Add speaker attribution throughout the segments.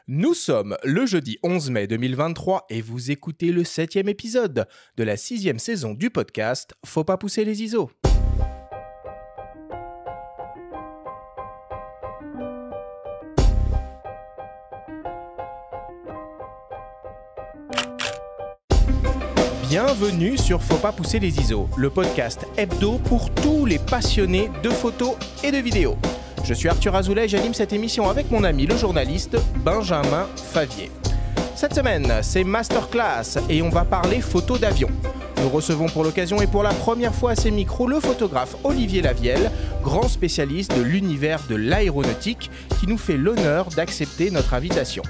Speaker 1: Nous sommes le jeudi 11 mai 2023 et vous écoutez le 7e épisode de la 6e saison du podcast Faut pas pousser les ISO. Bienvenue sur Faut pas pousser les ISO, le podcast hebdo pour tous les passionnés de photos et de vidéos. Je suis Arthur Azoulay et j'anime cette émission avec mon ami le journaliste Benjamin Favier. Cette semaine, c'est Masterclass et on va parler photos d'avion. Nous recevons pour l'occasion et pour la première fois à ses micros le photographe Olivier Lavielle, grand spécialiste de l'univers de l'aéronautique, qui nous fait l'honneur d'accepter notre invitation.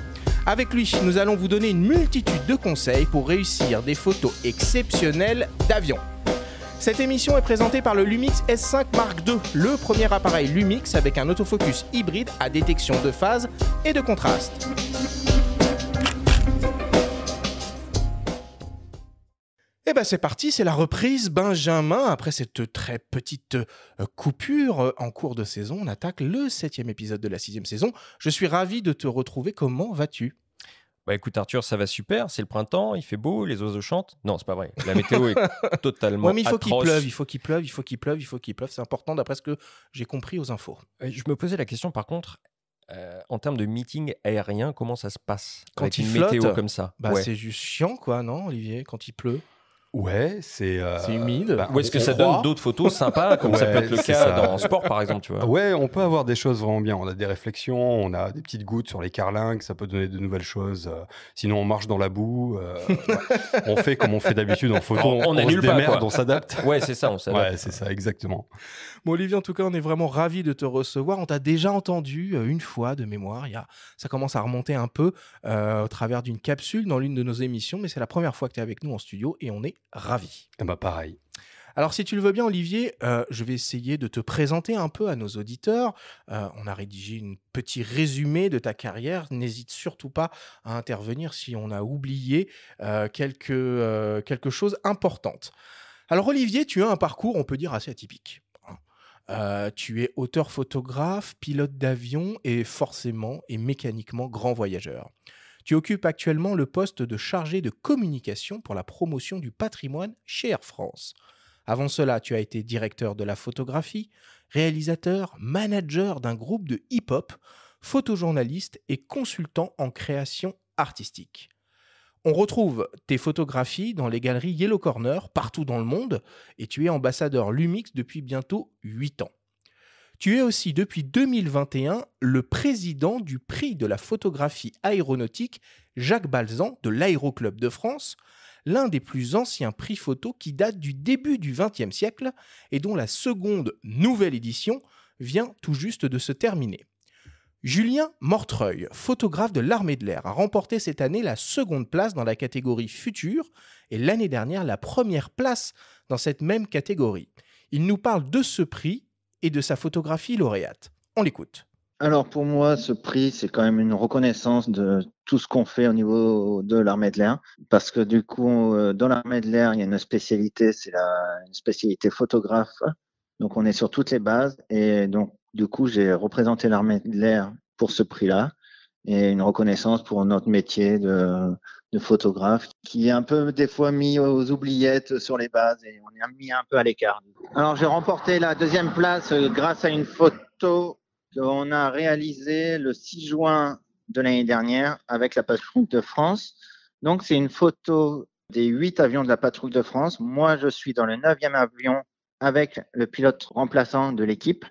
Speaker 1: Avec lui, nous allons vous donner une multitude de conseils pour réussir des photos exceptionnelles d'avion. Cette émission est présentée par le Lumix S5 Mark II, le premier appareil Lumix avec un autofocus hybride à détection de phase et de contraste. Et c'est parti, c'est la reprise Benjamin. Après cette très petite coupure en cours de saison, on attaque le 7e épisode de la 6e saison. Je suis ravi de te retrouver. Comment vas-tu ?
Speaker 2: Écoute Arthur, ça va super, c'est le printemps, il fait beau, les oiseaux chantent. Non, c'est pas vrai, la météo est totalement
Speaker 1: mais il faut qu'il
Speaker 2: atroce.
Speaker 1: pleuve. C'est important d'après ce que j'ai compris aux infos.
Speaker 2: Je me posais la question par contre, en termes de meeting aérien, comment ça se passe
Speaker 1: quand
Speaker 2: avec
Speaker 1: il
Speaker 2: une
Speaker 1: flotte,
Speaker 2: météo comme ça?
Speaker 1: C'est juste chiant quoi, non Olivier, quand il pleut?
Speaker 3: Ouais, c'est
Speaker 1: humide.
Speaker 2: Ou est-ce que ça donne d'autres photos sympas, comme ça peut être le cas dans sport par exemple, tu vois?
Speaker 3: Ouais, on peut avoir des choses vraiment bien. On a des réflexions, on a des petites gouttes sur les carlingues, ça peut donner de nouvelles choses. Sinon, on marche dans la boue. On fait comme on fait d'habitude en photo.
Speaker 2: On annule
Speaker 3: se
Speaker 2: pas,
Speaker 3: démerde,
Speaker 2: quoi.
Speaker 3: on s'adapte.
Speaker 2: Ouais, c'est ça, on s'adapte.
Speaker 3: Ouais, c'est ça, exactement.
Speaker 1: Bon, Olivier, en tout cas, on est vraiment ravis de te recevoir. On t'a déjà entendu une fois de mémoire. Ça commence à remonter un peu au travers d'une capsule dans l'une de nos émissions, mais c'est la première fois que tu es avec nous en studio et on est ravis.
Speaker 3: Pareil.
Speaker 1: Alors, si tu le veux bien, Olivier, je vais essayer de te présenter un peu à nos auditeurs. On a rédigé un petit résumé de ta carrière. N'hésite surtout pas à intervenir si on a oublié quelque chose d'important. Alors, Olivier, tu as un parcours, on peut dire, assez atypique. Tu es auteur-photographe, pilote d'avion et forcément et mécaniquement grand voyageur. Tu occupes actuellement le poste de chargé de communication pour la promotion du patrimoine chez Air France. Avant cela, tu as été directeur de la photographie, réalisateur, manager d'un groupe de hip-hop, photojournaliste et consultant en création artistique. On retrouve tes photographies dans les galeries Yellow Corner partout dans le monde et tu es ambassadeur Lumix depuis bientôt 8 ans. Tu es aussi depuis 2021 le président du prix de la photographie aéronautique Jacques Balzan de l'Aéroclub de France, l'un des plus anciens prix photo qui date du début du XXe siècle et dont la seconde nouvelle édition vient tout juste de se terminer. Julien Mortreuil, photographe de l'Armée de l'Air, a remporté cette année la seconde place dans la catégorie Futur et l'année dernière la première place dans cette même catégorie. Il nous parle de ce prix et de sa photographie lauréate. On l'écoute.
Speaker 4: Alors pour moi, ce prix, c'est quand même une reconnaissance de tout ce qu'on fait au niveau de l'Armée de l'Air. Parce que du coup, dans l'Armée de l'Air, il y a une spécialité, une spécialité photographe. Donc on est sur toutes les bases. Et donc du coup, j'ai représenté l'Armée de l'Air pour ce prix-là. Et une reconnaissance pour notre métier de photographe qui est un peu des fois mis aux oubliettes sur les bases et on est mis un peu à l'écart. Alors j'ai remporté la deuxième place grâce à une photo qu'on a réalisée le 6 juin de l'année dernière avec la patrouille de France. Donc c'est une photo des 8 avions de la patrouille de France. Moi je suis dans le 9e avion avec le pilote remplaçant de l'équipe.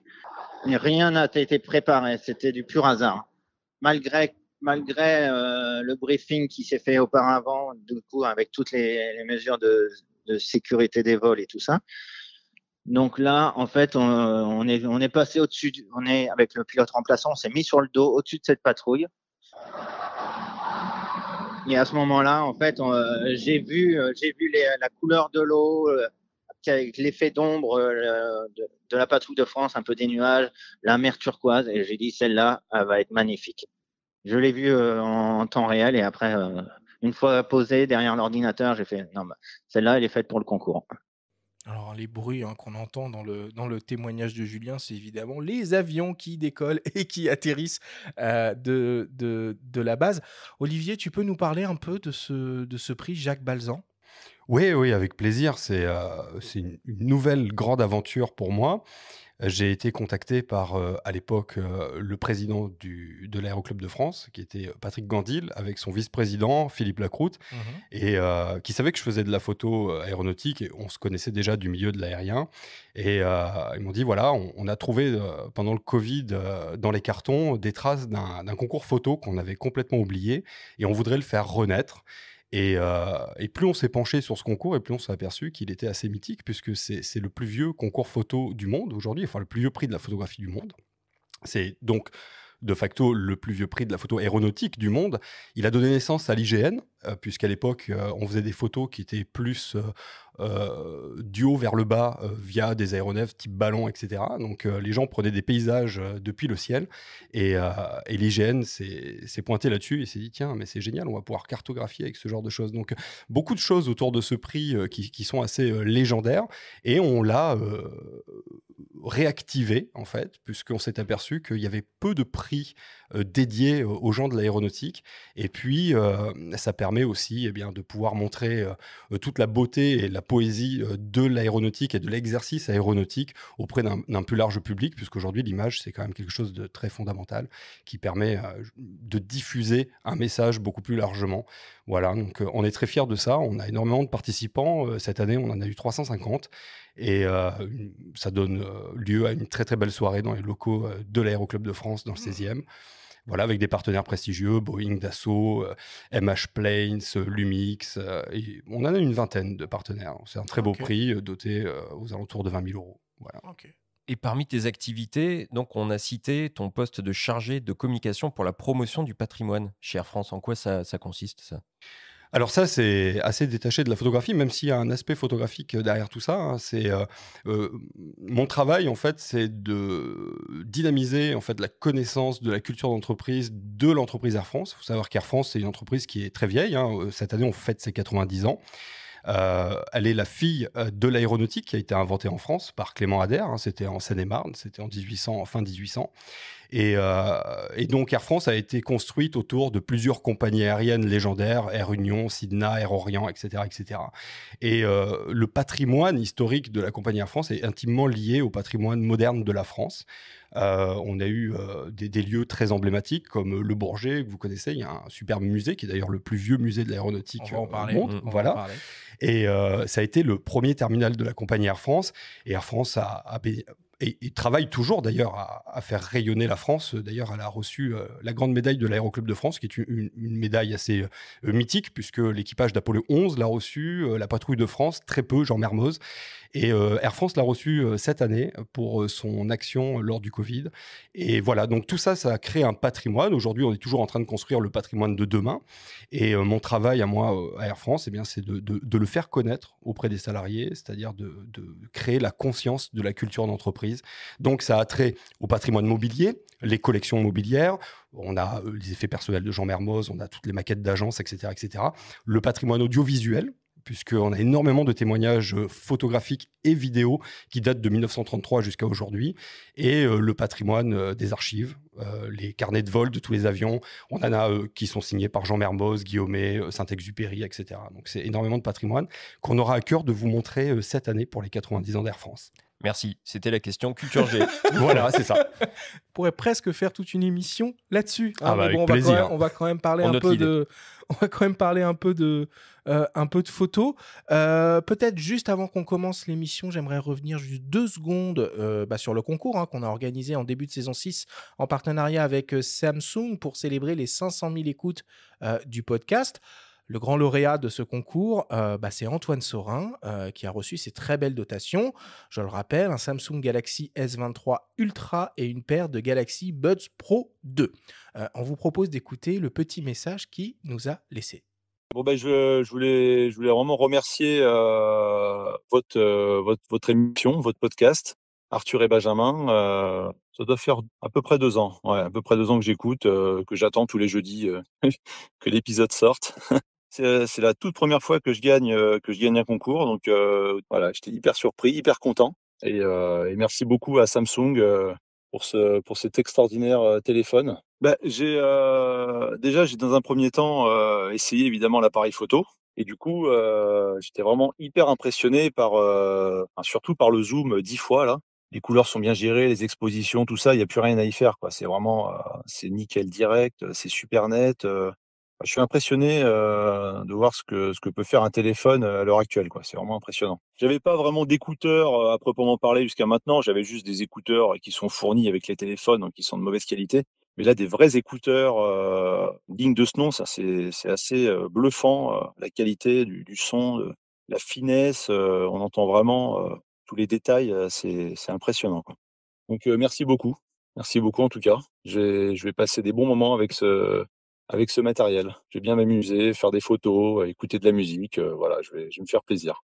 Speaker 4: Et rien n'a été préparé, c'était du pur hasard. Malgré le briefing qui s'est fait auparavant, du coup, avec toutes les mesures de sécurité des vols et tout ça. Donc là, en fait, on est passé au-dessus, on est avec le pilote remplaçant, on s'est mis sur le dos au-dessus de cette patrouille. Et à ce moment-là, en fait, j'ai vu la couleur de l'eau, avec l'effet d'ombre de la patrouille de France, un peu des nuages, la mer turquoise, et j'ai dit celle-là, elle va être magnifique. Je l'ai vu en temps réel et après, une fois posée derrière l'ordinateur, j'ai fait non, celle-là, elle est faite pour le concours.
Speaker 1: Alors, les bruits qu'on entend dans le témoignage de Julien, c'est évidemment les avions qui décollent et qui atterrissent de la base. Olivier, tu peux nous parler un peu de ce prix Jacques Balzan?
Speaker 3: Oui, oui, avec plaisir. C'est une nouvelle grande aventure pour moi. J'ai été contacté par, à l'époque, le président de l'Aéroclub de France, qui était Patrick Gandil, avec son vice-président Philippe Lacroute,
Speaker 1: Mhm.
Speaker 3: et qui savait que je faisais de la photo aéronautique, et on se connaissait déjà du milieu de l'aérien. Et ils m'ont dit, voilà, on a trouvé pendant le Covid, dans les cartons, des traces d'un concours photo qu'on avait complètement oublié, et on voudrait le faire renaître. Et plus on s'est penché sur ce concours, et plus on s'est aperçu qu'il était assez mythique, puisque c'est le plus vieux concours photo du monde aujourd'hui, enfin le plus vieux prix de la photographie du monde. C'est donc de facto le plus vieux prix de la photo aéronautique du monde. Il a donné naissance à l'IGN, puisqu'à l'époque, on faisait des photos qui étaient plus du haut vers le bas, via des aéronefs type ballon, etc. Donc les gens prenaient des paysages depuis le ciel, et l'IGN s'est pointé là-dessus et s'est dit, tiens, mais c'est génial, on va pouvoir cartographier avec ce genre de choses. Donc beaucoup de choses autour de ce prix qui sont assez légendaires, et on l'a réactivé, en fait, puisqu'on s'est aperçu qu'il y avait peu de prix dédiés aux gens de l'aéronautique. Et puis, ça permet aussi, eh bien, de pouvoir montrer toute la beauté et la poésie de l'aéronautique et de l'exercice aéronautique auprès d'un plus large public, puisqu'aujourd'hui, l'image, c'est quand même quelque chose de très fondamental qui permet de diffuser un message beaucoup plus largement. Voilà, donc on est très fiers de ça. On a énormément de participants. Cette année, on en a eu 350. Et ça donne lieu à une très très belle soirée dans les locaux de l'Aéroclub de France, dans le 16e. Voilà, avec des partenaires prestigieux, Boeing, Dassault, MH Planes, Lumix. Et on en a une vingtaine de partenaires. C'est un très beau
Speaker 1: Ok,
Speaker 3: prix, doté aux alentours de 20 000 euros. Voilà.
Speaker 1: ok.
Speaker 2: Et parmi tes activités, donc on a cité ton poste de chargé de communication pour la promotion du patrimoine chez Air France. En quoi ça consiste, ça?
Speaker 3: Alors ça, c'est assez détaché de la photographie, même s'il y a un aspect photographique derrière tout ça, hein. Euh, Mon travail, en fait, c'est de dynamiser en fait la connaissance de la culture d'entreprise de l'entreprise Air France. Il faut savoir qu'Air France, c'est une entreprise qui est très vieille, hein. Cette année, on fête ses 90 ans. Elle est la fille de l'aéronautique qui a été inventée en France par Clément Ader, hein. C'était en Seine-et-Marne, c'était en 1800, en fin 1800. Et donc Air France a été construite autour de plusieurs compagnies aériennes légendaires, Air Union, Sidna, Air Orient, etc. etc. Et le patrimoine historique de la compagnie Air France est intimement lié au patrimoine moderne de la France. On a eu des lieux très emblématiques comme le Bourget, que vous connaissez. Il y a un superbe musée qui est d'ailleurs le plus vieux musée de
Speaker 1: On
Speaker 3: l'aéronautique
Speaker 1: va en
Speaker 3: au
Speaker 1: parler.
Speaker 3: monde.
Speaker 2: Mm.
Speaker 1: On va en
Speaker 3: Voilà.
Speaker 1: parler.
Speaker 3: Et ça a été le premier terminal de la compagnie Air France. Et Air France et travaille toujours d'ailleurs à faire rayonner la France. D'ailleurs, elle a reçu la grande médaille de l'Aéroclub de France, qui est une médaille assez mythique, puisque l'équipage d'Apollo 11 l'a reçue, la patrouille de France, très peu, Jean Mermoz. Et Air France l'a reçu cette année pour son action lors du Covid. Et voilà, donc tout ça, ça a créé un patrimoine. Aujourd'hui, on est toujours en train de construire le patrimoine de demain. Et mon travail à moi, à Air France, eh bien, c'est de le faire connaître auprès des salariés, c'est-à-dire de créer la conscience de la culture d'entreprise. Donc ça a trait au patrimoine mobilier, les collections mobilières, on a les effets personnels de Jean Mermoz, on a toutes les maquettes d'agences, etc., etc. Le patrimoine audiovisuel, puisqu'on a énormément de témoignages photographiques et vidéos qui datent de 1933 jusqu'à aujourd'hui, et le patrimoine des archives, les carnets de vol de tous les avions. On en a qui sont signés par Jean Mermoz, Guillaumet, Saint-Exupéry, etc. Donc c'est énormément de patrimoine qu'on aura à cœur de vous montrer cette année pour les 90 ans d'Air France.
Speaker 2: Merci, c'était la question Culture G.
Speaker 3: Voilà, c'est ça.
Speaker 1: On pourrait presque faire toute une émission là-dessus, hein,
Speaker 3: Ah bah
Speaker 1: mais
Speaker 3: avec
Speaker 1: bon,
Speaker 3: plaisir.
Speaker 1: on va quand même parler
Speaker 2: On
Speaker 1: un
Speaker 2: note
Speaker 1: peu
Speaker 2: l'idée.
Speaker 1: on va quand même parler un peu de photos. Peut-être juste avant qu'on commence l'émission, j'aimerais revenir juste 2 secondes sur le concours qu'on a organisé en début de saison 6 en partenariat avec Samsung pour célébrer les 500 000 écoutes du podcast. Le grand lauréat de ce concours, c'est Antoine Saurin, qui a reçu ces très belles dotations. Je le rappelle, un Samsung Galaxy S23 Ultra et une paire de Galaxy Buds Pro 2. On vous propose d'écouter le petit message qu'il nous a laissé.
Speaker 5: Bon je voulais vraiment remercier votre émission, votre podcast, Arthur et Benjamin. Ça doit faire à peu près 2 ans, ouais, à peu près 2 ans que j'écoute, que j'attends tous les jeudis que l'épisode sorte. C'est la toute première fois que je gagne un concours. Donc voilà, j'étais hyper surpris, hyper content. Et merci beaucoup à Samsung pour cet extraordinaire téléphone. Bah, j'ai dans un premier temps essayé évidemment l'appareil photo. Et du coup, j'étais vraiment hyper impressionné surtout par le zoom 10 fois là. Les couleurs sont bien gérées, les expositions, tout ça, il y a plus rien à y faire, quoi. C'est vraiment, c'est nickel direct, c'est super net. Je suis impressionné de voir ce que peut faire un téléphone à l'heure actuelle, quoi. C'est vraiment impressionnant. J'avais pas vraiment d'écouteurs à proprement parler jusqu'à maintenant. J'avais juste des écouteurs qui sont fournis avec les téléphones, donc qui sont de mauvaise qualité. Mais là, des vrais écouteurs dignes de ce nom, ça c'est assez bluffant. La qualité du son, la finesse, on entend vraiment tous les détails. C'est impressionnant, quoi. Donc merci beaucoup. Merci beaucoup en tout cas. Je vais passer des bons moments avec ce matériel. Je vais bien m'amuser, faire des photos, écouter de la musique, voilà, je vais me faire plaisir.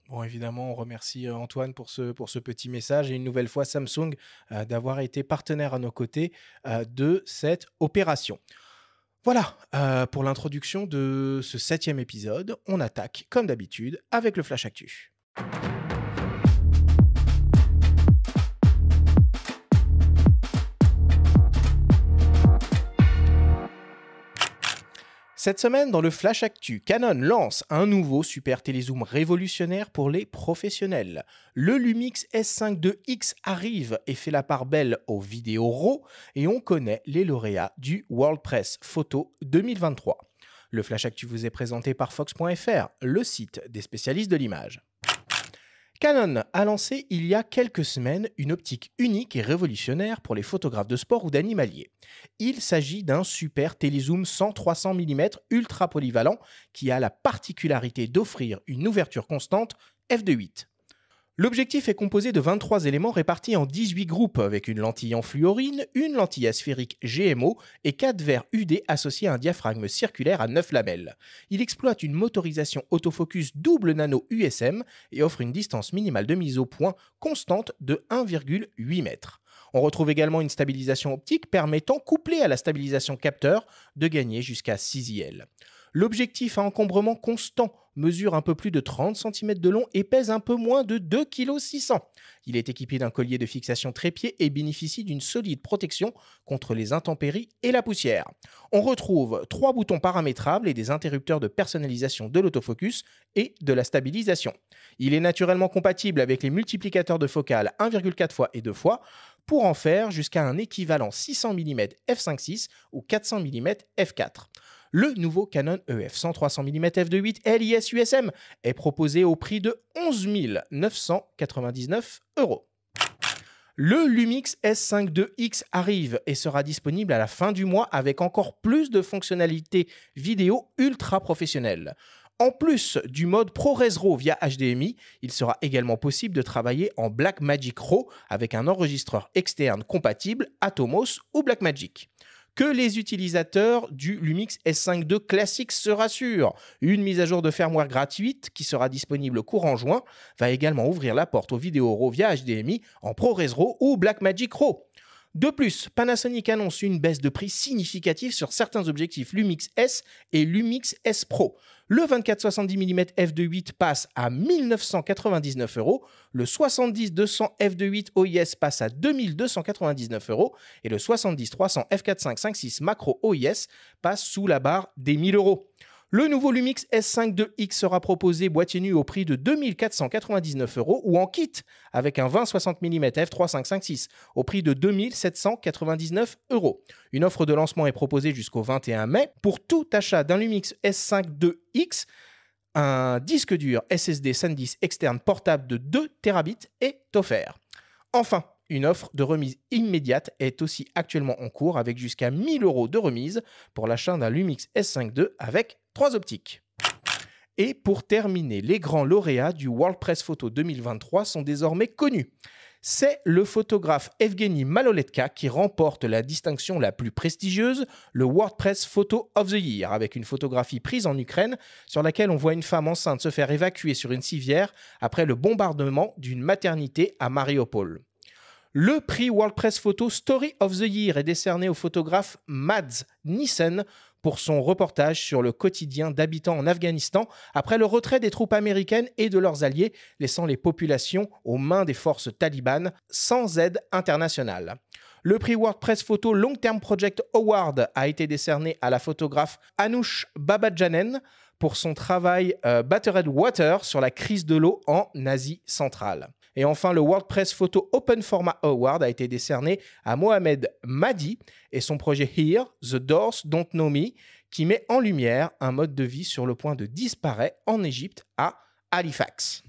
Speaker 1: Bon, évidemment, on remercie Antoine pour ce petit message et une nouvelle fois Samsung d'avoir été partenaire à nos côtés de cette opération. Voilà, pour l'introduction de ce 7e épisode, on attaque comme d'habitude avec le Flash Actu. Cette semaine, dans le Flash Actu, Canon lance un nouveau super télézoom révolutionnaire pour les professionnels. Le Lumix S5 II X arrive et fait la part belle aux vidéos RAW et on connaît les lauréats du World Press Photo 2023. Le Flash Actu vous est présenté par Fox.fr, le site des spécialistes de l'image. Canon a lancé il y a quelques semaines une optique unique et révolutionnaire pour les photographes de sport ou d'animalier. Il s'agit d'un super télézoom 100-300 mm ultra polyvalent qui a la particularité d'offrir une ouverture constante f2.8. L'objectif est composé de 23 éléments répartis en 18 groupes avec une lentille en fluorine, une lentille asphérique GMO et 4 verres UD associés à un diaphragme circulaire à 9 lamelles. Il exploite une motorisation autofocus double nano USM et offre une distance minimale de mise au point constante de 1,8 m. On retrouve également une stabilisation optique permettant, couplée à la stabilisation capteur, de gagner jusqu'à 6 IL. L'objectif à encombrement constant mesure un peu plus de 30 cm de long et pèse un peu moins de 2,6 kg. Il est équipé d'un collier de fixation trépied et bénéficie d'une solide protection contre les intempéries et la poussière. On retrouve 3 boutons paramétrables et des interrupteurs de personnalisation de l'autofocus et de la stabilisation. Il est naturellement compatible avec les multiplicateurs de focale 1,4x et 2x pour en faire jusqu'à un équivalent 600 mm f5.6 ou 400 mm f4. Le nouveau Canon EF 100-300 mm f2.8 LIS USM est proposé au prix de 11 999 €. Le Lumix S5 II X arrive et sera disponible à la fin du mois avec encore plus de fonctionnalités vidéo ultra professionnelles. En plus du mode ProRes RAW via HDMI, il sera également possible de travailler en Blackmagic RAW avec un enregistreur externe compatible Atomos ou Blackmagic. Que les utilisateurs du Lumix S5 II classique se rassurent. Une mise à jour de firmware gratuite qui sera disponible courant juin va également ouvrir la porte aux vidéos RAW via HDMI en ProRes RAW ou Blackmagic RAW. De plus, Panasonic annonce une baisse de prix significative sur certains objectifs Lumix S et Lumix S Pro. Le 24-70 mm f2.8 passe à 1 999 €, le 70-200 f2.8 OIS passe à 2 299 € et le 70-300 f4.5.5.6 macro OIS passe sous la barre des 1 000 €. Le nouveau Lumix S5 II X sera proposé boîtier nu au prix de 2 499 € ou en kit avec un 20-60 mm f3.5.5.6 au prix de 2 799 €. Une offre de lancement est proposée jusqu'au 21 mai. Pour tout achat d'un Lumix S5 II X, un disque dur SSD SanDisk externe portable de 2 Tb est offert. Enfin, une offre de remise immédiate est aussi actuellement en cours avec jusqu'à 1 000 € de remise pour l'achat d'un Lumix S5 II avec 3 optiques. Et pour terminer, les grands lauréats du World Press Photo 2023 sont désormais connus. C'est le photographe Evgeny Maloletka qui remporte la distinction la plus prestigieuse, le World Press Photo of the Year, avec une photographie prise en Ukraine sur laquelle on voit une femme enceinte se faire évacuer sur une civière après le bombardement d'une maternité à Mariupol. Le prix World Press Photo Story of the Year est décerné au photographe Mads Nissen pour son reportage sur le quotidien d'habitants en Afghanistan après le retrait des troupes américaines et de leurs alliés, laissant les populations aux mains des forces talibanes sans aide internationale. Le prix WordPress Photo Long Term Project Award a été décerné à la photographe Anoush Babajanen pour son travail Battered Water sur la crise de l'eau en Asie centrale. Et enfin, le WordPress Photo Open Format Award a été décerné à Mohamed Mahdi et son projet Here, The Doors Don't Know Me, qui met en lumière un mode de vie sur le point de disparaître en Égypte à Halifax.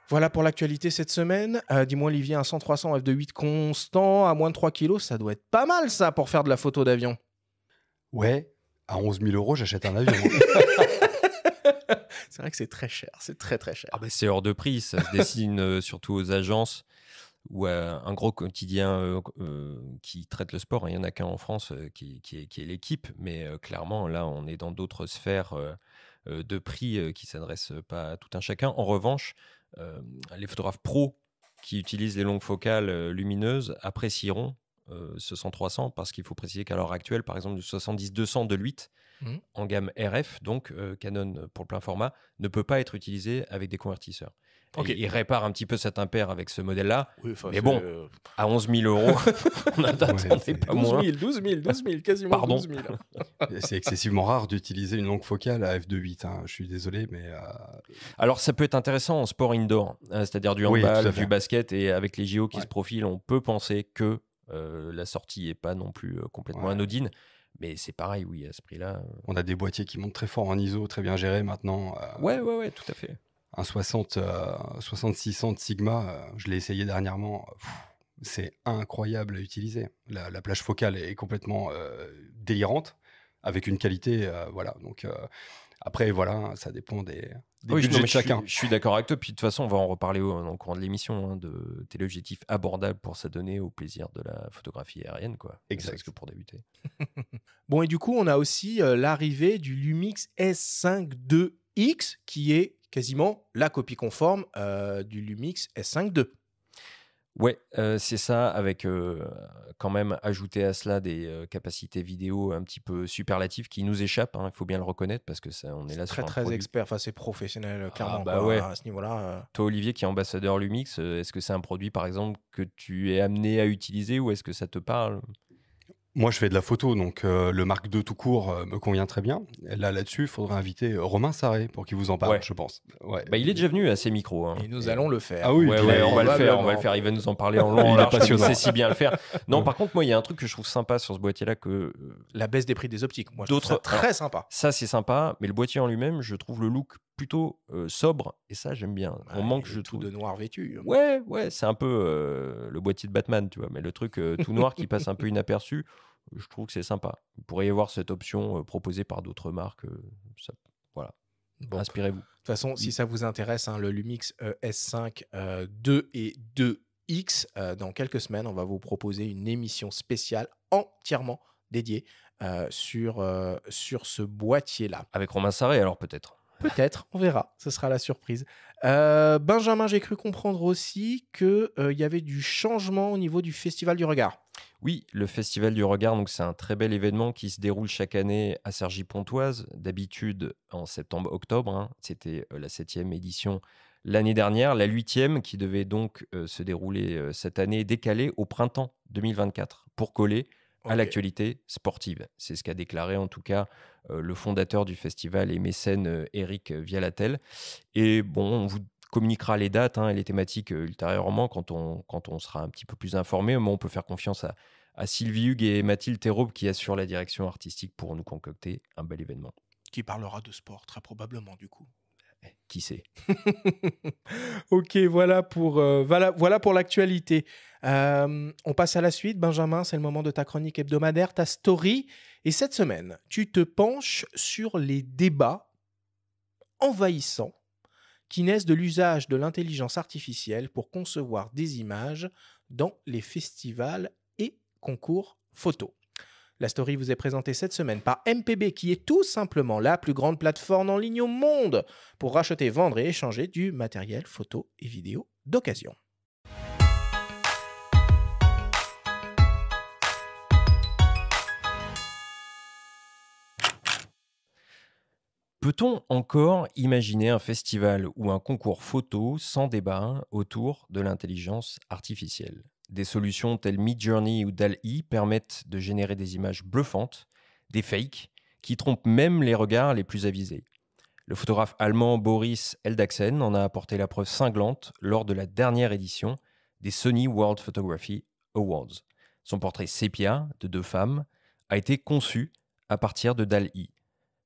Speaker 1: Voilà pour l'actualité cette semaine. Dis-moi Olivier, un 100-300 f2.8 constant à moins de 3 kg, ça doit être pas mal ça pour faire de la photo d'avion.
Speaker 3: Ouais, à 11 000 €, j'achète un avion.
Speaker 1: C'est vrai que c'est très cher, c'est très très cher.
Speaker 2: Ah bah, c'est hors de prix, ça se dessine surtout aux agences ou à un gros quotidien qui traite le sport. Il n'y en a qu'un en France qui est l'équipe, mais clairement là on est dans d'autres sphères de prix qui ne s'adressent pas à tout un chacun. En revanche, les photographes pros qui utilisent les longues focales lumineuses apprécieront ce 100-300 parce qu'il faut préciser qu'à l'heure actuelle, par exemple, le 70-200 de l'8 en gamme RF, donc Canon pour le plein format, ne peut pas être utilisé avec des convertisseurs.
Speaker 1: Ok.
Speaker 2: Il répare un petit peu cet impair avec ce modèle-là,
Speaker 1: Oui, enfin,
Speaker 2: mais bon, à 11 000 €, on n'attendait
Speaker 3: c'est
Speaker 2: pas
Speaker 1: 12
Speaker 2: moins.
Speaker 1: 000, quasiment
Speaker 2: Pardon.
Speaker 1: 12 000.
Speaker 3: C'est excessivement rare d'utiliser une longue focale à f2.8. Je suis désolé, mais
Speaker 2: Alors, ça peut être intéressant en sport indoor, c'est-à-dire du
Speaker 3: Oui, tout
Speaker 2: handball,
Speaker 3: à fait.
Speaker 2: du basket, et avec les JO qui
Speaker 3: Ouais.
Speaker 2: se profilent, on peut penser que la sortie n'est pas non plus complètement
Speaker 3: Ouais.
Speaker 2: anodine. Mais c'est pareil, oui, à ce prix-là.
Speaker 3: on a des boîtiers qui montent très fort en ISO, très bien gérés maintenant.
Speaker 2: Ouais, tout à fait.
Speaker 3: Un 60-600 de Sigma, je l'ai essayé dernièrement. C'est incroyable à utiliser. La plage focale est complètement délirante, avec une qualité, voilà. Donc après, voilà, ça dépend des
Speaker 2: Oui,
Speaker 3: budgets
Speaker 2: non,
Speaker 3: de
Speaker 2: mais
Speaker 3: chacun.
Speaker 2: je suis d'accord avec toi. Puis de toute façon, on va en reparler dans le courant de l'émission, de téléobjectifs abordables pour s'adonner au plaisir de la photographie aérienne, quoi.
Speaker 3: Exact.
Speaker 2: Parce que pour débuter.
Speaker 1: Bon, et du coup, on a aussi l'arrivée du Lumix S5 II-X, qui est quasiment la copie conforme du Lumix S5 II.
Speaker 2: Ouais, c'est ça, avec quand même ajouter à cela des capacités vidéo un petit peu superlatives qui nous échappent, il faut bien le reconnaître, parce que ça, on est là
Speaker 1: Très
Speaker 2: sur un
Speaker 1: très
Speaker 2: produit.
Speaker 1: expert, enfin c'est professionnel clairement
Speaker 2: bah
Speaker 1: quoi,
Speaker 2: ouais.
Speaker 1: à ce niveau-là.
Speaker 2: Toi, Olivier, qui est ambassadeur Lumix, est-ce que c'est un produit, par exemple, que tu es amené à utiliser ou est-ce que ça te parle?
Speaker 3: Moi, je fais de la photo, donc le Mark II tout court me convient très bien. Là-dessus, il faudrait inviter Romain Sarré pour qu'il vous en parle,
Speaker 2: Ouais.
Speaker 3: je pense. Ouais.
Speaker 2: Bah, il est déjà venu à ces micros.
Speaker 1: Et nous allons le faire.
Speaker 3: Ah oui,
Speaker 2: Ouais,
Speaker 3: puis
Speaker 2: ouais,
Speaker 3: là,
Speaker 2: on va le faire,
Speaker 1: probablement.
Speaker 2: Il va nous en parler en long,
Speaker 3: Il
Speaker 2: en
Speaker 3: est
Speaker 2: large, comme il
Speaker 3: passionnant.
Speaker 2: sait si bien le faire. Non,
Speaker 3: Ouais.
Speaker 2: par contre, moi, il y a un truc que je trouve sympa sur ce boîtier-là, que
Speaker 1: La baisse des prix des optiques, moi je trouve ça
Speaker 2: D'autres-
Speaker 1: très sympa.
Speaker 2: ça, c'est sympa, mais le boîtier en lui-même, je trouve le look plutôt sobre, et ça, j'aime bien. On manque,
Speaker 1: Il est
Speaker 2: je
Speaker 1: tout
Speaker 2: trouve.
Speaker 1: de noir vêtu.
Speaker 2: Ouais, c'est un peu le boîtier de Batman, tu vois, mais le truc tout noir qui passe un peu inaperçu, je trouve que c'est sympa. Vous pourriez y avoir cette option proposée par d'autres marques. Voilà,
Speaker 1: Bon, de
Speaker 2: inspirez-vous.
Speaker 1: toute façon, si ça vous intéresse, le Lumix S5 2 et 2X, dans quelques semaines, on va vous proposer une émission spéciale entièrement dédiée sur ce boîtier-là.
Speaker 2: Avec Romain Sarré, alors peut-être.
Speaker 1: Peut-être, on verra, ce sera la surprise. Benjamin, j'ai cru comprendre aussi qu'il y avait du changement au niveau du Festival du Regard.
Speaker 2: Oui, le Festival du Regard, donc c'est un très bel événement qui se déroule chaque année à Cergy-Pontoise, d'habitude en septembre-octobre. C'était la 7e édition l'année dernière, la 8e qui devait donc se dérouler cette année, décalée au printemps 2024 pour coller à
Speaker 1: Ok.
Speaker 2: l'actualité sportive. C'est ce qu'a déclaré en tout cas le fondateur du festival et mécène Eric Vialatel. Et bon, on vous communiquera les dates et les thématiques ultérieurement quand on sera un petit peu plus informé. Mais on peut faire confiance à Sylvie Hugues et Mathilde Théraube qui assurent la direction artistique pour nous concocter un bel événement.
Speaker 1: Qui parlera de sport, très probablement, du coup.
Speaker 2: Qui sait?
Speaker 1: Ok, voilà pour l'actualité. On passe à la suite. Benjamin, c'est le moment de ta chronique hebdomadaire, ta story. Et cette semaine, tu te penches sur les débats envahissants qui naissent de l'usage de l'intelligence artificielle pour concevoir des images dans les festivals et concours photo. La story vous est présentée cette semaine par MPB, qui est tout simplement la plus grande plateforme en ligne au monde pour racheter, vendre et échanger du matériel photo et vidéo d'occasion.
Speaker 2: Peut-on encore imaginer un festival ou un concours photo sans débat autour de l'intelligence artificielle? Des solutions telles Midjourney ou DALL-E permettent de générer des images bluffantes, des fakes, qui trompent même les regards les plus avisés. Le photographe allemand Boris Eldachsen en a apporté la preuve cinglante lors de la dernière édition des Sony World Photography Awards. Son portrait sépia de 2 femmes a été conçu à partir de DALL-E.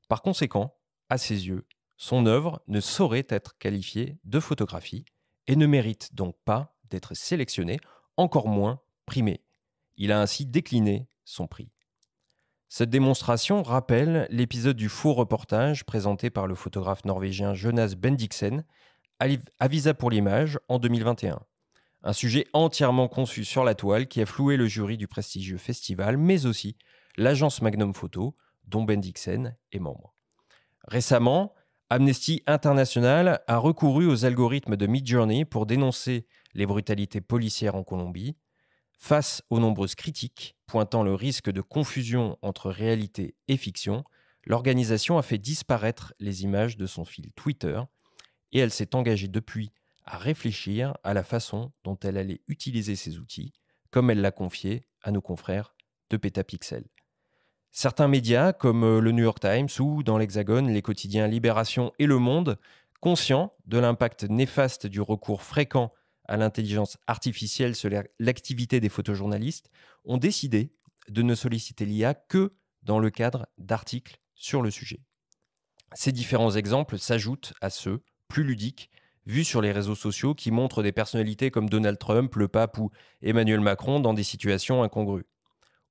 Speaker 2: Par conséquent, à ses yeux, son œuvre ne saurait être qualifiée de photographie et ne mérite donc pas d'être sélectionnée, encore moins primée. Il a ainsi décliné son prix. Cette démonstration rappelle l'épisode du faux reportage présenté par le photographe norvégien Jonas Bendiksen à Visa pour l'image en 2021. Un sujet entièrement conçu sur la toile qui a floué le jury du prestigieux festival, mais aussi l'agence Magnum Photo, dont Bendiksen est membre. Récemment, Amnesty International a recouru aux algorithmes de Midjourney pour dénoncer les brutalités policières en Colombie. Face aux nombreuses critiques pointant le risque de confusion entre réalité et fiction, l'organisation a fait disparaître les images de son fil Twitter et elle s'est engagée depuis à réfléchir à la façon dont elle allait utiliser ces outils, comme elle l'a confié à nos confrères de Pétapixel. Certains médias, comme le New York Times ou, dans l'Hexagone, les quotidiens Libération et Le Monde, conscients de l'impact néfaste du recours fréquent à l'intelligence artificielle sur l'activité des photojournalistes, ont décidé de ne solliciter l'IA que dans le cadre d'articles sur le sujet. Ces différents exemples s'ajoutent à ceux, plus ludiques, vus sur les réseaux sociaux qui montrent des personnalités comme Donald Trump, le pape ou Emmanuel Macron dans des situations incongrues.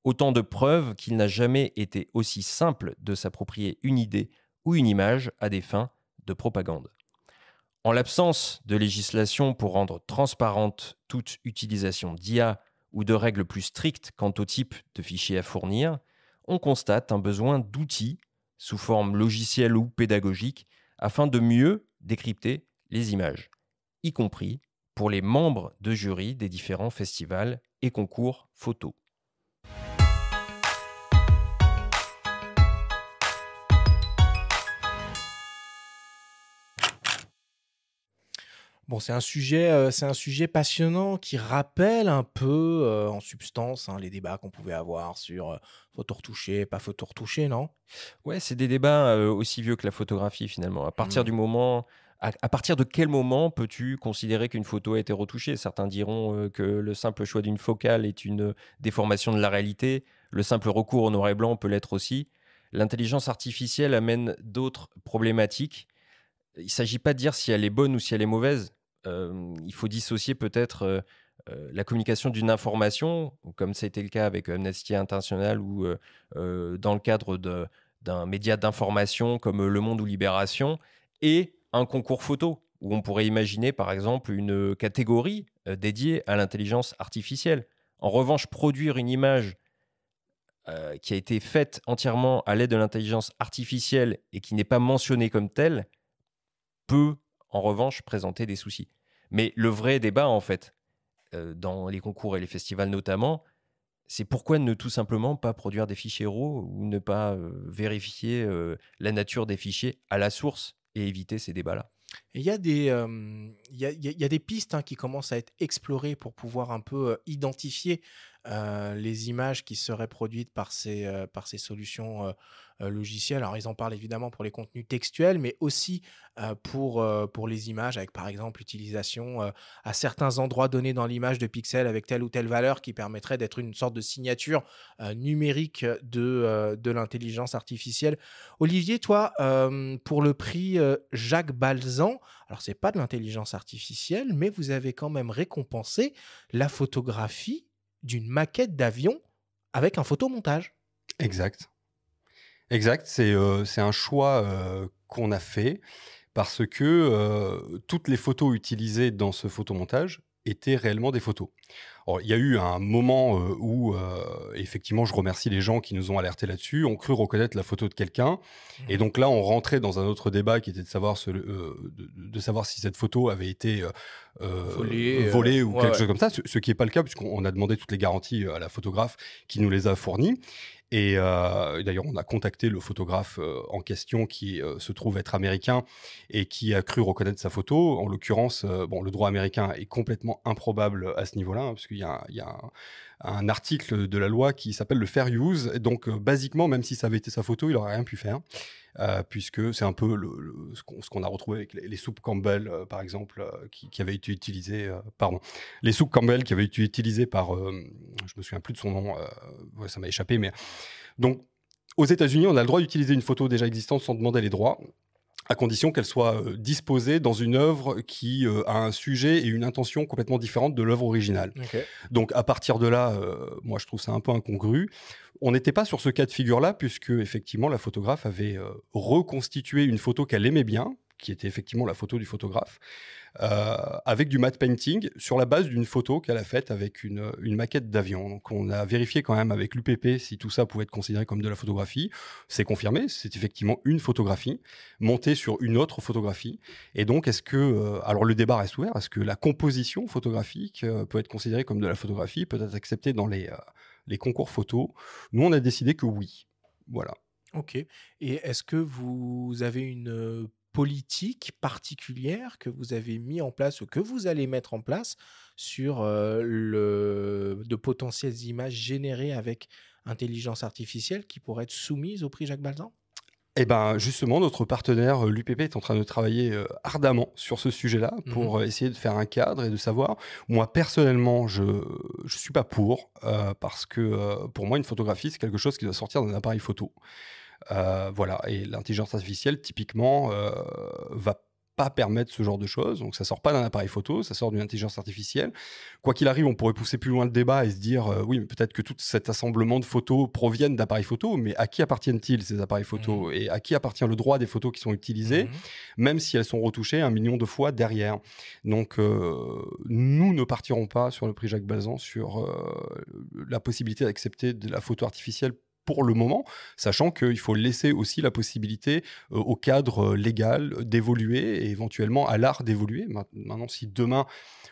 Speaker 2: Autant de preuves qu'il n'a jamais été aussi simple de s'approprier une idée ou une image à des fins de propagande. En l'absence de législation pour rendre transparente toute utilisation d'IA ou de règles plus strictes quant au type de fichiers à fournir, on constate un besoin d'outils, sous forme logicielle ou pédagogique, afin de mieux décrypter les images, y compris pour les membres de jury des différents festivals et concours photo.
Speaker 1: Bon, c'est un sujet passionnant qui rappelle un peu, en substance, hein, les débats qu'on pouvait avoir sur, photo retouchée, pas photo retouchée, non?
Speaker 2: Ouais, c'est des débats aussi vieux que la photographie finalement.
Speaker 1: Mmh.
Speaker 2: À partir de quel moment peux-tu considérer qu'une photo a été retouchée? Certains diront que le simple choix d'une focale est une déformation de la réalité. Le simple recours au noir et blanc peut l'être aussi. L'intelligence artificielle amène d'autres problématiques. Il ne s'agit pas de dire si elle est bonne ou si elle est mauvaise. Il faut dissocier peut-être la communication d'une information, comme ça a été le cas avec Amnesty International ou dans le cadre d'un média d'information comme Le Monde ou Libération, et un concours photo, où on pourrait imaginer par exemple une catégorie dédiée à l'intelligence artificielle. En revanche, produire une image qui a été faite entièrement à l'aide de l'intelligence artificielle et qui n'est pas mentionnée comme telle, peut en revanche présenter des soucis. Mais le vrai débat, en fait, dans les concours et les festivals notamment, c'est pourquoi ne tout simplement pas produire des fichiers RAW ou ne pas vérifier la nature des fichiers à la source et éviter ces débats-là.
Speaker 1: Et il y a des pistes, hein, qui commencent à être explorées pour pouvoir un peu, identifier, les images qui seraient produites par ces solutions, logicielles. Alors ils en parlent évidemment pour les contenus textuels, mais aussi, pour les images avec, par exemple, l'utilisation, à certains endroits donnés dans l'image de pixels avec telle ou telle valeur qui permettrait d'être une sorte de signature, numérique de l'intelligence artificielle. Olivier, toi, pour le prix, Jacques Balzan, alors c'est pas de l'intelligence artificielle, mais vous avez quand même récompensé la photographie d'une maquette d'avion avec un photomontage.
Speaker 3: Exact. Exact. C'est un choix qu'on a fait parce que toutes les photos utilisées dans ce photomontage étaient réellement des photos. Alors, il y a eu un moment où, effectivement, je remercie les gens qui nous ont alertés là-dessus, ont cru reconnaître la photo de quelqu'un. Et donc là, on rentrait dans un autre débat qui était de savoir, de savoir si cette photo avait été volée ou quelque chose comme ça, ce qui n'est pas le cas, puisqu'on a demandé toutes les garanties à la photographe qui nous les a fournies. Et d'ailleurs, on a contacté le photographe en question qui se trouve être américain et qui a cru reconnaître sa photo. En l'occurrence, le droit américain est complètement improbable à ce niveau-là, hein, parce qu'il y a un article de la loi qui s'appelle le fair use. Et donc, basiquement, même si ça avait été sa photo, il n'aurait rien pu faire. Puisque c'est un peu ce qu'on a retrouvé avec les soupes Campbell, par exemple, qui avaient été utilisées. Les soupes Campbell qui avaient été utilisées par, je me souviens plus de son nom, ça m'a échappé, mais donc aux États-Unis, on a le droit d'utiliser une photo déjà existante sans demander les droits, à condition qu'elle soit disposée dans une œuvre qui a un sujet et une intention complètement différentes de l'œuvre originale.
Speaker 1: Okay.
Speaker 3: Donc à partir de là, moi je trouve ça un peu incongru. On n'était pas sur ce cas de figure-là, puisque effectivement la photographe avait reconstitué une photo qu'elle aimait bien, qui était effectivement la photo du photographe, avec du matte painting sur la base d'une photo qu'elle a faite avec une maquette d'avion. Donc on a vérifié quand même avec l'UPP si tout ça pouvait être considéré comme de la photographie. C'est confirmé, c'est effectivement une photographie montée sur une autre photographie. Et donc est-ce que, alors le débat reste ouvert, est-ce que la composition photographique peut être considérée comme de la photographie, peut être acceptée dans les concours photos? Nous on a décidé que oui. Voilà.
Speaker 1: Ok. Et est-ce que vous avez une politique particulière que vous avez mis en place ou que vous allez mettre en place sur de potentielles images générées avec intelligence artificielle qui pourraient être soumises au prix Jacques Balzan?
Speaker 3: Eh ben, justement, notre partenaire, l'UPP, est en train de travailler ardemment sur ce sujet-là pour essayer de faire un cadre et de savoir. Moi, personnellement, je suis pas pour, parce que pour moi, une photographie, c'est quelque chose qui doit sortir d'un appareil photo. Voilà, et l'intelligence artificielle, typiquement, va pas permettre ce genre de choses. Donc, ça sort pas d'un appareil photo, ça sort d'une intelligence artificielle. Quoi qu'il arrive, on pourrait pousser plus loin le débat et se dire, oui, mais peut-être que tout cet assemblement de photos proviennent d'appareils photo, mais à qui appartiennent-ils ces appareils photo et à qui appartient le droit des photos qui sont utilisées, même si elles sont retouchées 1 million de fois derrière. Donc, nous ne partirons pas sur le prix Jacques Balzan sur la possibilité d'accepter de la photo artificielle pour le moment, sachant qu'il faut laisser aussi la possibilité au cadre légal d'évoluer et éventuellement à l'art d'évoluer. Maintenant, si demain,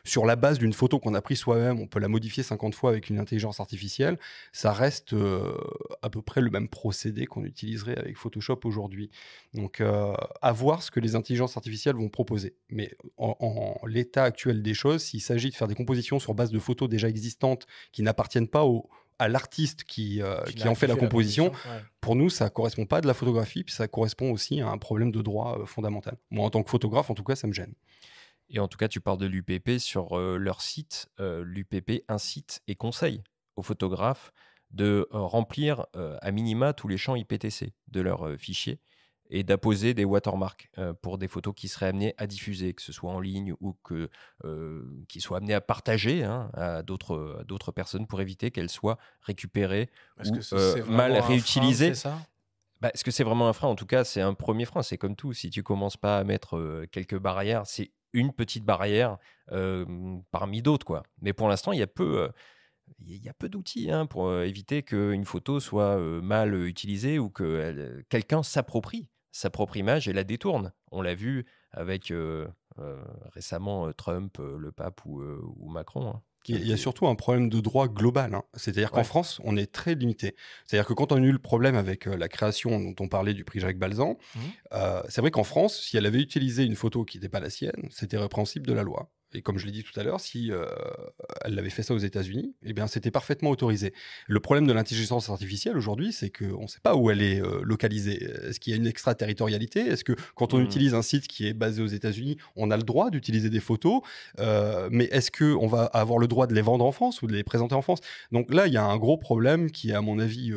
Speaker 3: sur la base d'une photo qu'on a prise soi-même, on peut la modifier 50 fois avec une intelligence artificielle, ça reste à peu près le même procédé qu'on utiliserait avec Photoshop aujourd'hui. Donc, à voir ce que les intelligences artificielles vont proposer. Mais en l'état actuel des choses, s'il s'agit de faire des compositions sur base de photos déjà existantes qui n'appartiennent pas à l'artiste qui en fait la composition,
Speaker 1: ouais.
Speaker 3: Pour nous, ça ne correspond pas à de la photographie, puis ça correspond aussi à un problème de droit fondamental. Moi, en tant que photographe, en tout cas, ça me gêne.
Speaker 2: Et en tout cas, tu parles de l'UPP sur leur site. L'UPP incite et conseille aux photographes de remplir à minima tous les champs IPTC de leur fichier et d'apposer des watermarks pour des photos qui seraient amenées à diffuser, que ce soit en ligne ou qu'ils soient amenés à partager à d'autres personnes pour éviter qu'elles soient récupérées ou mal réutilisées.
Speaker 1: C'est ça ?
Speaker 2: Est-ce que c'est vraiment un frein? En tout cas, c'est un premier frein. C'est comme tout. Si tu commences pas à mettre quelques barrières, c'est une petite barrière parmi d'autres, quoi. Mais pour l'instant, il y a peu d'outils pour éviter qu'une photo soit mal utilisée ou que quelqu'un s'approprie sa propre image et la détourne. On l'a vu avec récemment Trump, le pape ou Macron.
Speaker 3: Il y a surtout un problème de droit global. C'est-à-dire qu'en France, on est très limité. C'est-à-dire que quand on a eu le problème avec la création dont on parlait du prix Jacques Balzan, c'est vrai qu'en France, si elle avait utilisé une photo qui n'était pas la sienne, c'était répréhensible de la loi. Et comme je l'ai dit tout à l'heure, si elle l'avait fait ça aux États-Unis, eh bien, c'était parfaitement autorisé. Le problème de l'intelligence artificielle aujourd'hui, c'est qu'on ne sait pas où elle est localisée. Est-ce qu'il y a une extraterritorialité? Est-ce que quand on utilise un site qui est basé aux États-Unis, on a le droit d'utiliser des photos? Mais est-ce qu'on va avoir le droit de les vendre en France ou de les présenter en France? Donc là, il y a un gros problème qui est, à mon avis,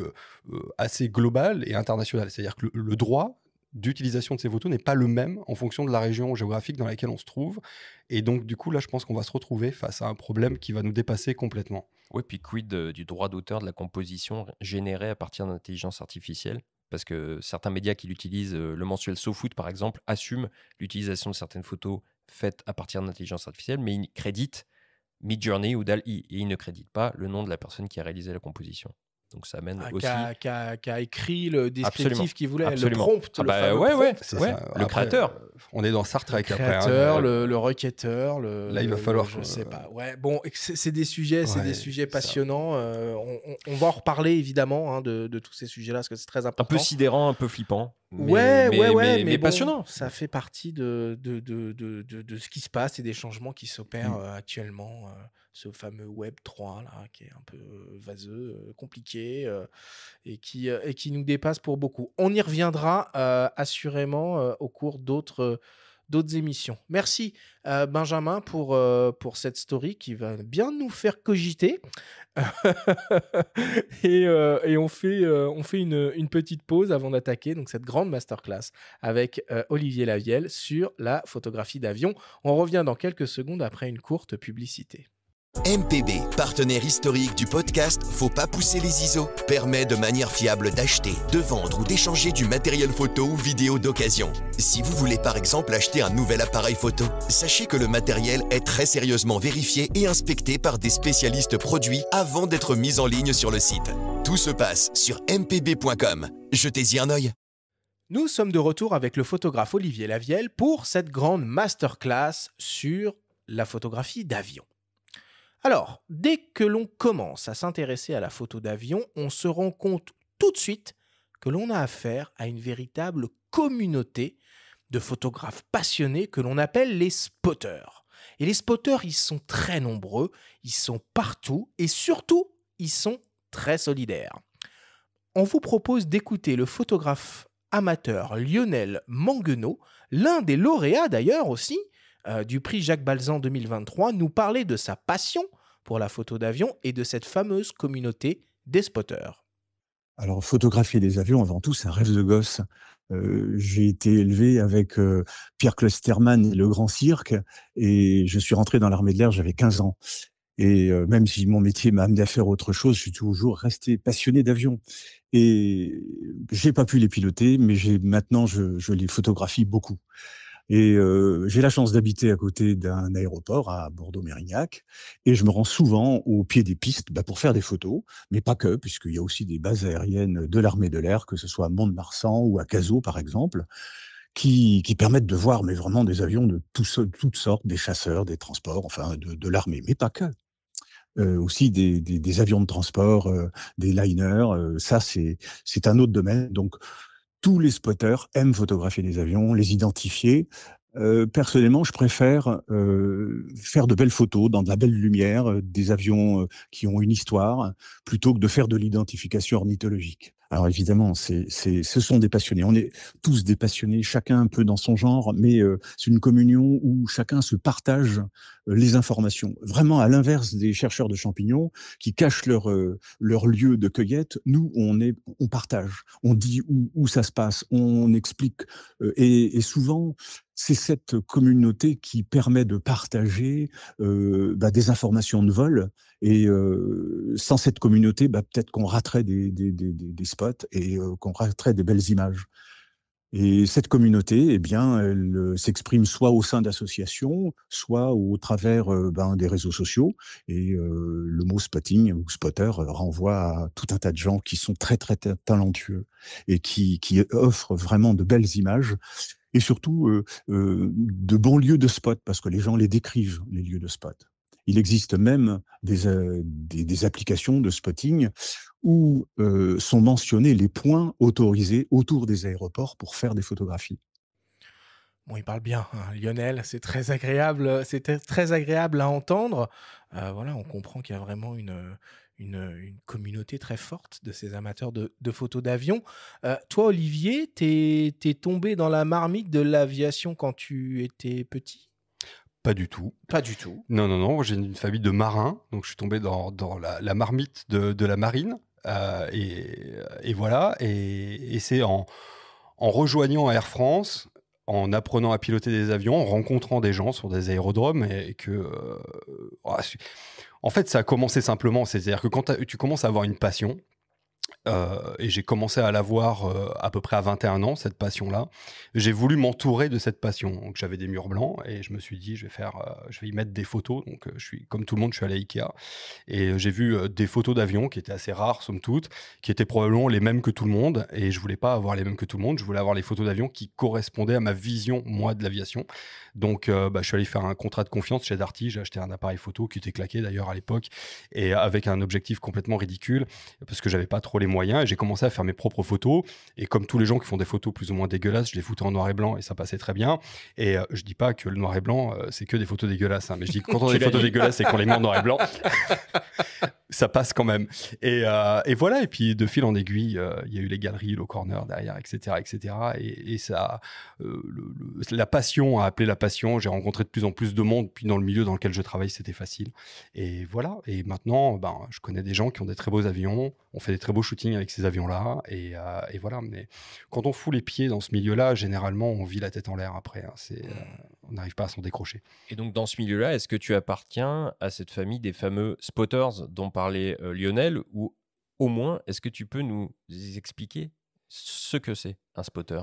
Speaker 3: assez global et international. C'est-à-dire que le droit d'utilisation de ces photos n'est pas le même en fonction de la région géographique dans laquelle on se trouve. Et donc, du coup, là, je pense qu'on va se retrouver face à un problème qui va nous dépasser complètement.
Speaker 2: Oui, puis quid du droit d'auteur de la composition générée à partir d'intelligence artificielle? Parce que certains médias qui l'utilisent, le mensuel SoFoot par exemple, assument l'utilisation de certaines photos faites à partir d'intelligence artificielle, mais ils créditent Midjourney ou DALL-E. Et il ne crédite pas le nom de la personne qui a réalisé la composition. Donc ça amène aussi...
Speaker 1: Qui a écrit le descriptif qu'il voulait,
Speaker 2: Absolument.
Speaker 1: le prompt, le fameux
Speaker 2: ouais,
Speaker 1: prompt.
Speaker 3: C'est
Speaker 2: ouais.
Speaker 3: ça.
Speaker 2: Le
Speaker 3: Après,
Speaker 2: créateur.
Speaker 3: On est dans Star Trek
Speaker 1: Le
Speaker 3: après.
Speaker 1: créateur, le requêteur,
Speaker 3: Là, il va falloir.
Speaker 1: je sais pas. Ouais, bon, c'est des sujets,
Speaker 3: Ouais,
Speaker 1: passionnants. On va en reparler évidemment hein, de tous ces sujets-là parce que c'est très
Speaker 2: Un
Speaker 1: important.
Speaker 2: peu sidérant, un peu flippant.
Speaker 1: Mais bon,
Speaker 2: passionnant.
Speaker 1: Ça fait partie de ce qui se passe et des changements qui s'opèrent actuellement. Ce fameux Web 3 là, qui est un peu vaseux, compliqué et qui nous dépasse pour beaucoup. On y reviendra assurément au cours d'autres émissions. Merci Benjamin pour cette story qui va bien nous faire cogiter. et on fait une petite pause avant d'attaquer donc cette grande masterclass avec Olivier Lavielle sur la photographie d'avion. On revient dans quelques secondes après une courte publicité.
Speaker 6: MPB, partenaire historique du podcast Faut pas pousser les ISO, permet de manière fiable d'acheter, de vendre ou d'échanger du matériel photo ou vidéo d'occasion. Si vous voulez par exemple acheter un nouvel appareil photo, sachez que le matériel est très sérieusement vérifié et inspecté par des spécialistes produits avant d'être mis en ligne sur le site. Tout se passe sur mpb.com. Jetez-y un œil.
Speaker 1: Nous sommes de retour avec le photographe Olivier Lavielle pour cette grande masterclass sur la photographie d'avion. Alors, dès que l'on commence à s'intéresser à la photo d'avion, on se rend compte tout de suite que l'on a affaire à une véritable communauté de photographes passionnés que l'on appelle les spotters. Et les spotters, ils sont très nombreux, ils sont partout et surtout, ils sont très solidaires. On vous propose d'écouter le photographe amateur Lionel Manguenot, l'un des lauréats d'ailleurs aussi, du prix Jacques Balzan 2023, nous parler de sa passion pour la photo d'avion et de cette fameuse communauté des spotters.
Speaker 7: Alors, photographier des avions, avant tout, c'est un rêve de gosse. J'ai été élevé avec Pierre Klosterman et le Grand Cirque, et je suis rentré dans l'armée de l'air, j'avais 15 ans. Et même si mon métier m'a amené à faire autre chose, je suis toujours resté passionné d'avions. Et j'ai pas pu les piloter, mais maintenant, je les photographie beaucoup. Et j'ai la chance d'habiter à côté d'un aéroport à Bordeaux-Mérignac et je me rends souvent au pied des pistes pour faire des photos, mais pas que, puisqu'il y a aussi des bases aériennes de l'armée de l'air, que ce soit à Mont-de-Marsan ou à Cazaux par exemple, qui permettent de voir mais vraiment des avions de toutes sortes, des chasseurs, des transports, enfin de l'armée, mais pas que. Aussi des avions de transport, des liners, ça c'est un autre domaine. Donc tous les spotters aiment photographier des avions, les identifier. Personnellement, je préfère faire de belles photos dans de la belle lumière, des avions qui ont une histoire, plutôt que de faire de l'identification ornithologique. Alors évidemment, ce sont des passionnés. On est tous des passionnés, chacun un peu dans son genre, mais c'est une communion où chacun se partage les informations. Vraiment à l'inverse des chercheurs de champignons qui cachent leur lieu de cueillette, nous on partage, on dit où ça se passe, on explique et souvent c'est cette communauté qui permet de partager des informations de vol. Et sans cette communauté, peut-être qu'on raterait des spots et qu'on raterait des belles images. Et cette communauté, elle s'exprime soit au sein d'associations, soit au travers des réseaux sociaux. Et le mot spotting ou spotter renvoie à tout un tas de gens qui sont très, très talentueux et qui offrent vraiment de belles images. Et surtout de bons lieux de spot, parce que les gens les décrivent, les lieux de spot. Il existe même des applications de spotting où sont mentionnés les points autorisés autour des aéroports pour faire des photographies.
Speaker 1: Bon, il parle bien, hein, Lionel, c'est très agréable à entendre. Voilà, on comprend qu'il y a vraiment une communauté très forte de ces amateurs de photos d'avion. Toi, Olivier, t'es tombé dans la marmite de l'aviation quand tu étais petit ?
Speaker 3: Pas du tout.
Speaker 1: Pas du tout.
Speaker 3: Non. J'ai une famille de marins, donc je suis tombé dans la marmite de la marine. Et voilà. Et c'est en rejoignant Air France, en apprenant à piloter des avions, en rencontrant des gens sur des aérodromes, et que... en fait, ça a commencé simplement. C'est-à-dire que quand tu commences à avoir une passion, Et j'ai commencé à l'avoir à peu près à 21 ans, cette passion-là. J'ai voulu m'entourer de cette passion. Donc, j'avais des murs blancs et je me suis dit, je vais y mettre des photos. Donc, comme tout le monde, je suis allé à Ikea et j'ai vu des photos d'avions qui étaient assez rares, somme toute, qui étaient probablement les mêmes que tout le monde. Et je voulais pas avoir les mêmes que tout le monde. Je voulais avoir les photos d'avions qui correspondaient à ma vision, moi, de l'aviation. Donc, je suis allé faire un contrat de confiance chez Darty. J'ai acheté un appareil photo qui était claqué d'ailleurs à l'époque et avec un objectif complètement ridicule parce que j'avais pas trop les moyens et j'ai commencé à faire mes propres photos et comme tous les gens qui font des photos plus ou moins dégueulasses, je les foutais en noir et blanc et ça passait très bien et je dis pas que le noir et blanc c'est que des photos dégueulasses, hein, mais je dis que quand on a des photos dégueulasses et qu'on les met en noir et blanc ça passe quand même et voilà, et puis de fil en aiguille il y a eu les galeries, le corner derrière, etc. et ça la passion a appelé la passion. J'ai rencontré de plus en plus de monde, puis dans le milieu dans lequel je travaille c'était facile et voilà, et maintenant je connais des gens qui ont des très beaux avions, on fait des très beaux shootings avec ces avions-là et voilà, mais quand on fout les pieds dans ce milieu-là, généralement on vit la tête en l'air après, hein. On n'arrive pas à s'en décrocher.
Speaker 2: Et donc dans ce milieu-là, est-ce que tu appartiens à cette famille des fameux spotters dont parlait Lionel, ou au moins est-ce que tu peux nous expliquer ce que c'est un spotter?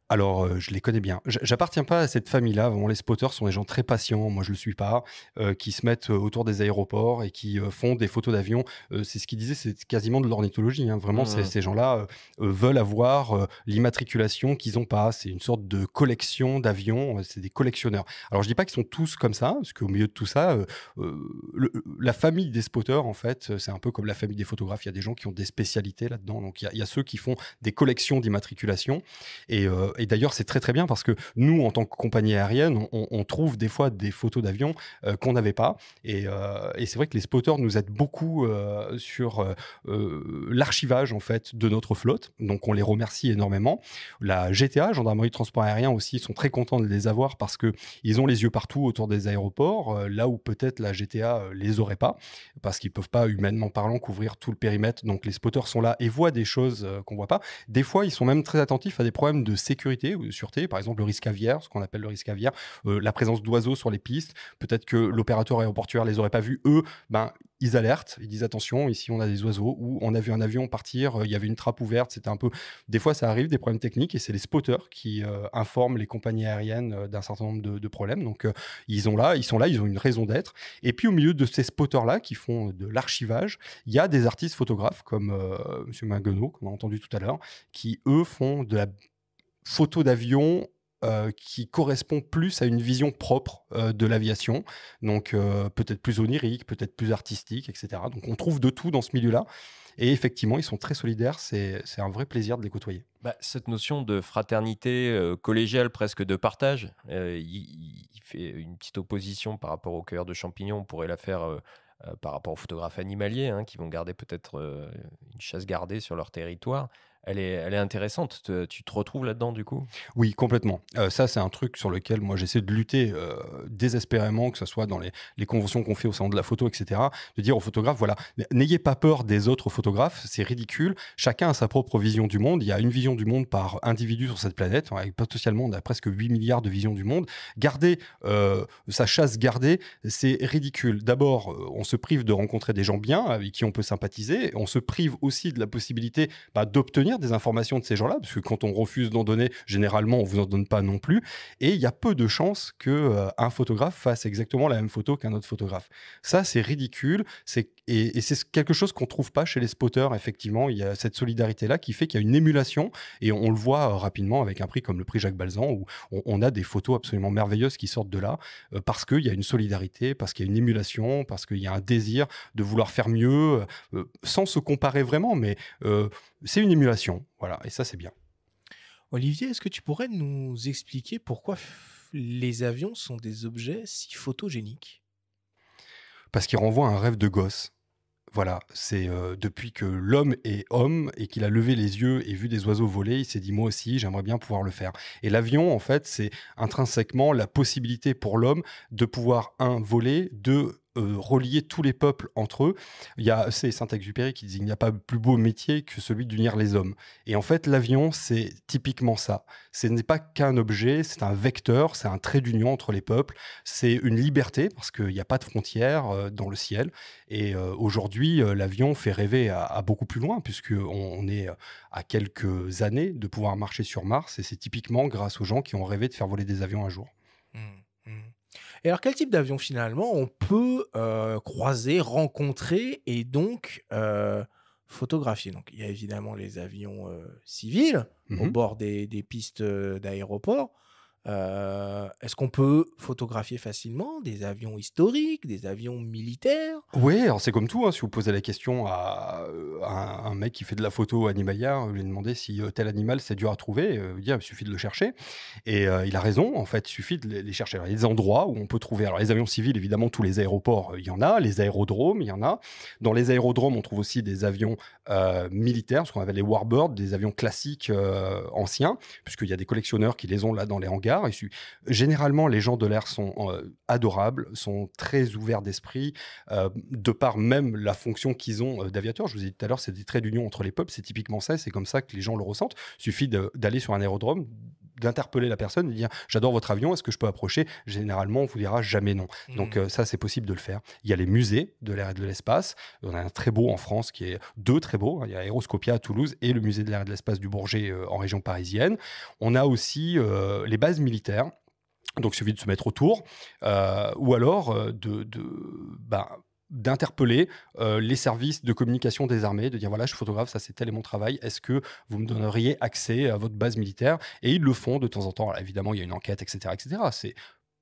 Speaker 3: Alors, je les connais bien. J'appartiens pas à cette famille-là. Vraiment, les spotters sont des gens très patients. Moi, je le suis pas. Qui se mettent autour des aéroports et qui font des photos d'avions. C'est ce qu'ils disaient, c'est quasiment de l'ornithologie, hein. Vraiment, ces gens-là veulent avoir l'immatriculation qu'ils ont pas. C'est une sorte de collection d'avions. C'est des collectionneurs. Alors, je dis pas qu'ils sont tous comme ça, parce qu'au milieu de tout ça, la famille des spotters, en fait, c'est un peu comme la famille des photographes. Il y a des gens qui ont des spécialités là-dedans. Donc, il y a ceux qui font des collections d'immatriculation et d'ailleurs, c'est très très bien parce que nous, en tant que compagnie aérienne, on trouve des fois des photos d'avions qu'on n'avait pas. Et c'est vrai que les spotters nous aident beaucoup sur l'archivage en fait de notre flotte. Donc, on les remercie énormément. La GTA, Gendarmerie de Transport Aérien aussi, sont très contents de les avoir parce qu'ils ont les yeux partout autour des aéroports, là où peut-être la GTA les aurait pas, parce qu'ils peuvent pas, humainement parlant, couvrir tout le périmètre. Donc, les spotters sont là et voient des choses qu'on voit pas. Des fois, ils sont même très attentifs à des problèmes de sécurité ou de sûreté, par exemple le risque aviaire, ce qu'on appelle le risque aviaire, la présence d'oiseaux sur les pistes. Peut-être que l'opérateur aéroportuaire les aurait pas vus. Eux, ils alertent, ils disent attention, ici on a des oiseaux, ou on a vu un avion partir, il y avait une trappe ouverte, c'était un peu... Des fois ça arrive, des problèmes techniques, et c'est les spotters qui informent les compagnies aériennes d'un certain nombre de problèmes. Donc ils sont là, ils ont une raison d'être. Et puis au milieu de ces spotters-là qui font de l'archivage, il y a des artistes photographes comme M. Maguenot, qu'on a entendu tout à l'heure, qui eux font de la photo d'avion qui correspond plus à une vision propre de l'aviation, donc peut-être plus onirique, peut-être plus artistique, etc. Donc on trouve de tout dans ce milieu-là, et effectivement, ils sont très solidaires, c'est un vrai plaisir de les côtoyer.
Speaker 2: Cette notion de fraternité collégiale, presque de partage, il fait une petite opposition par rapport aux cueilleurs de champignons, on pourrait la faire par rapport aux photographes animaliers, hein, qui vont garder peut-être une chasse gardée sur leur territoire. Elle est intéressante. Tu te retrouves là-dedans, du coup?
Speaker 3: Oui, complètement. Ça, c'est un truc sur lequel moi j'essaie de lutter désespérément, que ce soit dans les conventions qu'on fait au salon de la photo, etc. De dire aux photographes, voilà, n'ayez pas peur des autres photographes, c'est ridicule. Chacun a sa propre vision du monde. Il y a une vision du monde par individu sur cette planète. Potentiellement, on a presque 8 milliards de visions du monde. Garder sa chasse gardée, c'est ridicule. D'abord, on se prive de rencontrer des gens bien avec qui on peut sympathiser. On se prive aussi de la possibilité d'obtenir des informations de ces gens-là, parce que quand on refuse d'en donner, généralement, on vous en donne pas non plus. Et il y a peu de chances qu'un photographe fasse exactement la même photo qu'un autre photographe. Ça, c'est ridicule. Et c'est quelque chose qu'on trouve pas chez les spotters, effectivement. Il y a cette solidarité-là qui fait qu'il y a une émulation, et on le voit rapidement avec un prix comme le prix Jacques Balzan, où on a des photos absolument merveilleuses qui sortent de là, parce qu'il y a une solidarité, parce qu'il y a une émulation, parce qu'il y a un désir de vouloir faire mieux, sans se comparer vraiment, mais c'est une émulation, voilà, et ça c'est bien.
Speaker 1: Olivier, est-ce que tu pourrais nous expliquer pourquoi les avions sont des objets si photogéniques?
Speaker 3: Parce qu'ils renvoient à un rêve de gosse. Voilà, c'est depuis que l'homme est homme et qu'il a levé les yeux et vu des oiseaux voler, il s'est dit moi aussi j'aimerais bien pouvoir le faire. Et l'avion, en fait, c'est intrinsèquement la possibilité pour l'homme de pouvoir, voler, relier tous les peuples entre eux. C'est Saint-Exupéry qui dit: il n'y a pas plus beau métier que celui d'unir les hommes. Et en fait, l'avion, c'est typiquement ça. Ce n'est pas qu'un objet, c'est un vecteur, c'est un trait d'union entre les peuples, c'est une liberté, parce qu'il n'y a pas de frontières dans le ciel. Et aujourd'hui, l'avion fait rêver à beaucoup plus loin, puisqu'on est à quelques années de pouvoir marcher sur Mars, et c'est typiquement grâce aux gens qui ont rêvé de faire voler des avions un jour.
Speaker 1: Mmh, mmh. Et alors, quel type d'avion finalement on peut croiser, rencontrer et donc photographier? Donc, il y a évidemment les avions civils au
Speaker 3: Mhm.
Speaker 1: bord des pistes d'aéroport. Est-ce qu'on peut photographier facilement des avions historiques, des avions militaires?
Speaker 3: Oui, alors c'est comme tout, hein, si vous posez la question à un mec qui fait de la photo animalière, vous lui demandez si tel animal c'est dur à trouver, il dit: ah, il suffit de le chercher. Et il a raison, en fait, il suffit de les chercher. Alors, il y a des endroits où on peut trouver, alors les avions civils, évidemment, tous les aéroports, il y en a, les aérodromes, il y en a. Dans les aérodromes, on trouve aussi des avions militaires, ce qu'on appelle les warbirds, des avions classiques anciens, puisqu'il y a des collectionneurs qui les ont là dans les hangars. Généralement, les gens de l'air sont adorables, sont très ouverts d'esprit, de par même la fonction qu'ils ont d'aviateurs. Je vous ai dit tout à l'heure, c'est des traits d'union entre les peuples, c'est typiquement ça, c'est comme ça que les gens le ressentent. Il suffit d'aller sur un aérodrome, d'interpeller la personne, de dire: j'adore votre avion, est-ce que je peux approcher? Généralement, on vous dira jamais non. Donc ça, c'est possible de le faire. Il y a les musées de l'air et de l'espace. On a un très beau en France, qui est deux très beaux. Il y a Aéroscopia à Toulouse et le musée de l'air et de l'espace du Bourget en région parisienne. On a aussi les bases militaires. Donc, il suffit de se mettre autour, ou alors d'interpeller les services de communication des armées, de dire: voilà, je suis photographe, ça c'est tel est mon travail, est-ce que vous me donneriez accès à votre base militaire? Et ils le font de temps en temps. Alors, évidemment, il y a une enquête, etc., etc. C'est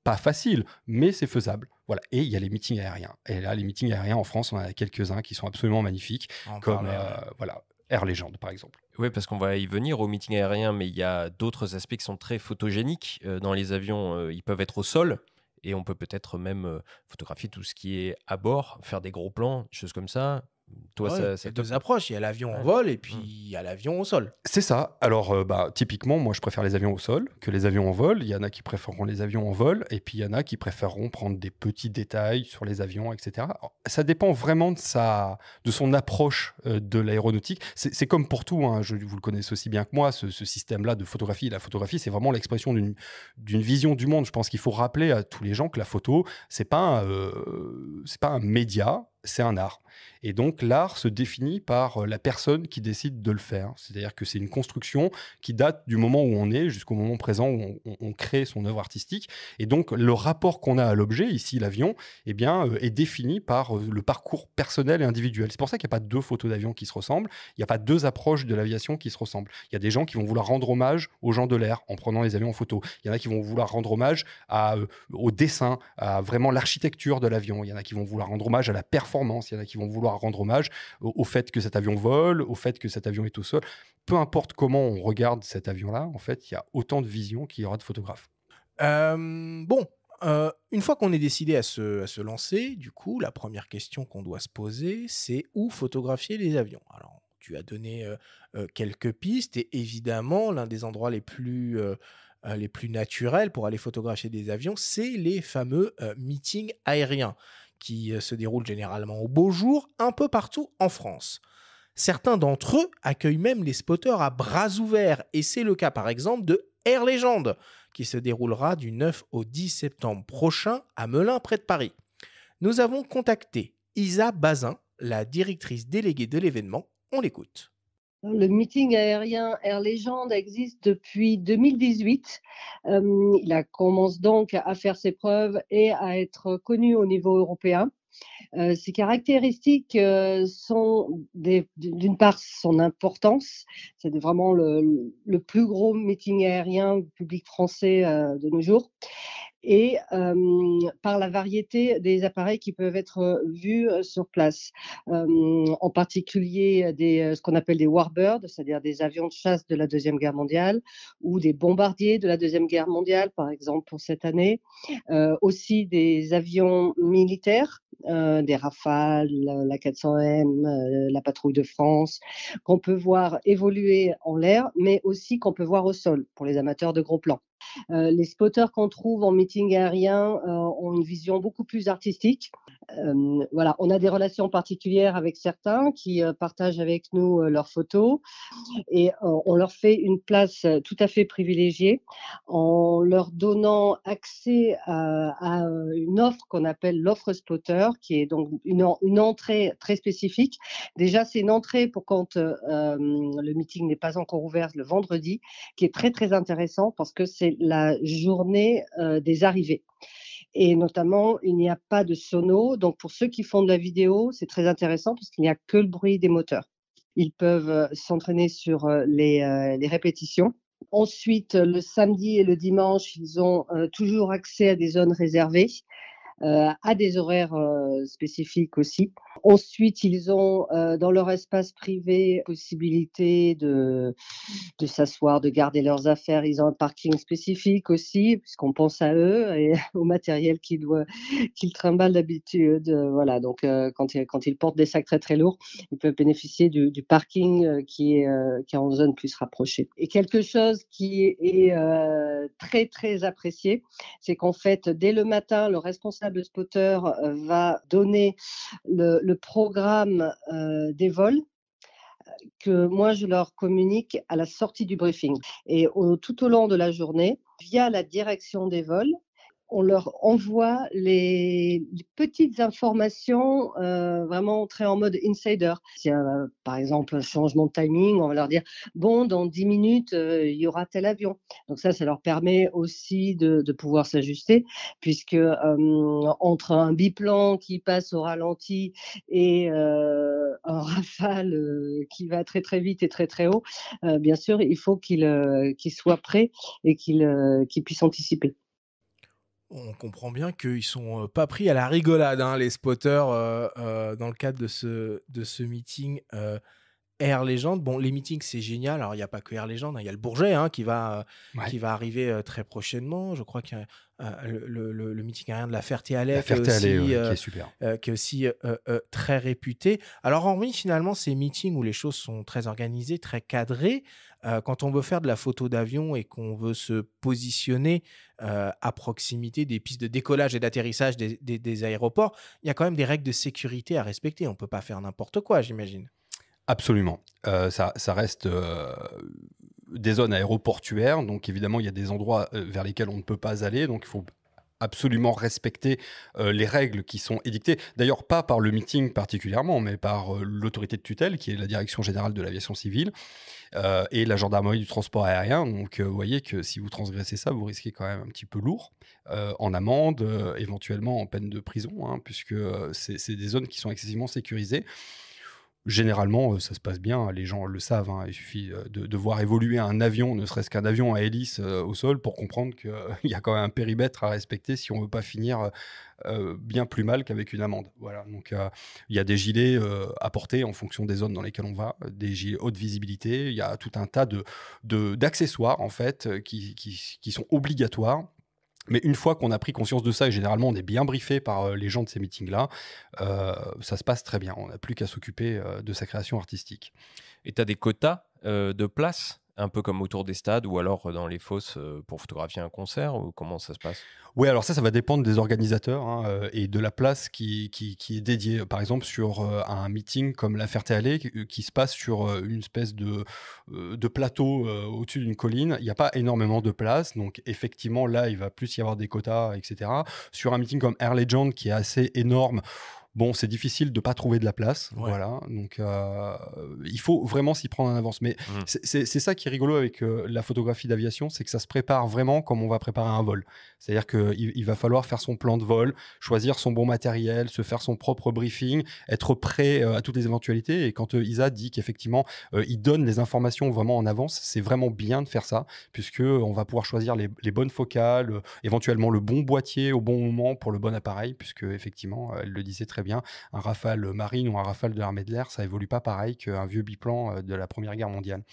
Speaker 3: pas facile, mais c'est faisable. Voilà. Et il y a les meetings aériens. Et là, les meetings aériens en France, on en a quelques-uns qui sont absolument magnifiques,
Speaker 1: On
Speaker 3: comme
Speaker 1: parlait, ouais.
Speaker 3: voilà, Air Legend, par exemple.
Speaker 2: Oui, parce qu'on va y venir au meeting aérien, mais il y a d'autres aspects qui sont très photogéniques. Dans les avions, ils peuvent être au sol et on peut peut-être même photographier tout ce qui est à bord, faire des gros plans, des choses comme ça. Toi,
Speaker 1: Ouais, il y
Speaker 2: ça
Speaker 1: a
Speaker 2: te...
Speaker 1: deux approches. Il y a l'avion en
Speaker 2: Ouais.
Speaker 1: vol et puis il y a l'avion au sol.
Speaker 3: C'est ça. Alors, typiquement, moi, je préfère les avions au sol que les avions en vol. Il y en a qui préféreront les avions en vol, et puis il y en a qui préféreront prendre des petits détails sur les avions, etc. Alors, ça dépend vraiment de son approche de l'aéronautique. C'est comme pour tout, hein, vous le connaissez aussi bien que moi, ce système-là de photographie. La photographie, c'est vraiment l'expression d'une vision du monde. Je pense qu'il faut rappeler à tous les gens que la photo, c'est pas un média, c'est un art. Et donc, l'art se définit par la personne qui décide de le faire. C'est-à-dire que c'est une construction qui date du moment où on est jusqu'au moment présent où on crée son œuvre artistique. Et donc, le rapport qu'on a à l'objet, ici l'avion, eh bien, est défini par le parcours personnel et individuel. C'est pour ça qu'il n'y a pas deux photos d'avion qui se ressemblent. Il n'y a pas deux approches de l'aviation qui se ressemblent. Il y a des gens qui vont vouloir rendre hommage aux gens de l'air en prenant les avions en photo. Il y en a qui vont vouloir rendre hommage au dessin, à vraiment l'architecture de l'avion. Il y en a qui vont vouloir rendre hommage à la performance. Il y en a qui vont vouloir rendre hommage au fait que cet avion vole, au fait que cet avion est au sol. Peu importe comment on regarde cet avion-là, en fait, il y a autant de visions qu'il y aura de photographes.
Speaker 1: Bon, une fois qu'on est décidé à se lancer, du coup, la première question qu'on doit se poser, c'est où photographier les avions? Alors, tu as donné quelques pistes et évidemment, l'un des endroits les plus naturels pour aller photographier des avions, c'est les fameux meetings aériens qui se déroulent généralement au beau jour un peu partout en France. Certains d'entre eux accueillent même les spotters à bras ouverts et c'est le cas par exemple de Air Legend qui se déroulera du 9 au 10 septembre prochain à Melun près de Paris. Nous avons contacté Isa Bazin, la directrice déléguée de l'événement. On l'écoute.
Speaker 8: Le meeting aérien Air Legend existe depuis 2018. Il commence donc à faire ses preuves et à être connu au niveau européen. Ses caractéristiques sont d'une part son importance. C'est vraiment le plus gros meeting aérien public français de nos jours. Et par la variété des appareils qui peuvent être vus sur place. En particulier ce qu'on appelle des warbirds, c'est-à-dire des avions de chasse de la Deuxième Guerre mondiale, ou des bombardiers de la Deuxième Guerre mondiale, par exemple pour cette année. Aussi des avions militaires, des Rafales, la 400M, la Patrouille de France, qu'on peut voir évoluer en l'air, mais aussi qu'on peut voir au sol, pour les amateurs de gros plans. Les spotters qu'on trouve en meeting aérien ont une vision beaucoup plus artistique. Voilà, on a des relations particulières avec certains qui partagent avec nous leurs photos et on leur fait une place tout à fait privilégiée en leur donnant accès à une offre qu'on appelle l'offre spotter, qui est donc une entrée très spécifique. Déjà, c'est une entrée pour quand le meeting n'est pas encore ouvert le vendredi, qui est très très intéressant parce que c'est la journée des arrivées. Et notamment, il n'y a pas de sono. Donc, pour ceux qui font de la vidéo, c'est très intéressant parce qu'il n'y a que le bruit des moteurs. Ils peuvent s'entraîner sur les répétitions. Ensuite, le samedi et le dimanche, ils ont toujours accès à des zones réservées, à des horaires spécifiques aussi. Ensuite, ils ont dans leur espace privé possibilité de s'asseoir, de garder leurs affaires. Ils ont un parking spécifique aussi, puisqu'on pense à eux et au matériel qu'ils trimballent d'habitude. Voilà, donc quand ils portent des sacs très très lourds, ils peuvent bénéficier du parking qui est en zone plus rapprochée. Et quelque chose qui est très très apprécié, c'est qu'en fait, dès le matin, le responsable spotter va donner le programme des vols que moi je leur communique à la sortie du briefing. Et tout au long de la journée, via la direction des vols, on leur envoie les petites informations vraiment très en mode insider. S'il y a par exemple un changement de timing, on va leur dire bon, dans 10 minutes, il y aura tel avion. Donc ça leur permet aussi de pouvoir s'ajuster, puisque entre un biplan qui passe au ralenti et un Rafale qui va très très vite et très très haut, bien sûr, il faut qu'ils soient prêts et qu'ils puissent anticiper.
Speaker 1: On comprend bien qu'ils sont pas pris à la rigolade, hein, les spotters, dans le cadre de ce meeting Air Legend. Bon, les meetings, c'est génial. Alors, il n'y a pas que Air Legend, hein, il y a le Bourget hein, qui va arriver très prochainement. Je crois que le meeting aérien de la Ferté-Alais,
Speaker 3: La Ferté-Alais, qui est super.
Speaker 1: qui est aussi très réputé. Alors, hormis finalement ces meetings où les choses sont très organisées, très cadrées, quand on veut faire de la photo d'avion et qu'on veut se positionner à proximité des pistes de décollage et d'atterrissage des aéroports, il y a quand même des règles de sécurité à respecter. On ne peut pas faire n'importe quoi, j'imagine.
Speaker 3: Absolument. Ça reste des zones aéroportuaires, donc évidemment, il y a des endroits vers lesquels on ne peut pas aller, donc il faut absolument respecter les règles qui sont édictées, d'ailleurs pas par le meeting particulièrement, mais par l'autorité de tutelle, qui est la Direction générale de l'aviation civile, et la gendarmerie du transport aérien. Donc vous voyez que si vous transgressez ça, vous risquez quand même un petit peu lourd, en amende, éventuellement en peine de prison, hein, puisque c'est des zones qui sont excessivement sécurisées. Généralement, ça se passe bien, les gens le savent, hein, il suffit de voir évoluer un avion, ne serait-ce qu'un avion à hélice au sol, pour comprendre qu'il y a quand même un périmètre à respecter si on ne veut pas finir bien plus mal qu'avec une amende. Voilà, donc il y a des gilets à porter en fonction des zones dans lesquelles on va, des gilets haute visibilité, il y a tout un tas d'accessoires en fait qui sont obligatoires. Mais une fois qu'on a pris conscience de ça, et généralement on est bien briefé par les gens de ces meetings-là, ça se passe très bien. On n'a plus qu'à s'occuper de sa création artistique.
Speaker 2: Et tu as des quotas de place, un peu comme autour des stades ou alors dans les fosses pour photographier un concert, ou comment ça se passe ?
Speaker 3: Oui, alors ça va dépendre des organisateurs hein, et de la place qui est dédiée. Par exemple, sur un meeting comme la Ferté-Alais qui se passe sur une espèce de plateau au-dessus d'une colline, il n'y a pas énormément de place. Donc effectivement, là, il va plus y avoir des quotas, etc. Sur un meeting comme Air Legend qui est assez énorme, bon, c'est difficile de ne pas trouver de la place, voilà. Donc, il faut vraiment s'y prendre en avance. Mais c'est ça qui est rigolo avec la photographie d'aviation, c'est que ça se prépare vraiment comme on va préparer un vol. C'est-à-dire qu'il va falloir faire son plan de vol, choisir son bon matériel, se faire son propre briefing, être prêt à toutes les éventualités. Et quand Isa dit qu'effectivement, il donne les informations vraiment en avance, c'est vraiment bien de faire ça, puisqu'on va pouvoir choisir les bonnes focales, éventuellement le bon boîtier au bon moment pour le bon appareil, puisque effectivement, elle le disait très bien, un Rafale Marine ou un Rafale de l'armée de l'air, ça évolue pas pareil qu'un vieux biplan de la Première Guerre mondiale.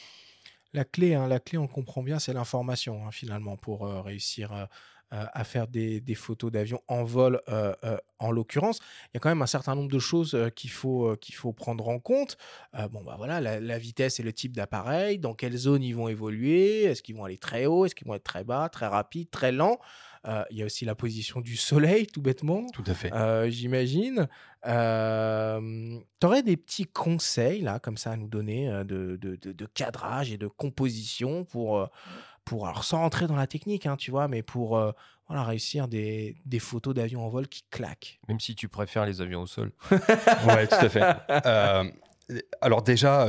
Speaker 1: La clé, on comprend bien, c'est l'information, hein, finalement, pour réussir à faire des photos d'avion en vol, en l'occurrence. Il y a quand même un certain nombre de choses, qu'il faut prendre en compte. Bon, bah, voilà, la vitesse et le type d'appareil, dans quelle zone ils vont évoluer, est-ce qu'ils vont aller très haut, est-ce qu'ils vont être très bas, très rapide, très lent? Il y a aussi la position du soleil, tout bêtement,
Speaker 3: Tout à fait.
Speaker 1: j'imagine. Tu aurais des petits conseils là, comme ça, à nous donner, de cadrage et de composition pour alors sans rentrer dans la technique, hein, tu vois? Mais pour, voilà, réussir des photos d'avions en vol qui claquent.
Speaker 2: Même si tu préfères les avions au sol.
Speaker 3: Ouais, tout à fait. Alors déjà,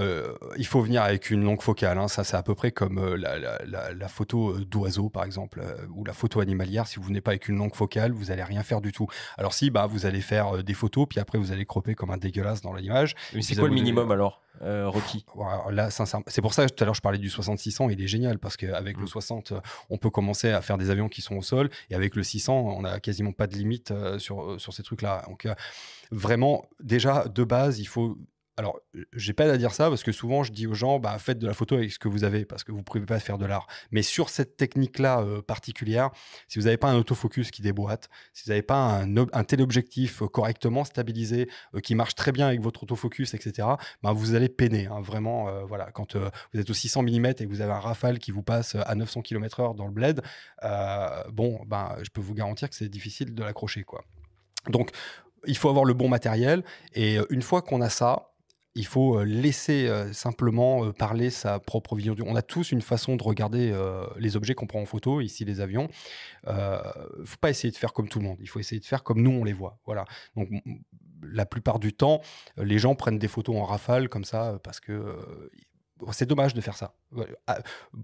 Speaker 3: il faut venir avec une longue focale, hein. Ça, c'est à peu près comme la photo d'oiseau, par exemple, ou la photo animalière. Si vous venez pas avec une longue focale, vous allez rien faire du tout. Alors si, bah, vous allez faire des photos, puis après, vous allez cropper comme un dégueulasse dans l'image.
Speaker 2: Mais
Speaker 3: Et
Speaker 2: c'est
Speaker 3: puis ça
Speaker 2: quoi le
Speaker 3: vous donne-
Speaker 2: minimum alors, requis?
Speaker 3: Voilà, là, sincèrement, c'est pour ça que tout à l'heure je parlais du 60-600, il est génial parce qu'avec le 60, on peut commencer à faire des avions qui sont au sol, et avec le 600, on a quasiment pas de limite sur ces trucs-là. Donc vraiment, déjà de base, il faut. Alors, j'ai pas à dire ça parce que souvent je dis aux gens, bah, faites de la photo avec ce que vous avez parce que vous pouvez pas faire de l'art. Mais sur cette technique-là particulière, si vous n'avez pas un autofocus qui déboîte, si vous n'avez pas un téléobjectif correctement stabilisé, qui marche très bien avec votre autofocus, etc., bah, vous allez peiner, hein, vraiment. Voilà, quand vous êtes au 600 mm et que vous avez un Rafale qui vous passe à 900 km/h dans le bled, bon, ben, je peux vous garantir que c'est difficile de l'accrocher, quoi. Donc, il faut avoir le bon matériel et une fois qu'on a ça, il faut laisser simplement parler sa propre vision. On a tous une façon de regarder les objets qu'on prend en photo, ici les avions. Faut pas essayer de faire comme tout le monde. Il faut essayer de faire comme nous on les voit. Voilà. Donc la plupart du temps, les gens prennent des photos en rafale comme ça parce que c'est dommage de faire ça.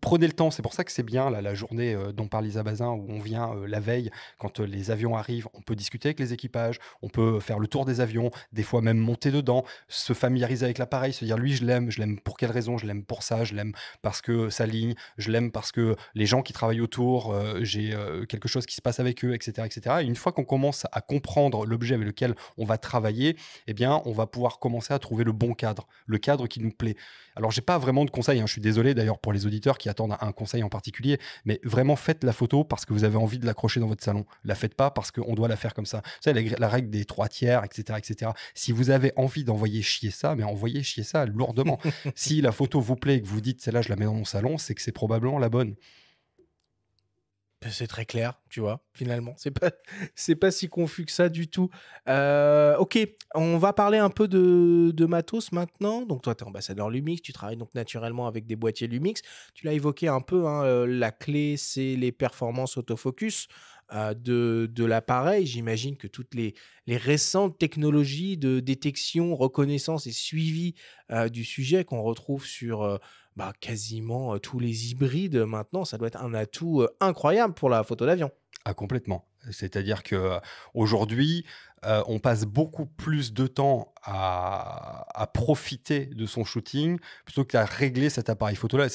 Speaker 3: Prenez le temps, c'est pour ça que c'est bien la journée dont parle Lisa Bazin, où on vient la veille, quand les avions arrivent, on peut discuter avec les équipages, on peut faire le tour des avions, des fois même monter dedans, se familiariser avec l'appareil, se dire lui je l'aime pour quelle raison, je l'aime pour ça, je l'aime parce que sa ligne, je l'aime parce que les gens qui travaillent autour, j'ai quelque chose qui se passe avec eux, etc. etc. Et une fois qu'on commence à comprendre l'objet avec lequel on va travailler, eh bien on va pouvoir commencer à trouver le bon cadre, le cadre qui nous plaît. Alors j'ai pas vraiment de conseils, hein. Je suis désolé d'ailleurs pour les auditeurs qui attendent un conseil en particulier, mais vraiment faites la photo parce que vous avez envie de l'accrocher dans votre salon. La faites pas parce qu'on doit la faire comme ça. Vous savez, la règle des 3/3, etc., etc. Si vous avez envie d'envoyer chier ça, mais envoyez chier ça lourdement. Si la photo vous plaît et que vous dites celle-là je la mets dans mon salon, c'est que c'est probablement la bonne.
Speaker 1: C'est très clair, tu vois, finalement. C'est pas si confus que ça du tout. Ok, on va parler un peu de matos maintenant. Donc, toi, tu es ambassadeur Lumix, tu travailles donc naturellement avec des boîtiers Lumix. Tu l'as évoqué un peu, hein, la clé, c'est les performances autofocus de l'appareil. J'imagine que toutes les récentes technologies de détection, reconnaissance et suivi du sujet qu'on retrouve sur quasiment tous les hybrides maintenant, ça doit être un atout incroyable pour la photo d'avion.
Speaker 3: Ah, complètement. C'est-à-dire que aujourd'hui, on passe beaucoup plus de temps à profiter de son shooting plutôt qu'à régler cet appareil photo-là.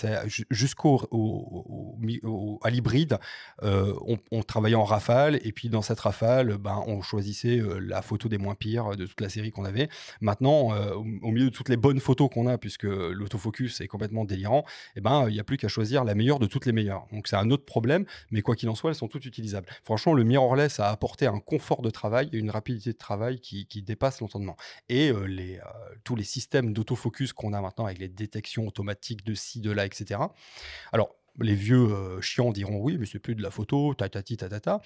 Speaker 3: À l'hybride, on travaillait en rafale et puis dans cette rafale, ben, on choisissait la photo des moins pires de toute la série qu'on avait. Maintenant, au milieu de toutes les bonnes photos qu'on a, puisque l'autofocus est complètement délirant, eh ben, il n'y a plus qu'à choisir la meilleure de toutes les meilleures. Donc c'est un autre problème, mais quoi qu'il en soit, elles sont toutes utilisables. Franchement, le mirrorless a apporté un confort de travail et une rapidité de travail qui dépasse l'entendement. Et tous les systèmes d'autofocus qu'on a maintenant avec les détections automatiques de ci, de là, etc. Alors, les vieux chiants diront oui, mais c'est plus de la photo, tatati, tatata.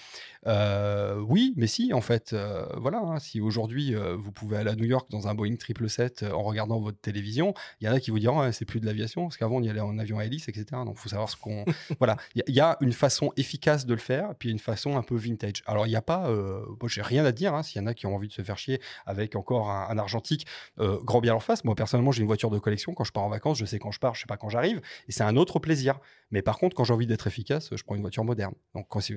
Speaker 3: Oui, mais si, en fait. Voilà, hein, si aujourd'hui, vous pouvez aller à New York dans un Boeing 777 en regardant votre télévision, il y en a qui vous diront c'est plus de l'aviation, parce qu'avant, on y allait en avion à hélice, etc. Donc, il faut savoir ce qu'on... Voilà, il y a une façon efficace de le faire, puis une façon un peu vintage. Alors, il n'y a pas... moi, j'ai rien à dire, hein, s'il y en a qui ont envie de se faire chier avec encore un argentique, grand bien leur face. Moi, personnellement, j'ai une voiture de collection. Quand je pars en vacances, je sais quand je pars, je sais pas quand j'arrive. Et c'est un autre plaisir. Mais par contre, quand j'ai envie d'être efficace, je prends une voiture moderne. Donc, c'est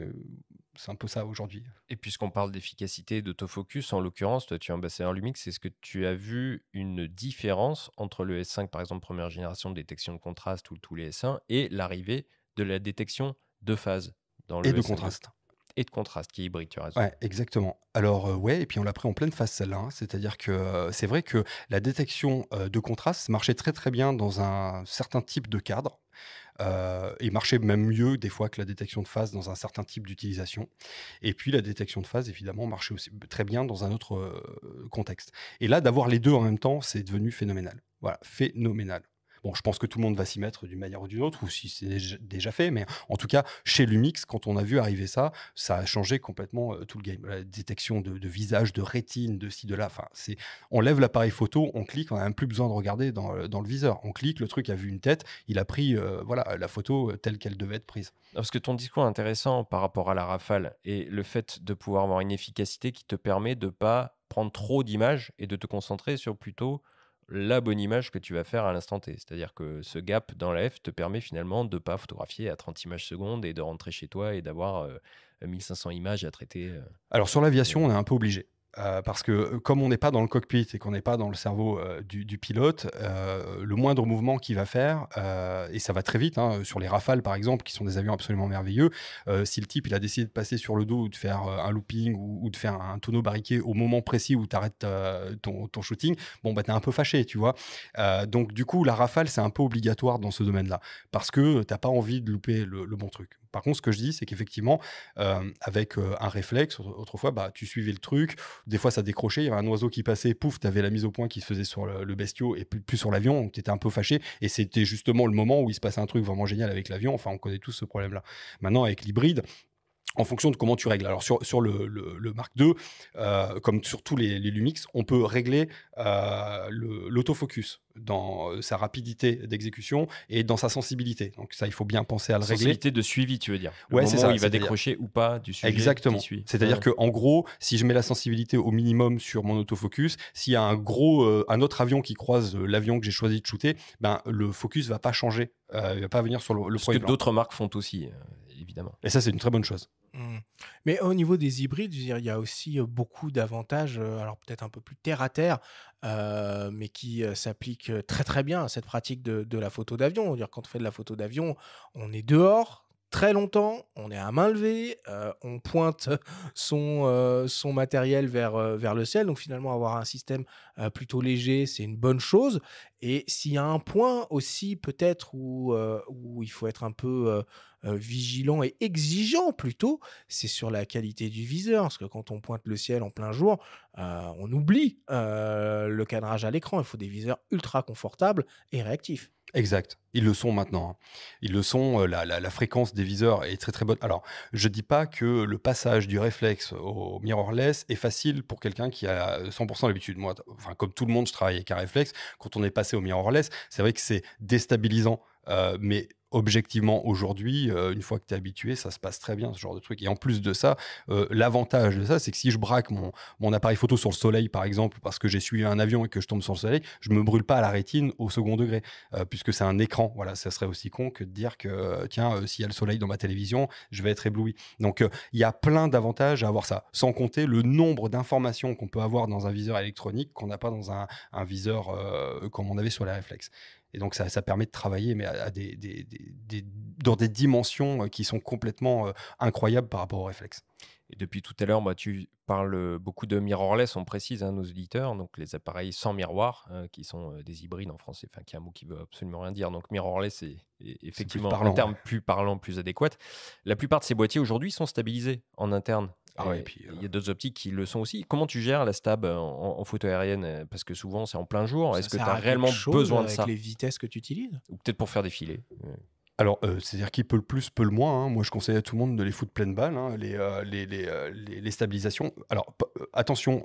Speaker 3: un peu ça aujourd'hui.
Speaker 2: Et puisqu'on parle d'efficacité et d'autofocus, en l'occurrence, toi, tu es ambassadeur Lumix, est-ce que tu as vu une différence entre le S5, par exemple, première génération de détection de contraste ou tous les S1, et l'arrivée de la détection de phase dans le
Speaker 3: Et de
Speaker 2: S5?
Speaker 3: contraste.
Speaker 2: Et de contraste, qui est hybride, tu as raison.
Speaker 3: Ouais, exactement. Alors, ouais, et puis on l'a pris en pleine phase celle-là, hein. C'est-à-dire que c'est vrai que la détection de contraste marchait très très bien dans un certain type de cadre. Et marchait même mieux des fois que la détection de phase dans un certain type d'utilisation. Et puis la détection de phase, évidemment, marchait aussi très bien dans un autre contexte. Et là, d'avoir les deux en même temps, c'est devenu phénoménal. Voilà, phénoménal. Bon, je pense que tout le monde va s'y mettre d'une manière ou d'une autre, ou si c'est déjà fait, mais en tout cas, chez Lumix, quand on a vu arriver ça, ça a changé complètement tout le game. La détection de visage, de rétine, de ci, de là, enfin, on lève l'appareil photo, on clique, on n'a même plus besoin de regarder dans le viseur. On clique, le truc a vu une tête, il a pris voilà, la photo telle qu'elle devait être prise.
Speaker 2: Parce que ton discours est intéressant par rapport à la rafale et le fait de pouvoir avoir une efficacité qui te permet de ne pas prendre trop d'images et de te concentrer sur plutôt la bonne image que tu vas faire à l'instant T. C'est-à-dire que ce gap dans la F te permet finalement de ne pas photographier à 30 images secondes et de rentrer chez toi et d'avoir 1500 images à traiter.
Speaker 3: Alors sur l'aviation, on est un peu obligé. Parce que comme on n'est pas dans le cockpit et qu'on n'est pas dans le cerveau du pilote, le moindre mouvement qu'il va faire, et ça va très vite, hein, sur les Rafales par exemple, qui sont des avions absolument merveilleux, si le type il a décidé de passer sur le dos ou de faire un looping ou de faire un tonneau barriqué au moment précis où tu arrêtes ton shooting, bon bah t'es un peu fâché, tu vois. Donc du coup la Rafale c'est un peu obligatoire dans ce domaine-là, parce que t'as pas envie de louper le bon truc. Par contre, ce que je dis, c'est qu'effectivement, avec un réflexe, autrefois, bah, tu suivais le truc. Des fois, ça décrochait. Il y avait un oiseau qui passait, pouf, tu avais la mise au point qui se faisait sur le bestiau et plus sur l'avion. Donc, tu étais un peu fâché. Et c'était justement le moment où il se passait un truc vraiment génial avec l'avion. Enfin, on connaît tous ce problème-là. Maintenant, avec l'hybride, en fonction de comment tu règles. Alors sur le Mark II, comme sur tous les Lumix, on peut régler l'autofocus dans sa rapidité d'exécution et dans sa sensibilité. Donc ça, il faut bien penser à le régler.
Speaker 2: Sensibilité de suivi, tu veux dire.
Speaker 3: Ouais, c'est ça.
Speaker 2: Où il va décrocher ou pas du sujet
Speaker 3: exactement.
Speaker 2: qui suit.
Speaker 3: C'est-à-dire que en gros, si je mets la sensibilité au minimum sur mon autofocus, s'il y a un autre avion qui croise l'avion que j'ai choisi de shooter, ben le focus va pas changer. Il va pas venir sur le
Speaker 2: Ce
Speaker 3: premier
Speaker 2: que
Speaker 3: plan.
Speaker 2: d'autres marques font aussi, évidemment.
Speaker 3: Et ça, c'est une très bonne chose.
Speaker 1: Mais au niveau des hybrides, je veux dire, il y a aussi beaucoup d'avantages, alors peut-être un peu plus terre à terre, mais qui s'appliquent très très bien à cette pratique de la photo d'avion. Je veux dire, quand on fait de la photo d'avion, on est dehors très longtemps, on est à main levée, on pointe son matériel vers le ciel. Donc finalement, avoir un système plutôt léger, c'est une bonne chose. Et s'il y a un point aussi peut-être où il faut être un peu vigilant et exigeant plutôt, c'est sur la qualité du viseur. Parce que quand on pointe le ciel en plein jour, on oublie le cadrage à l'écran. Il faut des viseurs ultra confortables et réactifs.
Speaker 3: Exact. Ils le sont maintenant. Ils le sont. La fréquence des viseurs est très très bonne. Alors, je dis pas que le passage du réflexe au mirrorless est facile pour quelqu'un qui a 100% l'habitude. Moi, enfin, comme tout le monde, je travaille avec un réflexe. Quand on est passé au mirrorless, c'est vrai que c'est déstabilisant. Mais objectivement, aujourd'hui, une fois que tu es habitué, ça se passe très bien, ce genre de truc. Et en plus de ça, l'avantage de ça, c'est que si je braque mon appareil photo sur le soleil, par exemple, parce que j'ai suivi un avion et que je tombe sur le soleil, je me brûle pas à la rétine au second degré, puisque c'est un écran. Voilà, ça serait aussi con que de dire que, tiens, s'il y a le soleil dans ma télévision, je vais être ébloui. Donc, il y a plein d'avantages à avoir ça, sans compter le nombre d'informations qu'on peut avoir dans un viseur électronique qu'on n'a pas dans un viseur comme on avait sur les réflexes. Et donc, ça permet de travailler, mais dans des dimensions qui sont complètement incroyables par rapport au réflexe.
Speaker 2: Et depuis tout à l'heure, tu parles beaucoup de mirrorless, on précise, nos auditeurs, donc les appareils sans miroir, qui sont des hybrides en français, enfin, qui est un mot qui veut absolument rien dire. Donc mirrorless est effectivement un terme plus parlant, plus adéquat. La plupart de ces boîtiers aujourd'hui sont stabilisés en interne.
Speaker 3: Ah ouais, et puis,
Speaker 2: il y a d'autres optiques qui le sont aussi. Comment tu gères la stab en photo aérienne? Parce que souvent, c'est en plein jour. Est-ce que tu as réellement besoin de ça?
Speaker 1: Avec les vitesses que tu utilises?
Speaker 2: Ou peut-être pour faire défiler.
Speaker 3: Alors, c'est-à-dire qui peut le plus, peut le moins. Hein. Moi, je conseille à tout le monde de les foutre pleine balle, hein, les stabilisations. Alors, attention,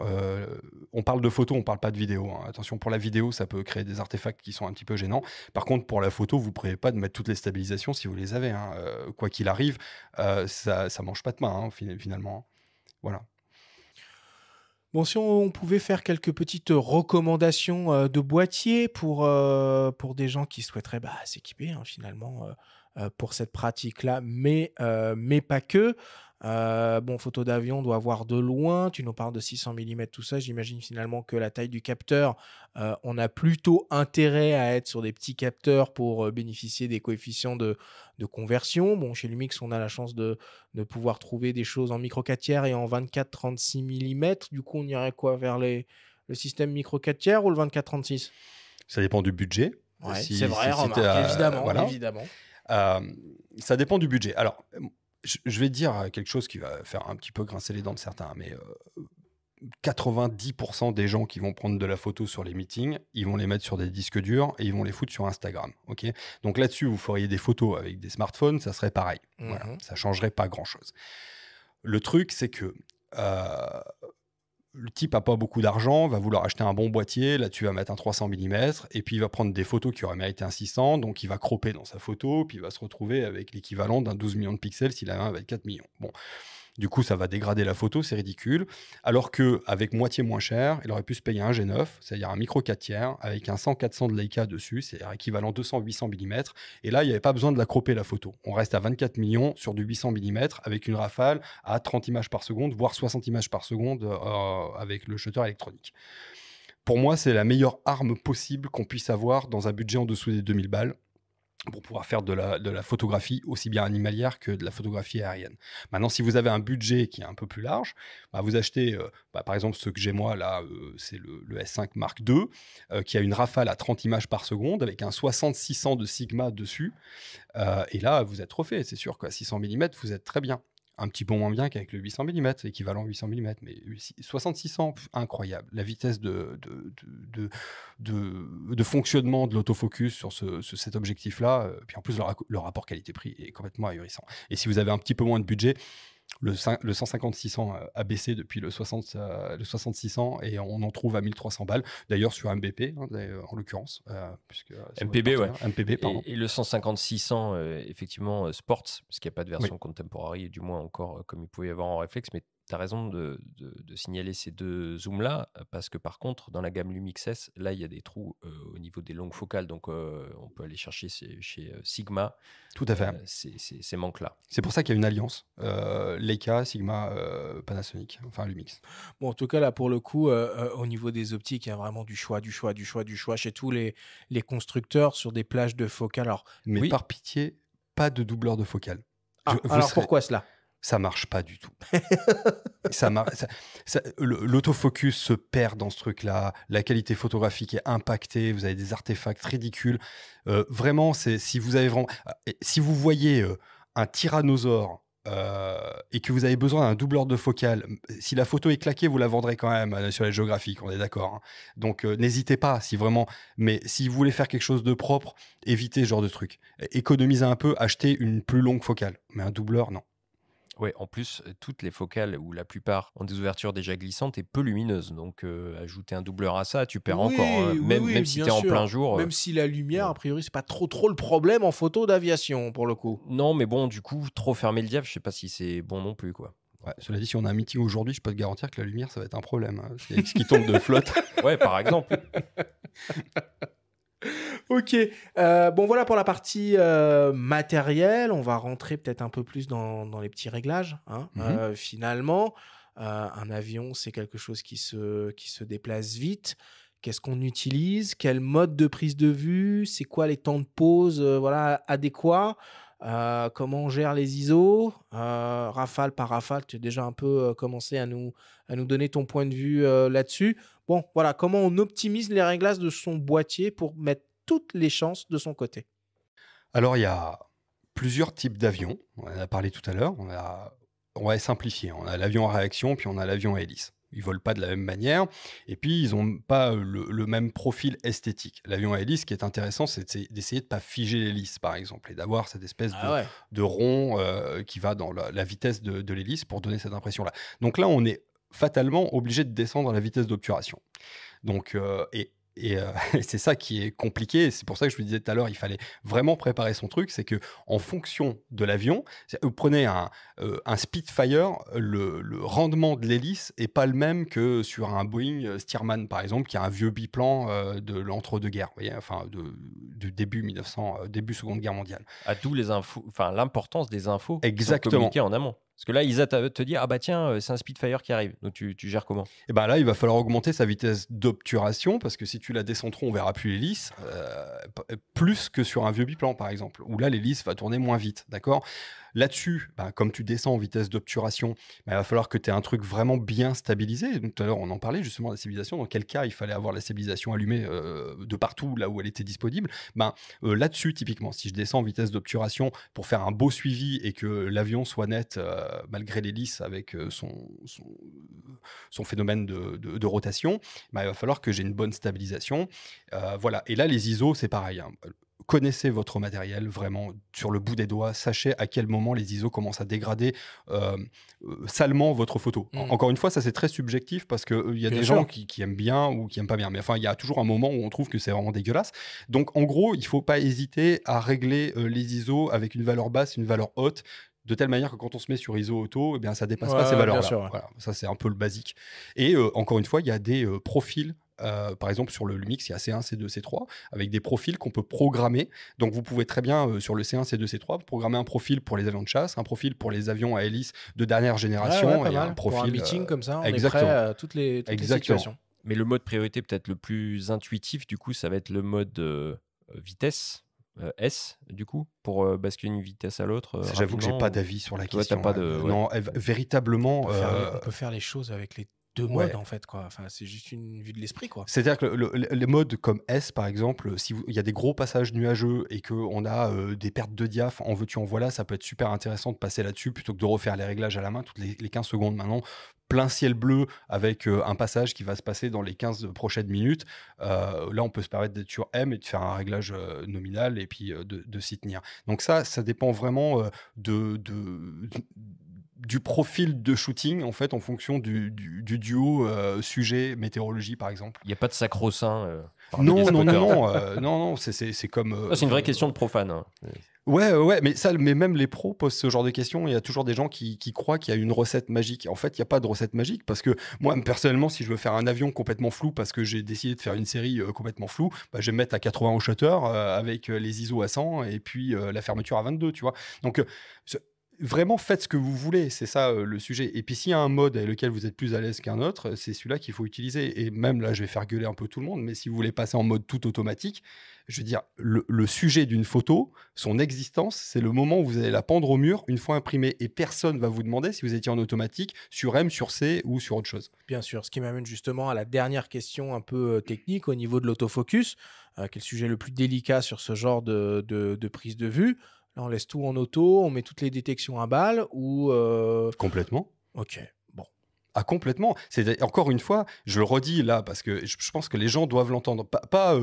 Speaker 3: on parle de photo, on parle pas de vidéo. Hein. Attention, pour la vidéo, ça peut créer des artefacts qui sont un petit peu gênants. Par contre, pour la photo, vous ne prévoyez pas de mettre toutes les stabilisations si vous les avez. Hein. Quoi qu'il arrive, ça mange pas de main, hein, finalement. Hein. Voilà.
Speaker 1: Bon, si on pouvait faire quelques petites recommandations de boîtiers pour des gens qui souhaiteraient s'équiper, hein, finalement, pour cette pratique-là, mais pas que. Photo d'avion doit voir de loin, tu nous parles de 600 mm, tout ça, j'imagine finalement que la taille du capteur, on a plutôt intérêt à être sur des petits capteurs pour bénéficier des coefficients de conversion. Bon, chez Lumix, on a la chance de pouvoir trouver des choses en micro 4 tiers et en 24-36 mm, du coup on irait quoi vers le système micro 4 tiers ou le 24-36?
Speaker 3: Ça dépend du budget.
Speaker 1: Ouais,
Speaker 3: Si-
Speaker 1: c'est vrai,
Speaker 3: si
Speaker 1: remarque,
Speaker 3: t'es à-
Speaker 1: évidemment,
Speaker 3: voilà.
Speaker 1: évidemment.
Speaker 3: Ça dépend du budget. Alors, je vais te dire quelque chose qui va faire un petit peu grincer les dents de certains, mais 90% des gens qui vont prendre de la photo sur les meetings, ils vont les mettre sur des disques durs et ils vont les foutre sur Instagram. Ok. Donc là-dessus, vous feriez des photos avec des smartphones, ça serait pareil. Voilà, ça changerait pas grand-chose. Le truc, c'est que le type a pas beaucoup d'argent, va vouloir acheter un bon boîtier, là tu vas mettre un 300 mm, et puis il va prendre des photos qui auraient mérité un 600, donc il va cropper dans sa photo, puis il va se retrouver avec l'équivalent d'un 12 millions de pixels s'il a un avec 4 millions. Bon. Du coup, ça va dégrader la photo, c'est ridicule. Alors qu'avec moitié moins cher, il aurait pu se payer un G9, c'est-à-dire un micro 4 tiers, avec un 100-400 de Leica dessus, c'est-à-dire équivalent 200-800 mm. Et là, il n'y avait pas besoin de la cropper, la photo. On reste à 24 millions sur du 800 mm, avec une rafale à 30 images par seconde, voire 60 images par seconde avec le shutter électronique. Pour moi, c'est la meilleure arme possible qu'on puisse avoir dans un budget en dessous des 2000 balles, pour pouvoir faire de la photographie aussi bien animalière que de la photographie aérienne. Maintenant, si vous avez un budget qui est un peu plus large, vous achetez, par exemple, ce que j'ai moi, là, c'est le S5 Mark II, qui a une rafale à 30 images par seconde, avec un 60-600 de Sigma dessus. Et là, vous êtes refait, c'est sûr qu'à 600 mm, vous êtes très bien. Un petit peu moins bien qu'avec le 800 mm, équivalent 800 mm, mais 60-600, incroyable. La vitesse de fonctionnement de l'autofocus sur cet objectif-là, puis en plus le rapport qualité-prix est complètement ahurissant. Et si vous avez un petit peu moins de budget, le 150-600 a baissé depuis le 60-600 et on en trouve à 1300 balles. D'ailleurs, sur MBP, en l'occurrence.
Speaker 2: MPB, ouais.
Speaker 3: MPB, pardon.
Speaker 2: Et le 150-600, effectivement, Sports, parce qu'il n'y a pas de version contemporary, du moins encore comme il pouvait y avoir en réflexe, mais tu as raison de signaler ces deux zooms-là, parce que par contre, dans la gamme Lumix S, là, il y a des trous au niveau des longues focales, donc on peut aller chercher chez Sigma.
Speaker 3: Tout à fait.
Speaker 2: Ces manques-là.
Speaker 3: C'est pour ça qu'il y a une alliance. Leica, Sigma, Panasonic, enfin Lumix.
Speaker 1: Bon, en tout cas, là, pour le coup, au niveau des optiques, il y a vraiment du choix chez tous les constructeurs sur des plages de focales. Alors,
Speaker 3: mais par pitié, pas de doubleur de focale.
Speaker 1: Alors, pourquoi cela ?
Speaker 3: Ça marche pas du tout. L'autofocus se perd dans ce truc-là. La qualité photographique est impactée. Vous avez des artefacts ridicules. Vraiment, si vous voyez un tyrannosaure et que vous avez besoin d'un doubleur de focale, si la photo est claquée, vous la vendrez quand même sur les géographiques, on est d'accord. Hein. Donc n'hésitez pas, mais si vous voulez faire quelque chose de propre, évitez ce genre de truc. Économisez un peu, achetez une plus longue focale. Mais un doubleur, non.
Speaker 2: Ouais, en plus, toutes les focales, ou la plupart, ont des ouvertures déjà glissantes et peu lumineuses. Donc, ajouter un doubleur à ça, tu perds encore. Hein. Même si tu es en plein jour.
Speaker 1: Même si la lumière, a priori, c'est pas trop le problème en photo d'aviation, pour le coup.
Speaker 2: Non, mais bon, du coup, trop fermer le diaph, je sais pas si c'est bon non plus, quoi.
Speaker 3: Ouais, cela dit, si on a un meeting aujourd'hui, je peux te garantir que la lumière, ça va être un problème. Hein. Ce qui tombe de flotte.
Speaker 2: Ouais, par exemple.
Speaker 1: Ok, bon voilà pour la partie matérielle. On va rentrer peut-être un peu plus dans les petits réglages. Hein. Finalement, un avion, c'est quelque chose qui se déplace vite. Qu'est-ce qu'on utilise ? Quel mode de prise de vue ? C'est quoi les temps de pause adéquats ? Comment on gère les ISO ? Rafale par rafale, tu as déjà un peu commencé à nous donner ton point de vue là-dessus. Bon, voilà, comment on optimise les réglages de son boîtier pour mettre toutes les chances de son côté.
Speaker 3: Alors, il y a plusieurs types d'avions. On en a parlé tout à l'heure. On va simplifier. On a l'avion à réaction, puis on a l'avion à hélice. Ils ne volent pas de la même manière. Et puis, ils n'ont pas le même profil esthétique. L'avion à hélice, ce qui est intéressant, c'est d'essayer de ne pas figer l'hélice, par exemple, et d'avoir cette espèce de rond qui va dans la vitesse de l'hélice pour donner cette impression-là. Donc là, on est fatalement obligé de descendre la vitesse d'obturation. Donc, et c'est ça qui est compliqué. C'est pour ça que je vous disais tout à l'heure, il fallait vraiment préparer son truc. C'est que en fonction de l'avion, vous prenez un Spitfire, le rendement de l'hélice est pas le même que sur un Boeing Stearman, par exemple, qui a un vieux biplan de l'entre-deux-guerres, vous voyez, enfin du début Seconde Guerre mondiale.
Speaker 2: D'où l'importance des infos
Speaker 3: qui
Speaker 2: sont communiquées en amont. Parce que là, ils te dire, ah bah tiens, c'est un Spitfire qui arrive. Donc tu gères comment ?
Speaker 3: Et ben là, il va falloir augmenter sa vitesse d'obturation, parce que si tu la descends trop, on verra plus l'hélice, plus que sur un vieux biplan, par exemple, où là, l'hélice va tourner moins vite, d'accord ? Là-dessus, comme tu descends en vitesse d'obturation, il va falloir que tu aies un truc vraiment bien stabilisé. Donc, tout à l'heure, on en parlait justement de la stabilisation. Dans quel cas il fallait avoir la stabilisation allumée de partout, là où elle était disponible. Là-dessus, typiquement, si je descends en vitesse d'obturation pour faire un beau suivi et que l'avion soit net, malgré l'hélice avec son phénomène de rotation, il va falloir que j'ai une bonne stabilisation. Voilà. Et là, les ISO, c'est pareil, hein. Connaissez votre matériel vraiment sur le bout des doigts. Sachez à quel moment les ISO commencent à dégrader salement votre photo. Encore une fois, ça c'est très subjectif parce qu'il y a des gens qui aiment bien ou qui aiment pas bien. Mais enfin, il y a toujours un moment où on trouve que c'est vraiment dégueulasse. Donc en gros, il faut pas hésiter à régler les ISO avec une valeur basse, une valeur haute, de telle manière que quand on se met sur ISO auto, ça dépasse pas ces valeurs-là. Voilà, ça c'est un peu le basique. Et encore une fois, il y a des profils. Par exemple, sur le Lumix, il y a C1, C2, C3, avec des profils qu'on peut programmer. Donc, vous pouvez très bien, sur le C1, C2, C3, programmer un profil pour les avions de chasse, un profil pour les avions à hélice de dernière génération, et un profil...
Speaker 1: Pour un meeting comme ça, on est prêt à toutes les situations.
Speaker 2: Mais le mode priorité peut-être le plus intuitif, du coup, ça va être le mode vitesse. S, du coup, pour basculer d'une vitesse à l'autre.
Speaker 3: J'avoue que j'ai pas d'avis sur la question.
Speaker 2: Pas de...
Speaker 3: Non, véritablement...
Speaker 1: On peut faire les choses avec les deux modes, en fait, quoi. Enfin, c'est juste une vue de l'esprit, quoi.
Speaker 3: C'est-à-dire que les modes comme S, par exemple, il y a des gros passages nuageux et qu'on a des pertes de diaph, en veux-tu, en voilà, ça peut être super intéressant de passer là-dessus plutôt que de refaire les réglages à la main toutes les 15 secondes maintenant. Plein ciel bleu avec un passage qui va se passer dans les 15 prochaines minutes. Là, on peut se permettre d'être sur M et de faire un réglage nominal et puis de s'y tenir. Donc ça dépend vraiment du profil de shooting, en fait, en fonction du duo sujet-météorologie, par exemple.
Speaker 2: Il n'y a pas de sacro-saint.
Speaker 3: Non, c'est comme...
Speaker 2: c'est une vraie question de profane. Hein.
Speaker 3: Ouais, mais même les pros posent ce genre de questions. Il y a toujours des gens qui croient qu'il y a une recette magique. En fait, il n'y a pas de recette magique parce que moi, personnellement, si je veux faire un avion complètement flou parce que j'ai décidé de faire une série complètement floue, je vais me mettre à 80 au shutter avec les ISO à 100 et puis la fermeture à 22, tu vois. Donc, vraiment, faites ce que vous voulez, c'est ça le sujet. Et puis, s'il y a un mode avec lequel vous êtes plus à l'aise qu'un autre, c'est celui-là qu'il faut utiliser. Et même là, je vais faire gueuler un peu tout le monde, mais si vous voulez passer en mode tout automatique, je veux dire, le sujet d'une photo, son existence, c'est le moment où vous allez la pendre au mur une fois imprimée. Et personne va vous demander si vous étiez en automatique, sur M, sur C ou sur autre chose.
Speaker 1: Bien sûr, ce qui m'amène justement à la dernière question un peu technique au niveau de l'autofocus. Quel est le sujet le plus délicat sur ce genre de prise de vue ? Là, on laisse tout en auto, on met toutes les détections à balles ou...
Speaker 3: Complètement.
Speaker 1: Ok, bon.
Speaker 3: Ah, complètement. Encore une fois, je le redis là, parce que je pense que les gens doivent l'entendre. Pas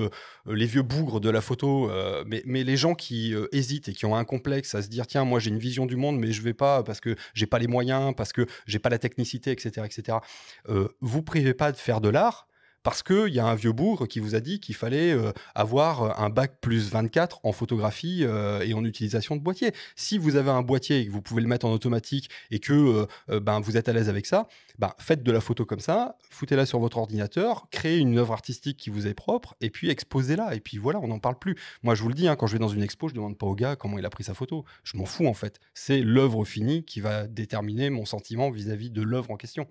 Speaker 3: les vieux bougres de la photo, mais les gens qui hésitent et qui ont un complexe à se dire, tiens, moi j'ai une vision du monde, mais je vais pas parce que j'ai pas les moyens, parce que j'ai pas la technicité, etc. etc. Vous privez pas de faire de l'art. Parce qu'il y a un vieux bougre qui vous a dit qu'il fallait avoir un bac plus 24 en photographie et en utilisation de boîtier. Si vous avez un boîtier et que vous pouvez le mettre en automatique et que vous êtes à l'aise avec ça, faites de la photo comme ça, foutez-la sur votre ordinateur, créez une œuvre artistique qui vous est propre et puis exposez-la. Et puis voilà, on n'en parle plus. Moi, je vous le dis, quand je vais dans une expo, je ne demande pas au gars comment il a pris sa photo. Je m'en fous en fait. C'est l'œuvre finie qui va déterminer mon sentiment vis-à-vis de l'œuvre en question.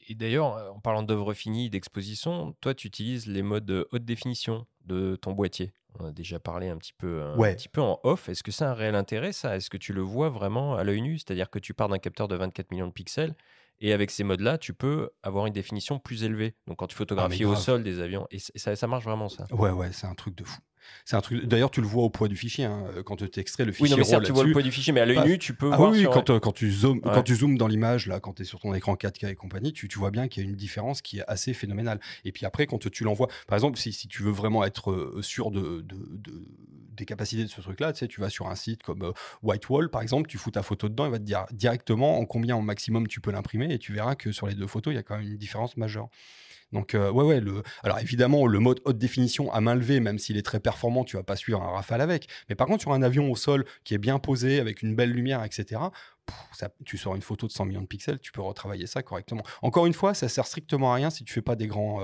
Speaker 2: Et d'ailleurs, en parlant d'œuvres finies, d'exposition, toi, tu utilises les modes haute définition de ton boîtier. On a déjà parlé un petit peu en off. Est-ce que c'est un réel intérêt, ça ? Est-ce que tu le vois vraiment à l'œil nu ? C'est-à-dire que tu pars d'un capteur de 24 millions de pixels et avec ces modes-là, tu peux avoir une définition plus élevée. Donc, quand tu photographies au sol des avions, et ça marche vraiment, ça ?
Speaker 3: Ouais, c'est un truc de fou. C'est un truc. D'ailleurs, tu le vois au poids du fichier quand tu extrais le fichier.
Speaker 2: Oui, non, mais certes, tu vois le poids du fichier, mais à l'œil nu, tu peux voir.
Speaker 3: Oui, quand tu zoomes dans l'image, là, quand tu es sur ton écran 4K et compagnie, tu vois bien qu'il y a une différence qui est assez phénoménale. Et puis après, quand tu l'envoies, par exemple, si tu veux vraiment être sûr des capacités de ce truc-là, tu vas sur un site comme Whitewall, par exemple, tu fous ta photo dedans, il va te dire directement en combien au maximum tu peux l'imprimer, et tu verras que sur les deux photos, il y a quand même une différence majeure. Donc, alors évidemment, le mode haute définition à main levée, même s'il est très performant, tu vas pas suivre un Rafale avec. Mais par contre, sur un avion au sol qui est bien posé, avec une belle lumière, etc., tu sors une photo de 100 millions de pixels, tu peux retravailler ça correctement. Encore une fois, ça sert strictement à rien si tu fais pas des grands...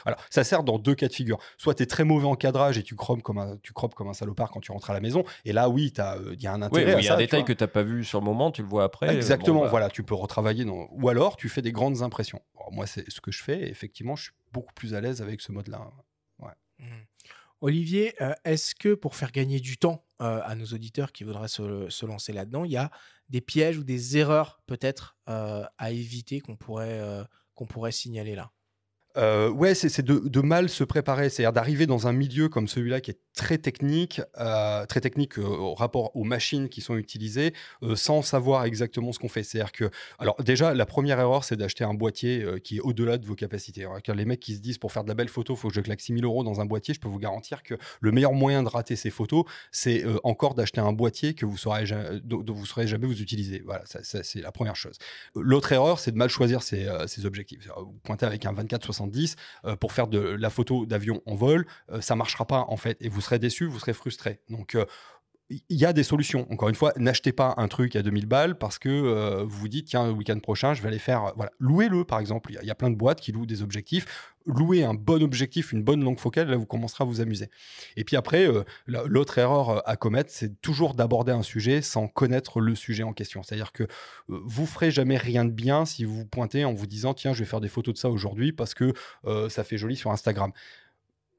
Speaker 3: Voilà, ça sert dans deux cas de figure. Soit tu es très mauvais en cadrage et tu croppes comme un salopard quand tu rentres à la maison. Et là, oui, il y a un intérêt à ça.
Speaker 2: Il y a un détail que tu n'as pas vu sur le moment, tu le vois après.
Speaker 3: Exactement, voilà, tu peux retravailler. Ou alors, tu fais des grandes impressions. Alors, moi, c'est ce que je fais. Et effectivement, je suis beaucoup plus à l'aise avec ce mode-là. Ouais.
Speaker 1: Olivier, est-ce que pour faire gagner du temps, à nos auditeurs qui voudraient se lancer là-dedans, il y a des pièges ou des erreurs peut-être, à éviter qu'on pourrait signaler là?
Speaker 3: Ouais, c'est de mal se préparer. C'est-à-dire d'arriver dans un milieu comme celui-là qui est très technique, au rapport aux machines qui sont utilisées, sans savoir exactement ce qu'on fait. C'est-à-dire que alors déjà, la première erreur, c'est d'acheter un boîtier, qui est au-delà de vos capacités. Alors que les mecs qui se disent: «Pour faire de la belle photo, faut que je claque 6 000 € dans un boîtier», je peux vous garantir que le meilleur moyen de rater ces photos, c'est, encore d'acheter un boîtier que vous saurez dont vous saurez jamais vous utiliser. Voilà, ça, c'est la première chose. L'autre erreur, c'est de mal choisir ses objectifs. Vous pointez avec un 24-70 pour faire de la photo d'avion en vol, ça marchera pas en fait, et vous serez déçu, vous serez frustré. Donc il y a des solutions. Encore une fois, n'achetez pas un truc à 2000 balles parce que vous vous dites, tiens, le week-end prochain, je vais aller faire. Voilà. Louez-le, par exemple. Il y a plein de boîtes qui louent des objectifs. Louez un bon objectif, une bonne longue focale, là, vous commencerez à vous amuser. Et puis après, l'autre erreur à commettre, c'est toujours d'aborder un sujet sans connaître le sujet en question. C'est-à-dire que vous ferez jamais rien de bien si vous vous pointez en vous disant, tiens, je vais faire des photos de ça aujourd'hui parce que ça fait joli sur Instagram.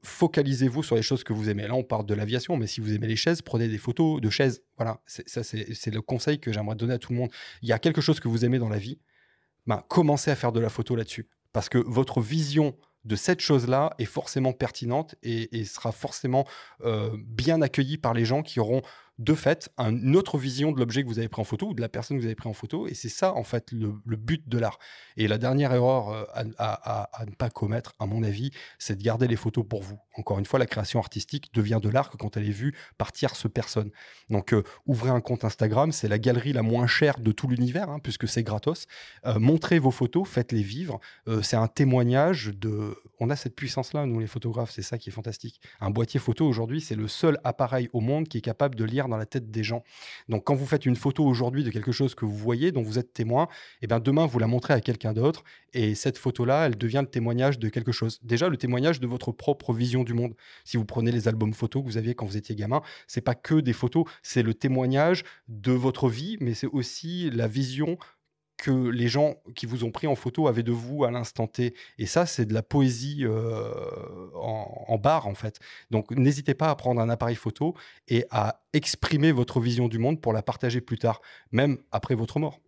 Speaker 3: Focalisez-vous sur les choses que vous aimez. Là, on parle de l'aviation, mais si vous aimez les chaises, prenez des photos de chaises. Voilà, c'est le conseil que j'aimerais donner à tout le monde. Il y a quelque chose que vous aimez dans la vie, ben, commencez à faire de la photo là-dessus. Parce que votre vision de cette chose-là est forcément pertinente et sera forcément bien accueillie par les gens qui auront de fait une autre vision de l'objet que vous avez pris en photo ou de la personne que vous avez pris en photo. Et c'est ça, en fait, le but de l'art. Et la dernière erreur à ne pas commettre, à mon avis, c'est de garder les photos pour vous. Encore une fois, la création artistique devient de l'art que quand elle est vue par tierces personnes. Donc, ouvrez un compte Instagram, c'est la galerie la moins chère de tout l'univers, hein, puisque c'est gratos. Montrez vos photos, faites-les vivre. C'est un témoignage de... On a cette puissance-là, nous les photographes, c'est ça qui est fantastique. Un boîtier photo aujourd'hui, c'est le seul appareil au monde qui est capable de lire dans la tête des gens. Donc quand vous faites une photo aujourd'hui de quelque chose que vous voyez, dont vous êtes témoin, et bien demain vous la montrez à quelqu'un d'autre, et cette photo-là, elle devient le témoignage de quelque chose. Déjà le témoignage de votre propre vision du monde. Si vous prenez les albums photos que vous aviez quand vous étiez gamin, c'est pas que des photos, c'est le témoignage de votre vie, mais c'est aussi la vision que les gens qui vous ont pris en photo avaient de vous à l'instant T. Et ça, c'est de la poésie en barre, en fait. Donc, n'hésitez pas à prendre un appareil photo et à exprimer votre vision du monde pour la partager plus tard, même après votre mort.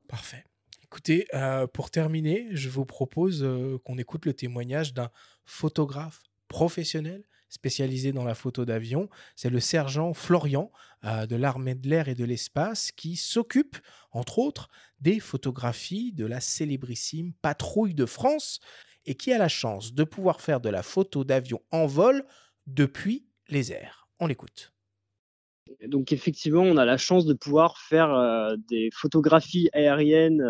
Speaker 1: Parfait. Écoutez, pour terminer, je vous propose qu'on écoute le témoignage d'un photographe professionnel spécialisé dans la photo d'avion. C'est le sergent Florian de l'armée de l'air et de l'espace qui s'occupe, entre autres, des photographies de la célébrissime Patrouille de France et qui a la chance de pouvoir faire de la photo d'avion en vol depuis les airs. On l'écoute.
Speaker 9: Donc effectivement, on a la chance de pouvoir faire des photographies aériennes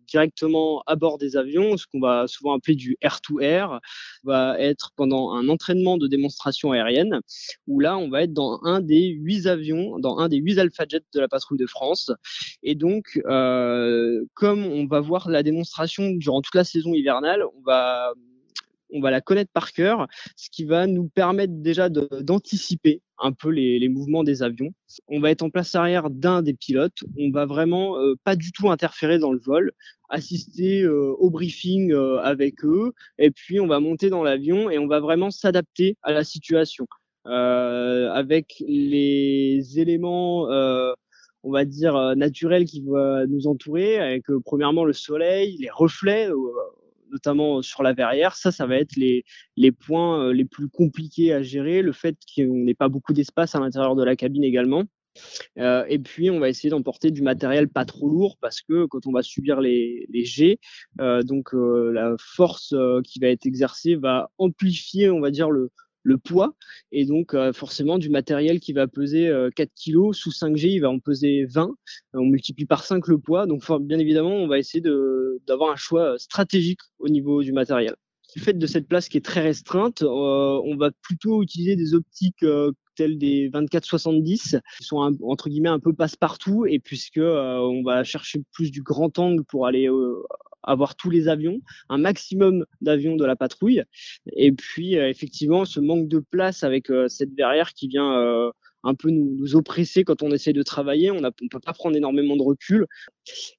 Speaker 9: directement à bord des avions, ce qu'on va souvent appeler du air-to-air. Va être pendant un entraînement de démonstration aérienne, où là, on va être dans un des 8 avions, dans un des 8 Alpha Jet de la Patrouille de France. Et donc, comme on va voir la démonstration durant toute la saison hivernale, on va la connaître par cœur, ce qui va nous permettre déjà d'anticiper un peu les mouvements des avions. On va être en place arrière d'un des pilotes. On va vraiment pas du tout interférer dans le vol, assister au briefing avec eux, et puis on va monter dans l'avion et on va vraiment s'adapter à la situation. Avec les éléments on va dire naturels qui vont nous entourer, avec premièrement le soleil, les reflets notamment sur la verrière. Ça va être les points les plus compliqués à gérer, le fait qu'on n'ait pas beaucoup d'espace à l'intérieur de la cabine également. Et puis, on va essayer d'emporter du matériel pas trop lourd parce que quand on va subir les jets, la force qui va être exercée va amplifier, on va dire, le poids. Et donc, forcément, du matériel qui va peser 4 kilos, sous 5G, il va en peser 20. On multiplie par 5 le poids. Donc, bien évidemment, on va essayer d'avoir un choix stratégique au niveau du matériel. Du fait de cette place qui est très restreinte, on va plutôt utiliser des optiques telles des 24-70 qui sont entre guillemets un peu passe-partout, et puisque on va chercher plus du grand angle pour aller avoir tous les avions, un maximum d'avions de la patrouille. Et puis effectivement, ce manque de place avec cette verrière qui vient un peu nous oppresser quand on essaie de travailler, on peut pas prendre énormément de recul.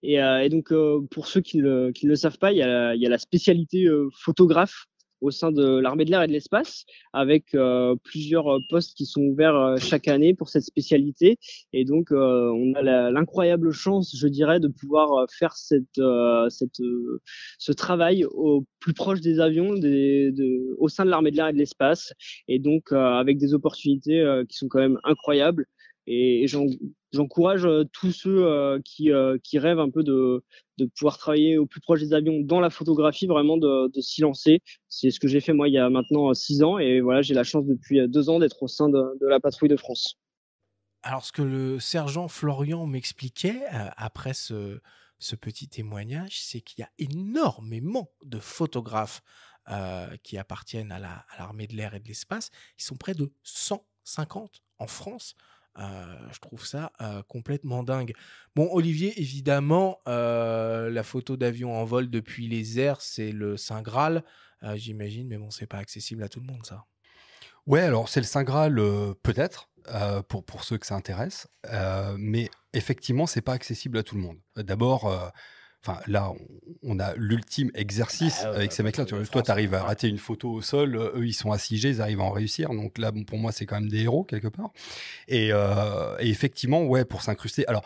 Speaker 9: Et donc pour ceux qui ne le savent pas, il y a la spécialité photographe au sein de l'armée de l'air et de l'espace, avec plusieurs postes qui sont ouverts chaque année pour cette spécialité. Et donc, on a l'incroyable chance, je dirais, de pouvoir faire ce travail au plus proche des avions, au sein de l'armée de l'air et de l'espace, et donc avec des opportunités qui sont quand même incroyables. Et j'encourage tous ceux qui rêvent un peu de pouvoir travailler au plus proche des avions dans la photographie, vraiment de s'y lancer. C'est ce que j'ai fait moi il y a maintenant 6 ans, et voilà, j'ai la chance depuis 2 ans d'être au sein de la patrouille de France.
Speaker 1: Alors, ce que le sergent Florian m'expliquait après ce petit témoignage, c'est qu'il y a énormément de photographes qui appartiennent à l'armée de l'air et de l'espace. Ils sont près de 150 en France. Je trouve ça complètement dingue. Bon, Olivier, évidemment, la photo d'avion en vol depuis les airs, c'est le Saint Graal, j'imagine, mais bon, c'est pas accessible à tout le monde, ça.
Speaker 3: Ouais, alors c'est le Saint Graal, peut-être, pour ceux que ça intéresse, mais effectivement, c'est pas accessible à tout le monde. D'abord, enfin là, on a l'ultime exercice avec ces mecs-là. Toi, tu arrives à rater une photo au sol, eux, ils sont assiégés, ils arrivent à en réussir. Donc là, bon, pour moi, c'est quand même des héros, quelque part. Et effectivement, ouais, pour s'incruster. Alors,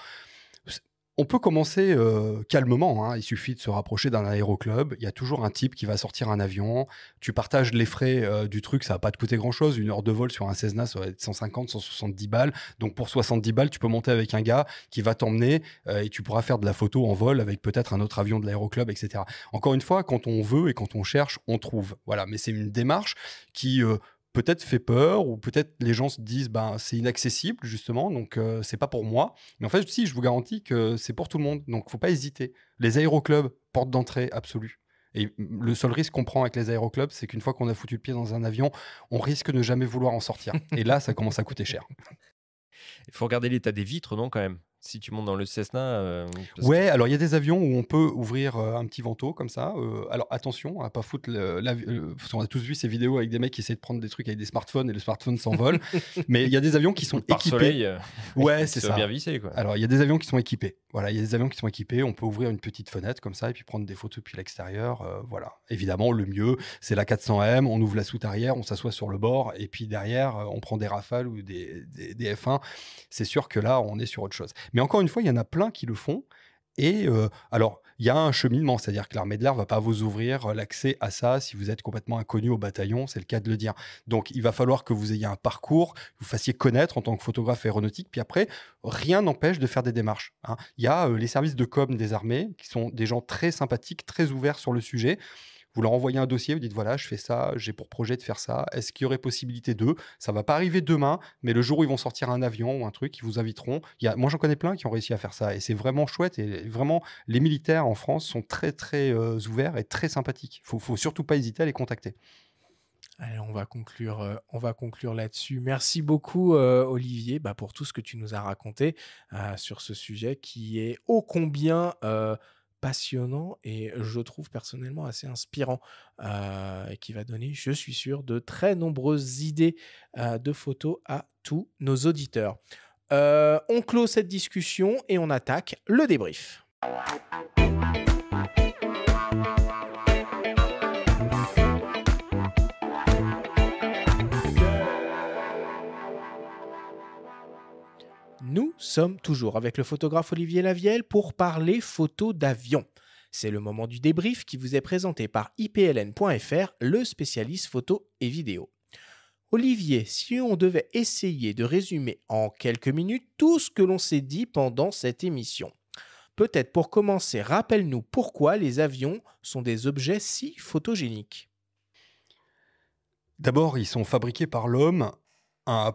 Speaker 3: on peut commencer calmement, hein. Il suffit de se rapprocher d'un aéroclub. Il y a toujours un type qui va sortir un avion. Tu partages les frais du truc, ça va pas te coûter grand-chose. 1 heure de vol sur un Cessna, ça va être 150, 170 balles. Donc pour 70 balles, tu peux monter avec un gars qui va t'emmener et tu pourras faire de la photo en vol avec peut-être un autre avion de l'aéroclub, etc. Encore une fois, quand on veut et quand on cherche, on trouve. Voilà, mais c'est une démarche qui peut-être fait peur, ou peut-être les gens se disent c'est inaccessible justement, donc c'est pas pour moi. Mais en fait, si, je vous garantis que c'est pour tout le monde, donc faut pas hésiter. Les aéroclubs, porte d'entrée absolue. Et le seul risque qu'on prend avec les aéroclubs, c'est qu'une fois qu'on a foutu le pied dans un avion, on risque de ne jamais vouloir en sortir. Et là, ça commence à coûter cher.
Speaker 2: Il faut regarder l'état des vitres, non, quand même. Si tu montes dans le Cessna.
Speaker 3: Ouais, alors il y a des avions où on peut ouvrir un petit vantaux comme ça. Alors attention à pas foutre parce qu'on a tous vu ces vidéos avec des mecs qui essaient de prendre des trucs avec des smartphones et le smartphone s'envole. Mais il y a des avions qui sont équipés.
Speaker 2: Soleil,
Speaker 3: ouais, c'est ça.
Speaker 2: Bien vissé, quoi.
Speaker 3: Alors il y a des avions qui sont équipés. Voilà, il y a des avions qui sont équipés. On peut ouvrir une petite fenêtre comme ça et puis prendre des photos depuis l'extérieur. Voilà. Évidemment, le mieux, c'est la 400M. On ouvre la soute arrière, on s'assoit sur le bord et puis derrière, on prend des Rafales ou des F1. C'est sûr que là, on est sur autre chose. Mais encore une fois, il y en a plein qui le font. Et alors, il y a un cheminement, c'est-à-dire que l'armée de l'air ne va pas vous ouvrir l'accès à ça si vous êtes complètement inconnu au bataillon, c'est le cas de le dire. Donc, il va falloir que vous ayez un parcours, que vous fassiez connaître en tant que photographe aéronautique, puis après, rien n'empêche de faire des démarches, hein. Il y a les services de com des armées, qui sont des gens très sympathiques, très ouverts sur le sujet. Vous leur envoyez un dossier, vous dites voilà, je fais ça, j'ai pour projet de faire ça. Est-ce qu'il y aurait possibilité d'eux? Ça va pas arriver demain, mais le jour où ils vont sortir un avion ou un truc, ils vous inviteront. Moi, j'en connais plein qui ont réussi à faire ça, et c'est vraiment chouette. Et vraiment, les militaires en France sont très très ouverts et très sympathiques. Faut surtout pas hésiter à les contacter.
Speaker 1: Allez, on va conclure là-dessus. Merci beaucoup, Olivier, pour tout ce que tu nous as raconté sur ce sujet qui est ô combien passionnant et je trouve personnellement assez inspirant et qui va donner, je suis sûr, de très nombreuses idées de photos à tous nos auditeurs. On clôt cette discussion et on attaque le débrief. Nous sommes toujours avec le photographe Olivier Lavielle pour parler photo d'avion. C'est le moment du débrief qui vous est présenté par ipln.fr, le spécialiste photo et vidéo. Olivier, si on devait essayer de résumer en quelques minutes tout ce que l'on s'est dit pendant cette émission. Peut-être pour commencer, rappelle-nous pourquoi les avions sont des objets si photogéniques.
Speaker 3: D'abord, ils sont fabriqués par l'homme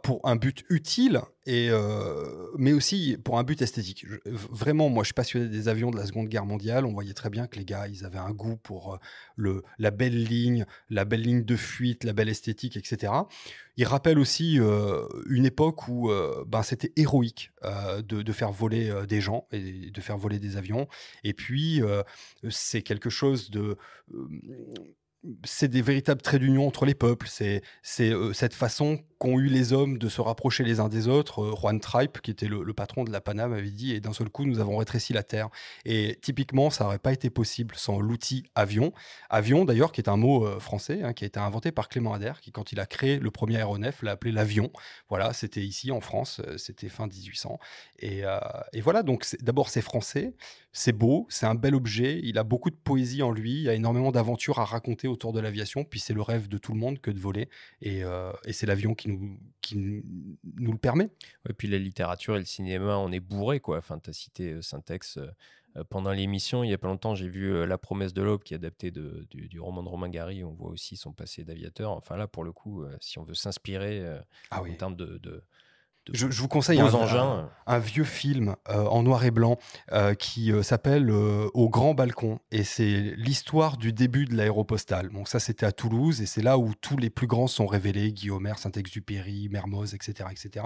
Speaker 3: pour un but utile, mais aussi pour un but esthétique. Vraiment, moi, je suis passionné des avions de la Seconde Guerre mondiale. On voyait très bien que les gars, ils avaient un goût pour la belle ligne de fuite, la belle esthétique, etc. Ils rappellent aussi une époque où c'était héroïque de faire voler des gens et de faire voler des avions. Et puis, c'est quelque chose de... c'est des véritables traits d'union entre les peuples. C'est cette façon qu'ont eu les hommes de se rapprocher les uns des autres. Juan Tripe, qui était le patron de la Paname, avait dit « Et d'un seul coup, nous avons rétréci la Terre ». Et typiquement, ça n'aurait pas été possible sans l'outil avion. Avion, d'ailleurs, qui est un mot français, hein, qui a été inventé par Clément Ader, qui, quand il a créé le premier aéronef, l'a appelé l'avion. Voilà, c'était ici, en France, c'était fin 1800. Et voilà, donc d'abord, c'est français, c'est beau, c'est un bel objet, il a beaucoup de poésie en lui, il y a énormément d'aventures à raconter autour de l'aviation, puis c'est le rêve de tout le monde que de voler. Et c'est l'avion qui nous le permet.
Speaker 2: Et puis la littérature et le cinéma, on est bourré, quoi. Enfin, tu as cité Syntex pendant l'émission. Il y a pas longtemps, j'ai vu La promesse de l'aube, qui est adapté du roman de Romain Gary. On voit aussi son passé d'aviateur. Enfin là, pour le coup, si on veut s'inspirer en termes de
Speaker 3: Je vous conseille
Speaker 2: beaux engins.
Speaker 3: un vieux film en noir et blanc qui s'appelle Au grand balcon. Et c'est l'histoire du début de l'aéropostale. Donc ça, c'était à Toulouse. Et c'est là où tous les plus grands sont révélés. Guillaume, Saint-Exupéry, Mermoz, etc., etc.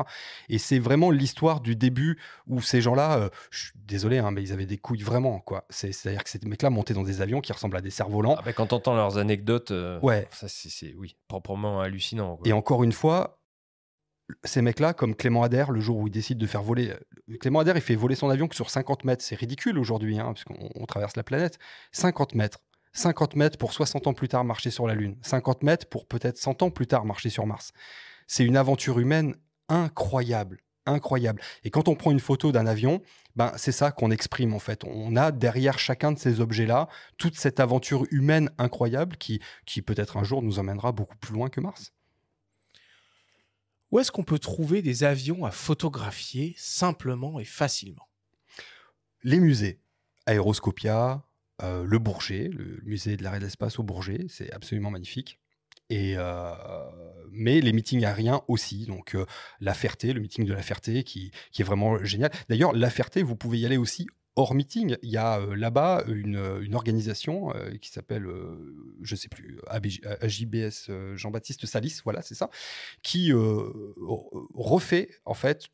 Speaker 3: Et c'est vraiment l'histoire du début où ces gens-là, je suis désolé, hein, mais ils avaient des couilles vraiment, quoi. C'est-à-dire que ces mecs-là montaient dans des avions qui ressemblent à des cerfs-volants.
Speaker 2: Ah bah, quand t'entends leurs anecdotes,
Speaker 3: Ouais.
Speaker 2: ça c'est oui, proprement hallucinant, quoi.
Speaker 3: Et encore une fois, ces mecs-là, comme Clément Ader, le jour où il décide de faire voler... Clément Ader, il fait voler son avion que sur 50 mètres. C'est ridicule aujourd'hui, hein, puisqu'on traverse la planète. 50 mètres. 50 mètres pour 60 ans plus tard marcher sur la Lune. 50 mètres pour peut-être 100 ans plus tard marcher sur Mars. C'est une aventure humaine incroyable. Incroyable. Et quand on prend une photo d'un avion, ben, c'est ça qu'on exprime en fait. On a derrière chacun de ces objets-là toute cette aventure humaine incroyable qui peut-être un jour nous emmènera beaucoup plus loin que Mars.
Speaker 1: Où est-ce qu'on peut trouver des avions à photographier simplement et facilement?
Speaker 3: Les musées. Aéroscopia, le Bourget, le musée de l'arrêt de l'espace au Bourget, c'est absolument magnifique. Mais les meetings aériens aussi, donc La Ferté, le meeting de La Ferté qui est vraiment génial. D'ailleurs, La Ferté, vous pouvez y aller aussi hors meeting. Il y a là-bas une organisation qui s'appelle, je ne sais plus, AJBS, Jean-Baptiste Salis, voilà, c'est ça, qui refait en fait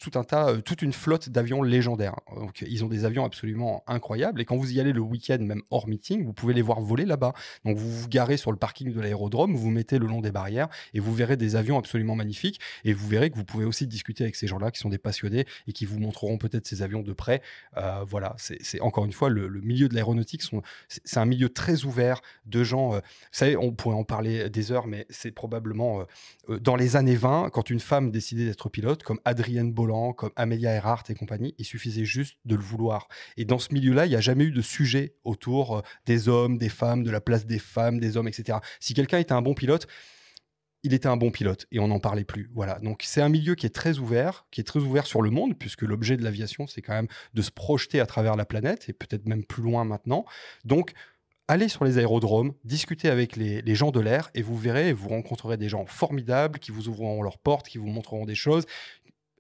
Speaker 3: toute une flotte d'avions légendaires. Donc, ils ont des avions absolument incroyables et quand vous y allez le week-end, même hors meeting, vous pouvez les voir voler là-bas. Donc vous vous garez sur le parking de l'aérodrome, vous vous mettez le long des barrières et vous verrez des avions absolument magnifiques et vous verrez que vous pouvez aussi discuter avec ces gens-là qui sont des passionnés et qui vous montreront peut-être ces avions de près. Voilà, c'est encore une fois le milieu de l'aéronautique, c'est un milieu très ouvert de gens. Vous savez, on pourrait en parler des heures, mais c'est probablement dans les années 20, quand une femme décidait d'être pilote, comme Adrienne Bolland, comme Amelia Earhart et compagnie, il suffisait juste de le vouloir. Et dans ce milieu-là, il n'y a jamais eu de sujet autour des hommes, des femmes, de la place des femmes, des hommes, etc. Si quelqu'un était un bon pilote, il était un bon pilote et on n'en parlait plus. Voilà. Donc c'est un milieu qui est très ouvert sur le monde, puisque l'objet de l'aviation, c'est quand même de se projeter à travers la planète et peut-être même plus loin maintenant. Donc allez sur les aérodromes, discutez avec les gens de l'air et vous verrez, vous rencontrerez des gens formidables qui vous ouvriront leurs portes, qui vous montreront des choses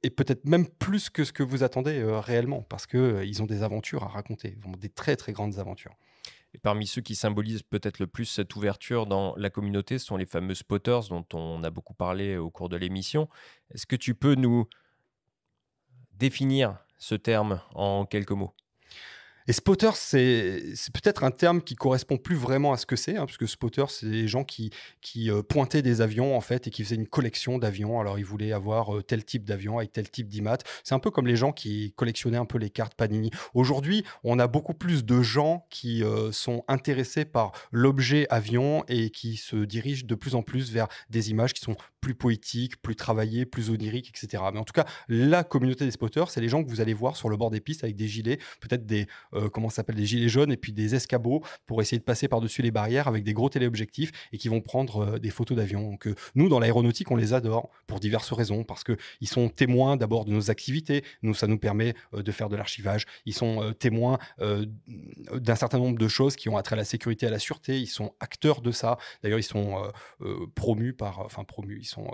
Speaker 3: et peut-être même plus que ce que vous attendez réellement, parce qu'ils ont des aventures à raconter, ils ont des très très grandes aventures.
Speaker 2: Et parmi ceux qui symbolisent peut-être le plus cette ouverture dans la communauté, ce sont les fameux spotters dont on a beaucoup parlé au cours de l'émission. Est-ce que tu peux nous définir ce terme en quelques mots ?
Speaker 3: Et spotter, c'est peut-être un terme qui correspond plus vraiment à ce que c'est, hein, parce que spotter, c'est des gens qui pointaient des avions en fait et qui faisaient une collection d'avions. Alors ils voulaient avoir tel type d'avion avec tel type d'IMAT. C'est un peu comme les gens qui collectionnaient un peu les cartes Panini. Aujourd'hui, on a beaucoup plus de gens qui sont intéressés par l'objet avion et qui se dirigent de plus en plus vers des images qui sont plus poétiques, plus travaillées, plus oniriques, etc. Mais en tout cas, la communauté des spotters, c'est les gens que vous allez voir sur le bord des pistes avec des gilets, peut-être des des gilets jaunes et puis des escabeaux pour essayer de passer par-dessus les barrières avec des gros téléobjectifs et qui vont prendre des photos d'avions. Donc nous, dans l'aéronautique, on les adore pour diverses raisons, parce qu'ils sont témoins d'abord de nos activités. Nous, ça nous permet de faire de l'archivage. Ils sont témoins d'un certain nombre de choses qui ont attrait à la sécurité et à la sûreté. Ils sont acteurs de ça. D'ailleurs, ils sont ils sont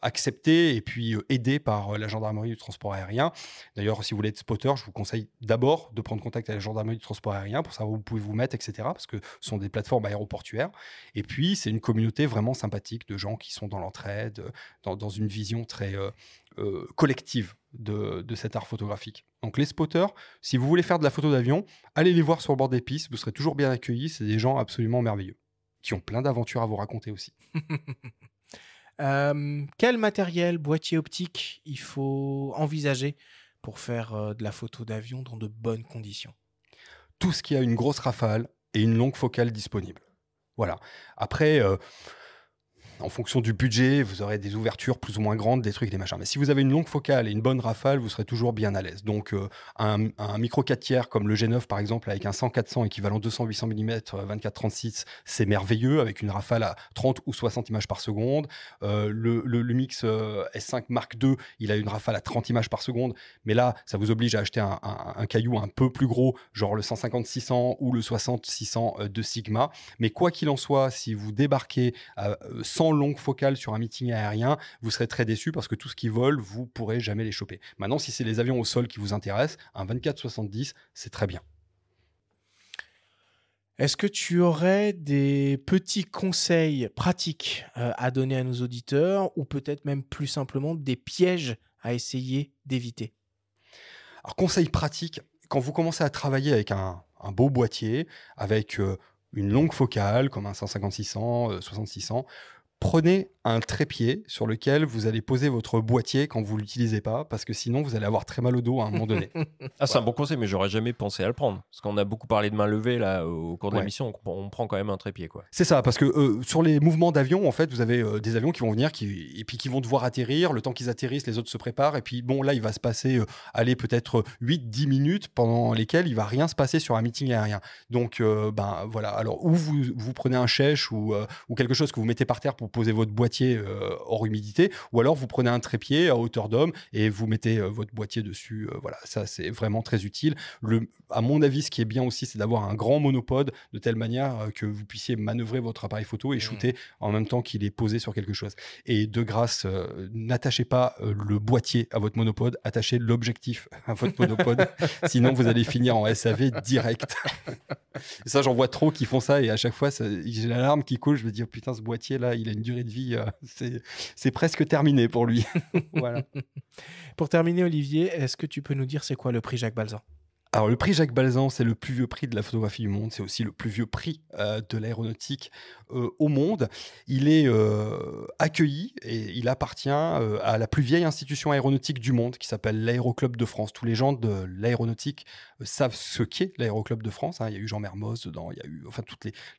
Speaker 3: acceptés et puis aidés par la gendarmerie du transport aérien. D'ailleurs, si vous voulez être spotter, je vous conseille d'abord de prendre contact avec la gendarmerie du transport aérien pour savoir où vous pouvez vous mettre, etc. Parce que ce sont des plateformes aéroportuaires. Et puis, c'est une communauté vraiment sympathique de gens qui sont dans l'entraide, dans une vision très collective de cet art photographique. Donc les spotters, si vous voulez faire de la photo d'avion, allez les voir sur le bord des pistes, vous serez toujours bien accueillis. C'est des gens absolument merveilleux qui ont plein d'aventures à vous raconter aussi.
Speaker 1: Quel matériel, boîtier optique, il faut envisager pour faire de la photo d'avion dans de bonnes conditions?
Speaker 3: Tout ce qui a une grosse rafale et une longue focale disponible. Voilà. Après, en fonction du budget, vous aurez des ouvertures plus ou moins grandes, des trucs, des machins. Mais si vous avez une longue focale et une bonne rafale, vous serez toujours bien à l'aise. Donc, un micro 4 tiers comme le G9, par exemple, avec un 100-400 équivalent 200-800 mm 24-36, c'est merveilleux, avec une rafale à 30 ou 60 images par seconde. Le Mix S5 Mark II, il a une rafale à 30 images par seconde. Mais là, ça vous oblige à acheter un caillou un peu plus gros, genre le 150-600 ou le 60-600 de Sigma. Mais quoi qu'il en soit, si vous débarquez sans longue focale sur un meeting aérien, vous serez très déçu parce que tout ce qui vole, vous pourrez jamais les choper. Maintenant, si c'est les avions au sol qui vous intéressent, un 24-70, c'est très bien.
Speaker 1: Est-ce que tu aurais des petits conseils pratiques à donner à nos auditeurs ou peut-être même plus simplement des pièges à essayer d'éviter?
Speaker 3: Alors, conseil pratique, quand vous commencez à travailler avec un beau boîtier, avec une longue focale, comme un 150-600, 60-600, prenez un trépied sur lequel vous allez poser votre boîtier quand vous ne l'utilisez pas, parce que sinon, vous allez avoir très mal au dos à un moment donné.
Speaker 2: C'est un bon conseil, mais j'aurais jamais pensé à le prendre. Parce qu'on a beaucoup parlé de main levée là, au cours de l'émission, on prend quand même un trépied, quoi.
Speaker 3: C'est ça, parce que sur les mouvements d'avion, en fait, vous avez des avions qui vont venir et puis qui vont devoir atterrir. Le temps qu'ils atterrissent, les autres se préparent. Et puis, bon, là, il va se passer, peut-être 8-10 minutes pendant lesquelles il ne va rien se passer sur un meeting aérien. Donc, voilà. Alors, ou vous prenez un chèche ou quelque chose que vous mettez par terre pour poser votre boîtier hors humidité, ou alors vous prenez un trépied à hauteur d'homme et vous mettez votre boîtier dessus. Voilà, ça, c'est vraiment très utile. À mon avis, ce qui est bien aussi, c'est d'avoir un grand monopode de telle manière que vous puissiez manœuvrer votre appareil photo et shooter en même temps qu'il est posé sur quelque chose. Et de grâce, n'attachez pas le boîtier à votre monopode, attachez l'objectif à votre monopode, sinon vous allez finir en SAV direct. Et ça, j'en vois trop qui font ça et à chaque fois, j'ai l'alarme qui coule, je me dis, oh, putain, ce boîtier là, il a une durée de vie, c'est presque terminé pour lui. Voilà.
Speaker 1: Pour terminer, Olivier, est-ce que tu peux nous dire c'est quoi le prix Jacques Balzan?
Speaker 3: Alors, le prix Jacques Balzan, c'est le plus vieux prix de la photographie du monde. C'est aussi le plus vieux prix de l'aéronautique au monde. Il est accueilli et il appartient à la plus vieille institution aéronautique du monde qui s'appelle l'Aéroclub de France. Tous les gens de l'aéronautique savent ce qu'est l'Aéroclub de France. Il y a eu Jean Mermoz dedans, il y a eu, enfin,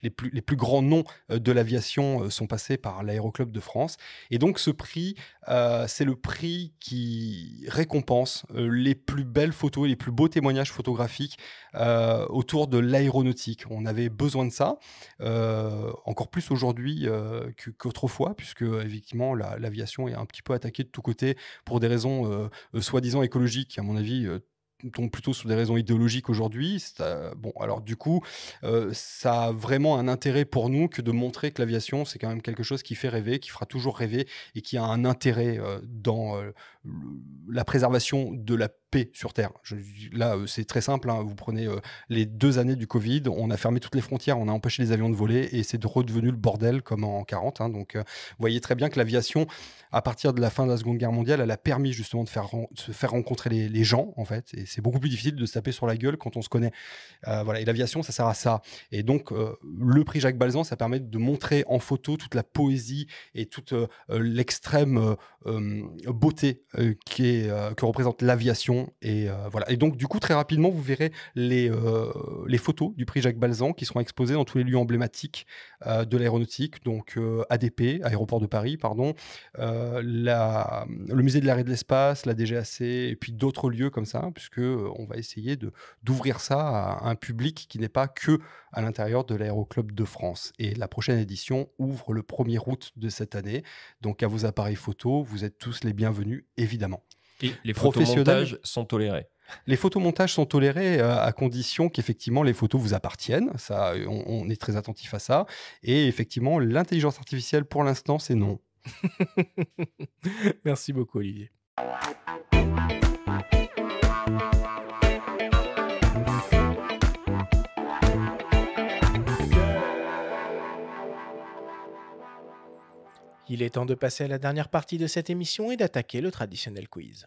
Speaker 3: les plus grands noms de l'aviation sont passés par l'Aéroclub de France. Et donc, ce prix, c'est le prix qui récompense les plus belles photos et les plus beaux témoignages photographique autour de l'aéronautique. On avait besoin de ça, encore plus aujourd'hui qu'autrefois, puisque effectivement l'aviation est un petit peu attaquée de tous côtés pour des raisons soi-disant écologiques, à mon avis tombe plutôt sur des raisons idéologiques aujourd'hui. Bon, alors du coup, ça a vraiment un intérêt pour nous que de montrer que l'aviation, c'est quand même quelque chose qui fait rêver, qui fera toujours rêver et qui a un intérêt dans la préservation de la paix sur Terre. Là, c'est très simple. Vous prenez les 2 années du Covid, on a fermé toutes les frontières, on a empêché les avions de voler et c'est redevenu le bordel comme en 40. Donc, vous voyez très bien que l'aviation, à partir de la fin de la Seconde Guerre mondiale, elle a permis justement de se faire rencontrer les gens, en fait. Et c'est beaucoup plus difficile de se taper sur la gueule quand on se connaît. Voilà. Et l'aviation, ça sert à ça. Et donc, le prix Jacques Balzan, ça permet de montrer en photo toute la poésie et toute l'extrême beauté que représente l'aviation. Et voilà. Et donc, du coup, très rapidement, vous verrez les photos du prix Jacques Balzan qui seront exposées dans tous les lieux emblématiques de l'aéronautique. Donc, ADP, Aéroport de Paris, pardon, le musée de l'air et de l'espace, la DGAC, et puis d'autres lieux comme ça, puisque on va essayer d'ouvrir ça à un public qui n'est pas que à l'intérieur de l'Aéroclub de France. Et la prochaine édition ouvre le 1er août de cette année. Donc, à vos appareils photo, vous êtes tous les bienvenus, évidemment.
Speaker 2: Et les photomontages sont tolérés.
Speaker 3: Les photomontages sont tolérés à condition qu'effectivement les photos vous appartiennent. Ça, on est très attentif à ça. Et effectivement, l'intelligence artificielle, pour l'instant, c'est non.
Speaker 1: Merci beaucoup, Olivier. Il est temps de passer à la dernière partie de cette émission et d'attaquer le traditionnel quiz.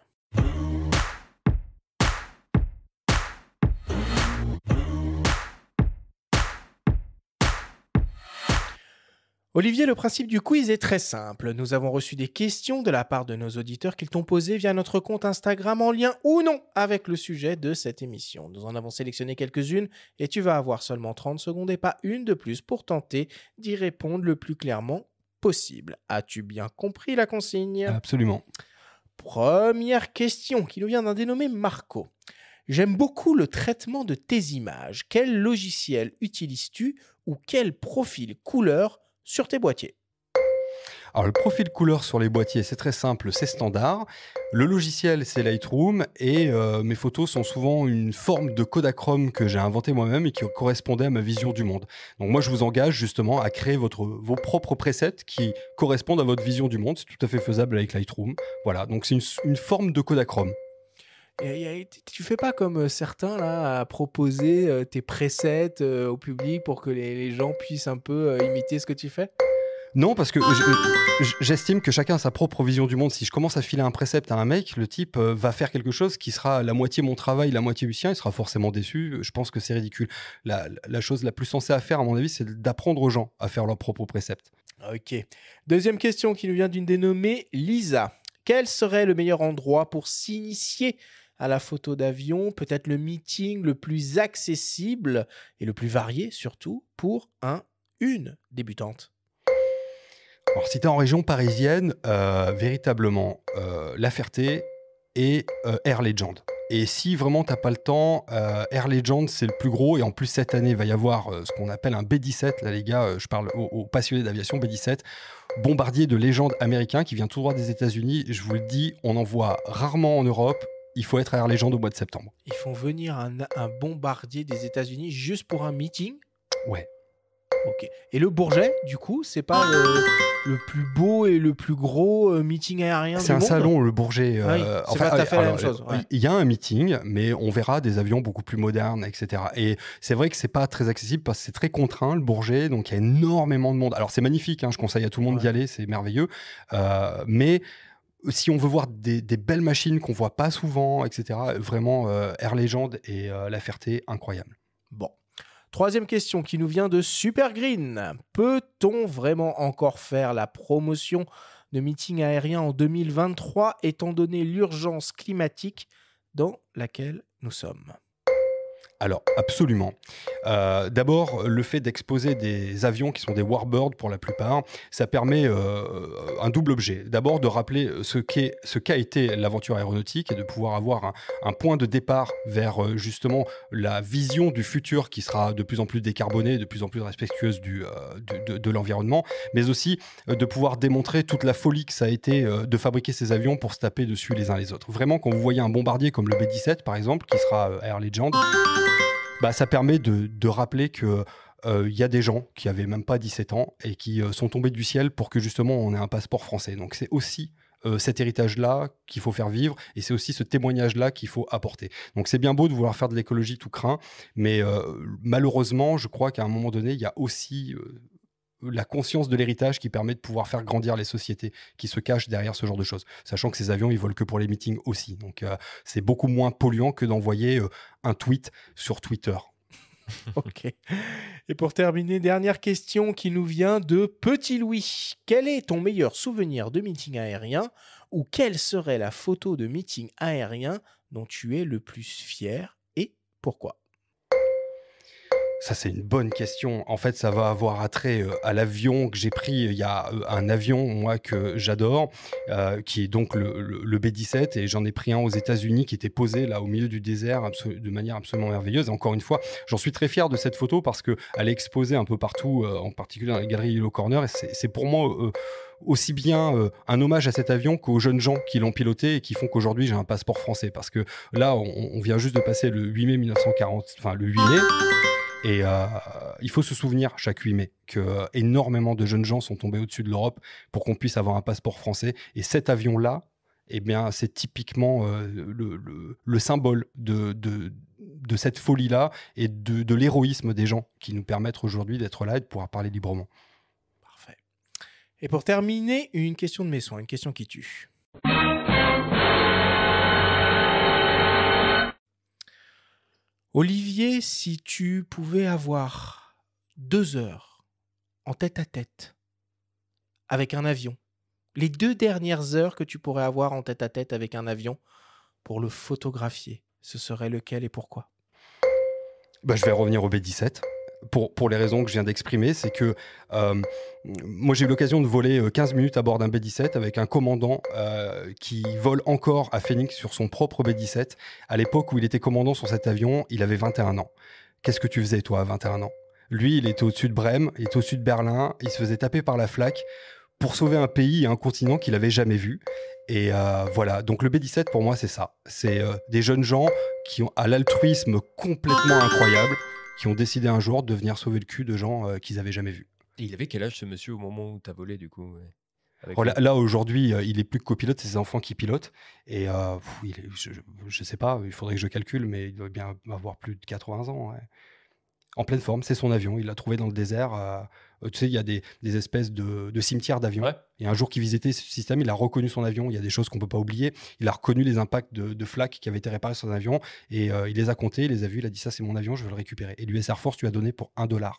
Speaker 1: Olivier, le principe du quiz est très simple. Nous avons reçu des questions de la part de nos auditeurs qu'ils t'ont posées via notre compte Instagram en lien ou non avec le sujet de cette émission. Nous en avons sélectionné quelques-unes et tu vas avoir seulement 30 secondes et pas une de plus pour tenter d'y répondre le plus clairement possible. As-tu bien compris la consigne ?
Speaker 3: Absolument.
Speaker 1: Première question qui nous vient d'un dénommé Marco. J'aime beaucoup le traitement de tes images. Quel logiciel utilises-tu ou quel profil couleur sur tes boîtiers ?
Speaker 3: Alors, le profil couleur sur les boîtiers, c'est très simple, c'est standard. Le logiciel, c'est Lightroom et mes photos sont souvent une forme de Kodachrome que j'ai inventé moi-même et qui correspondait à ma vision du monde. Donc moi, je vous engage justement à créer vos propres presets qui correspondent à votre vision du monde. C'est tout à fait faisable avec Lightroom. Voilà, donc c'est une forme de Kodachrome.
Speaker 1: Tu fais pas comme certains là à proposer tes presets au public pour que les gens puissent un peu imiter ce que tu fais ?
Speaker 3: Non, parce que j'estime que chacun a sa propre vision du monde. Si je commence à filer un précepte à un mec, le type va faire quelque chose qui sera la moitié mon travail, la moitié du sien, il sera forcément déçu. Je pense que c'est ridicule. La chose la plus sensée à faire, à mon avis, c'est d'apprendre aux gens à faire leurs propres préceptes.
Speaker 1: Ok. Deuxième question qui nous vient d'une dénommée Lisa. Quel serait le meilleur endroit pour s'initier à la photo d'avion, peut-être le meeting le plus accessible et le plus varié surtout pour une débutante ?
Speaker 3: Alors, si tu es en région parisienne, véritablement, La Ferté et Air Legend. Et si vraiment t'as pas le temps, Air Legend, c'est le plus gros. Et en plus, cette année, il va y avoir ce qu'on appelle un B-17. Là, les gars, je parle aux passionnés d'aviation, B-17. Bombardier de légende américain qui vient tout droit des États-Unis. Je vous le dis, on en voit rarement en Europe. Il faut être à Air Legend au mois de septembre.
Speaker 1: Ils font venir un bombardier des États-Unis juste pour un meeting ?
Speaker 3: Ouais.
Speaker 1: Ok. Et le Bourget, du coup, c'est pas le plus beau et le plus gros meeting aérien du monde ?
Speaker 3: C'est un salon, le Bourget.
Speaker 1: Oui, c'est pas tout à fait la même chose. Ouais.
Speaker 3: Il y a un meeting, mais on verra des avions beaucoup plus modernes, etc. Et c'est vrai que c'est pas très accessible parce que c'est très contraint, le Bourget, donc il y a énormément de monde. Alors c'est magnifique, hein, je conseille à tout le monde d'y aller, c'est merveilleux. Mais si on veut voir des belles machines qu'on voit pas souvent, etc., vraiment Air Legend et La Ferté, incroyable.
Speaker 1: Bon. Troisième question qui nous vient de Super Green. Peut-on vraiment encore faire la promotion de meetings aériens en 2023 étant donné l'urgence climatique dans laquelle nous sommes ?
Speaker 3: Alors, absolument. D'abord, le fait d'exposer des avions qui sont des warbirds pour la plupart, ça permet un double objet. D'abord, de rappeler ce qu'a été l'aventure aéronautique et de pouvoir avoir un point de départ vers justement la vision du futur qui sera de plus en plus décarbonée, de plus en plus respectueuse de l'environnement, mais aussi de pouvoir démontrer toute la folie que ça a été de fabriquer ces avions pour se taper dessus les uns les autres. Vraiment, quand vous voyez un bombardier comme le B-17, par exemple, qui sera Air Legend, ça permet de rappeler que y a des gens qui n'avaient même pas 17 ans et qui sont tombés du ciel pour que justement on ait un passeport français. Donc c'est aussi cet héritage-là qu'il faut faire vivre et c'est aussi ce témoignage-là qu'il faut apporter. Donc c'est bien beau de vouloir faire de l'écologie tout craint, mais malheureusement, je crois qu'à un moment donné, il y a aussi la conscience de l'héritage qui permet de pouvoir faire grandir les sociétés qui se cachent derrière ce genre de choses. Sachant que ces avions, ils volent que pour les meetings aussi. Donc, c'est beaucoup moins polluant que d'envoyer un tweet sur Twitter.
Speaker 1: Ok. Et pour terminer, dernière question qui nous vient de Petit Louis. Quel est ton meilleur souvenir de meeting aérien ou quelle serait la photo de meeting aérien dont tu es le plus fier et pourquoi ?
Speaker 3: Ça, c'est une bonne question. En fait, ça va avoir attrait à l'avion que j'ai pris. Il y a un avion, moi, que j'adore, qui est donc le B-17. Et j'en ai pris un aux États-Unis qui était posé là au milieu du désert de manière absolument merveilleuse. Et encore une fois, j'en suis très fier de cette photo parce qu'elle est exposée un peu partout, en particulier dans la galerie Yellow Corner. Et c'est pour moi aussi bien un hommage à cet avion qu'aux jeunes gens qui l'ont piloté et qui font qu'aujourd'hui, j'ai un passeport français. Parce que là, on vient juste de passer le 8 mai 1940, enfin le 8 mai. Et il faut se souvenir chaque 8 mai que énormément de jeunes gens sont tombés au-dessus de l'Europe pour qu'on puisse avoir un passeport français. Et cet avion-là, eh bien, c'est typiquement le symbole de cette folie-là et de l'héroïsme des gens qui nous permettent aujourd'hui d'être là et de pouvoir parler librement.
Speaker 1: Parfait. Et pour terminer, une question de mes soins, une question qui tue. Olivier, si tu pouvais avoir 2 heures en tête-à-tête avec un avion. Les 2 dernières heures que tu pourrais avoir en tête-à-tête avec un avion pour le photographier, ce serait lequel et pourquoi?
Speaker 3: Je vais revenir au B-17. Pour les raisons que je viens d'exprimer, c'est que moi j'ai eu l'occasion de voler 15 minutes à bord d'un B-17 avec un commandant qui vole encore à Phoenix sur son propre B-17. À l'époque où il était commandant sur cet avion, il avait 21 ans. Qu'est-ce que tu faisais toi à 21 ans? Lui, il était au-dessus de Brême, il était au-dessus de Berlin, il se faisait taper par la flak pour sauver un pays et un continent qu'il n'avait jamais vu. Et voilà, donc le B-17 pour moi c'est ça. C'est des jeunes gens qui ont à l'altruisme complètement incroyable, qui ont décidé un jour de venir sauver le cul de gens qu'ils n'avaient jamais vus.
Speaker 2: Et il avait quel âge ce monsieur au moment où tu as volé du coup avec
Speaker 3: Là aujourd'hui, il est plus que copilote, c'est ses enfants qui pilotent. Et je sais pas, il faudrait que je calcule, mais il doit bien avoir plus de 80 ans. Ouais. En pleine forme, c'est son avion. Il l'a trouvé dans le désert. Tu sais, il y a des espèces de cimetières d'avions.
Speaker 2: Ouais.
Speaker 3: Et un jour qu'il visitait ce système, il a reconnu son avion. Il y a des choses qu'on ne peut pas oublier. Il a reconnu les impacts de flak qui avaient été réparés sur son avion. Et il les a comptés, il les a vus. Il a dit ça, c'est mon avion, je veux le récupérer. Et l'US Air Force lui a donné pour $1.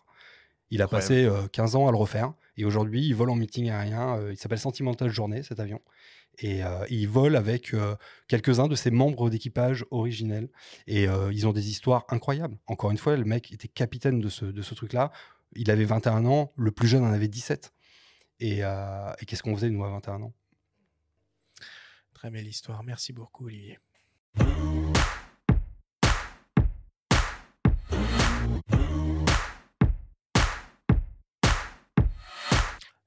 Speaker 3: Il a passé 15 ans à le refaire. Et aujourd'hui, il vole en meeting aérien. Il s'appelle Sentimental Journey, cet avion. Et il vole avec quelques-uns de ses membres d'équipage originels. Et ils ont des histoires incroyables. Encore une fois, le mec était capitaine de ce truc-là. Il avait 21 ans. Le plus jeune en avait 17. Et qu'est-ce qu'on faisait, nous, à 21 ans?
Speaker 1: Très belle histoire. Merci beaucoup, Olivier.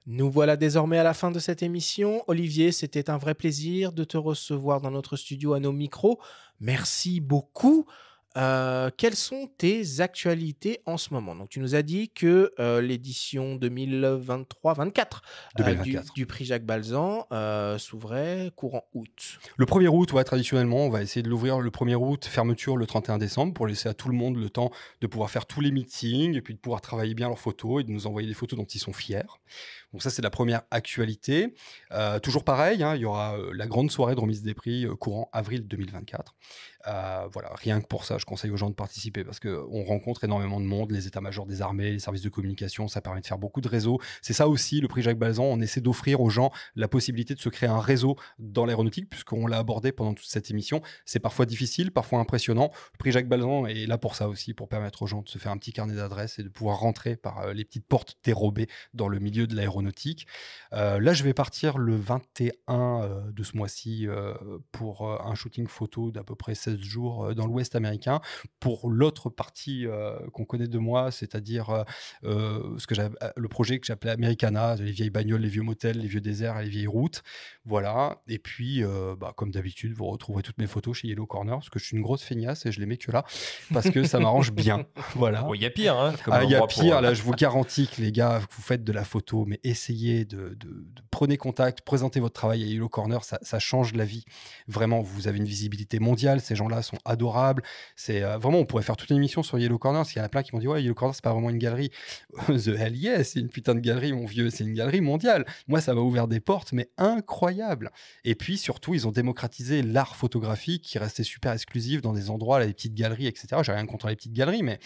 Speaker 1: Nous voilà désormais à la fin de cette émission. Olivier, c'était un vrai plaisir de te recevoir dans notre studio à nos micros. Merci beaucoup. Quelles sont tes actualités en ce moment? Donc, tu nous as dit que l'édition 2023-24 du prix Jacques Balzan s'ouvrait courant août.
Speaker 3: Le 1er août, ouais, traditionnellement, on va essayer de l'ouvrir le 1er août, fermeture le 31 décembre, pour laisser à tout le monde le temps de pouvoir faire tous les meetings et puis de pouvoir travailler bien leurs photos et de nous envoyer des photos dont ils sont fiers. Donc ça, c'est la première actualité. Toujours pareil, hein, il y aura la grande soirée de remise des prix courant avril 2024. Voilà, rien que pour ça, je conseille aux gens de participer parce qu'on rencontre énormément de monde, les états-majors des armées, les services de communication, ça permet de faire beaucoup de réseaux. C'est ça aussi, le prix Jacques Balzan, on essaie d'offrir aux gens la possibilité de se créer un réseau dans l'aéronautique, puisqu'on l'a abordé pendant toute cette émission. C'est parfois difficile, parfois impressionnant. Le prix Jacques Balzan est là pour ça aussi, pour permettre aux gens de se faire un petit carnet d'adresses et de pouvoir rentrer par les petites portes dérobées dans le milieu de l'aéronautique. Là, je vais partir le 21 de ce mois-ci pour un shooting photo d'à peu près 16 jours dans l'Ouest américain. Pour l'autre partie qu'on connaît de moi, c'est-à-dire le projet que j'appelais Americana, les vieilles bagnoles, les vieux motels, les vieux déserts et les vieilles routes. Voilà. Et puis, comme d'habitude, vous retrouverez toutes mes photos chez Yellow Corner, parce que je suis une grosse feignasse et je les mets que là, parce que ça m'arrange bien. Voilà.
Speaker 2: Il y a pire. Hein,
Speaker 3: il y a pire. Là, je vous garantis que les gars, vous faites de la photo, mais essayez de prenez contact, présentez votre travail à Yellow Corner, ça change la vie. Vraiment, vous avez une visibilité mondiale. Ces gens-là sont adorables. C'est vraiment, on pourrait faire toute une émission sur Yellow Corner, parce qu'il y en a plein qui m'ont dit ouais, Yellow Corner, c'est pas vraiment une galerie. The hell yes, c'est une putain de galerie, mon vieux, c'est une galerie mondiale. Moi, ça m'a ouvert des portes, mais incroyables. Et puis surtout, ils ont démocratisé l'art photographique qui restait super exclusif dans des endroits, là, les petites galeries, etc. J'ai rien contre les petites galeries, mais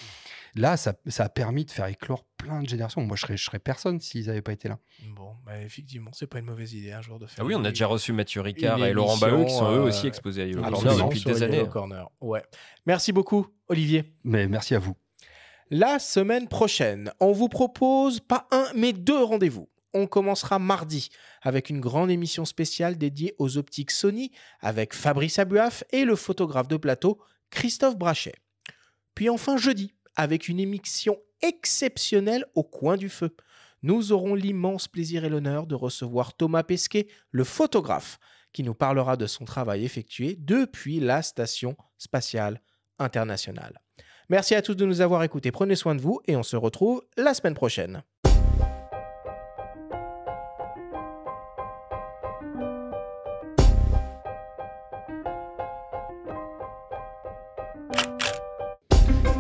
Speaker 3: là, ça a permis de faire éclore plein de générations. Moi, je serais personne s'ils n'avaient pas été là.
Speaker 1: Bon, effectivement, c'est pas une mauvaise idée un jour de faire.
Speaker 2: Ah oui, on a déjà reçu Mathieu Ricard et Laurent Ballot qui sont eux aussi exposés à Yellow Corner depuis des années.
Speaker 1: Corner. Ouais. Merci beaucoup, Olivier.
Speaker 3: Mais merci à vous.
Speaker 1: La semaine prochaine, on vous propose pas un, mais 2 rendez-vous. On commencera mardi avec une grande émission spéciale dédiée aux optiques Sony avec Fabrice Abuaf et le photographe de plateau Christophe Brachet. Puis enfin jeudi avec une émission exceptionnelle au coin du feu. Nous aurons l'immense plaisir et l'honneur de recevoir Thomas Pesquet, le photographe, qui nous parlera de son travail effectué depuis la Station Spatiale Internationale. Merci à tous de nous avoir écoutés. Prenez soin de vous et on se retrouve la semaine prochaine.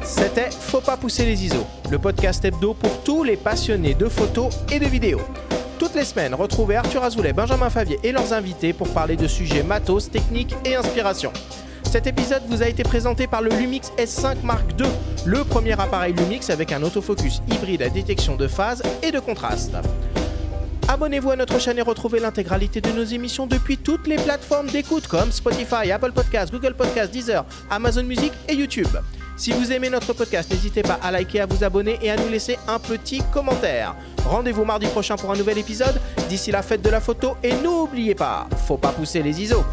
Speaker 1: C'était Faut pas pousser les ISO, le podcast hebdo pour tous les passionnés de photos et de vidéos. Toutes les semaines, retrouvez Arthur Azoulay, Benjamin Favier et leurs invités pour parler de sujets matos, techniques et inspiration. Cet épisode vous a été présenté par le Lumix S5 Mark II, le premier appareil Lumix avec un autofocus hybride à détection de phase et de contraste. Abonnez-vous à notre chaîne et retrouvez l'intégralité de nos émissions depuis toutes les plateformes d'écoute comme Spotify, Apple Podcasts, Google Podcasts, Deezer, Amazon Music et YouTube. Si vous aimez notre podcast, n'hésitez pas à liker, à vous abonner et à nous laisser un petit commentaire. Rendez-vous mardi prochain pour un nouvel épisode. D'ici là, faites de la photo et n'oubliez pas, faut pas pousser les ISO.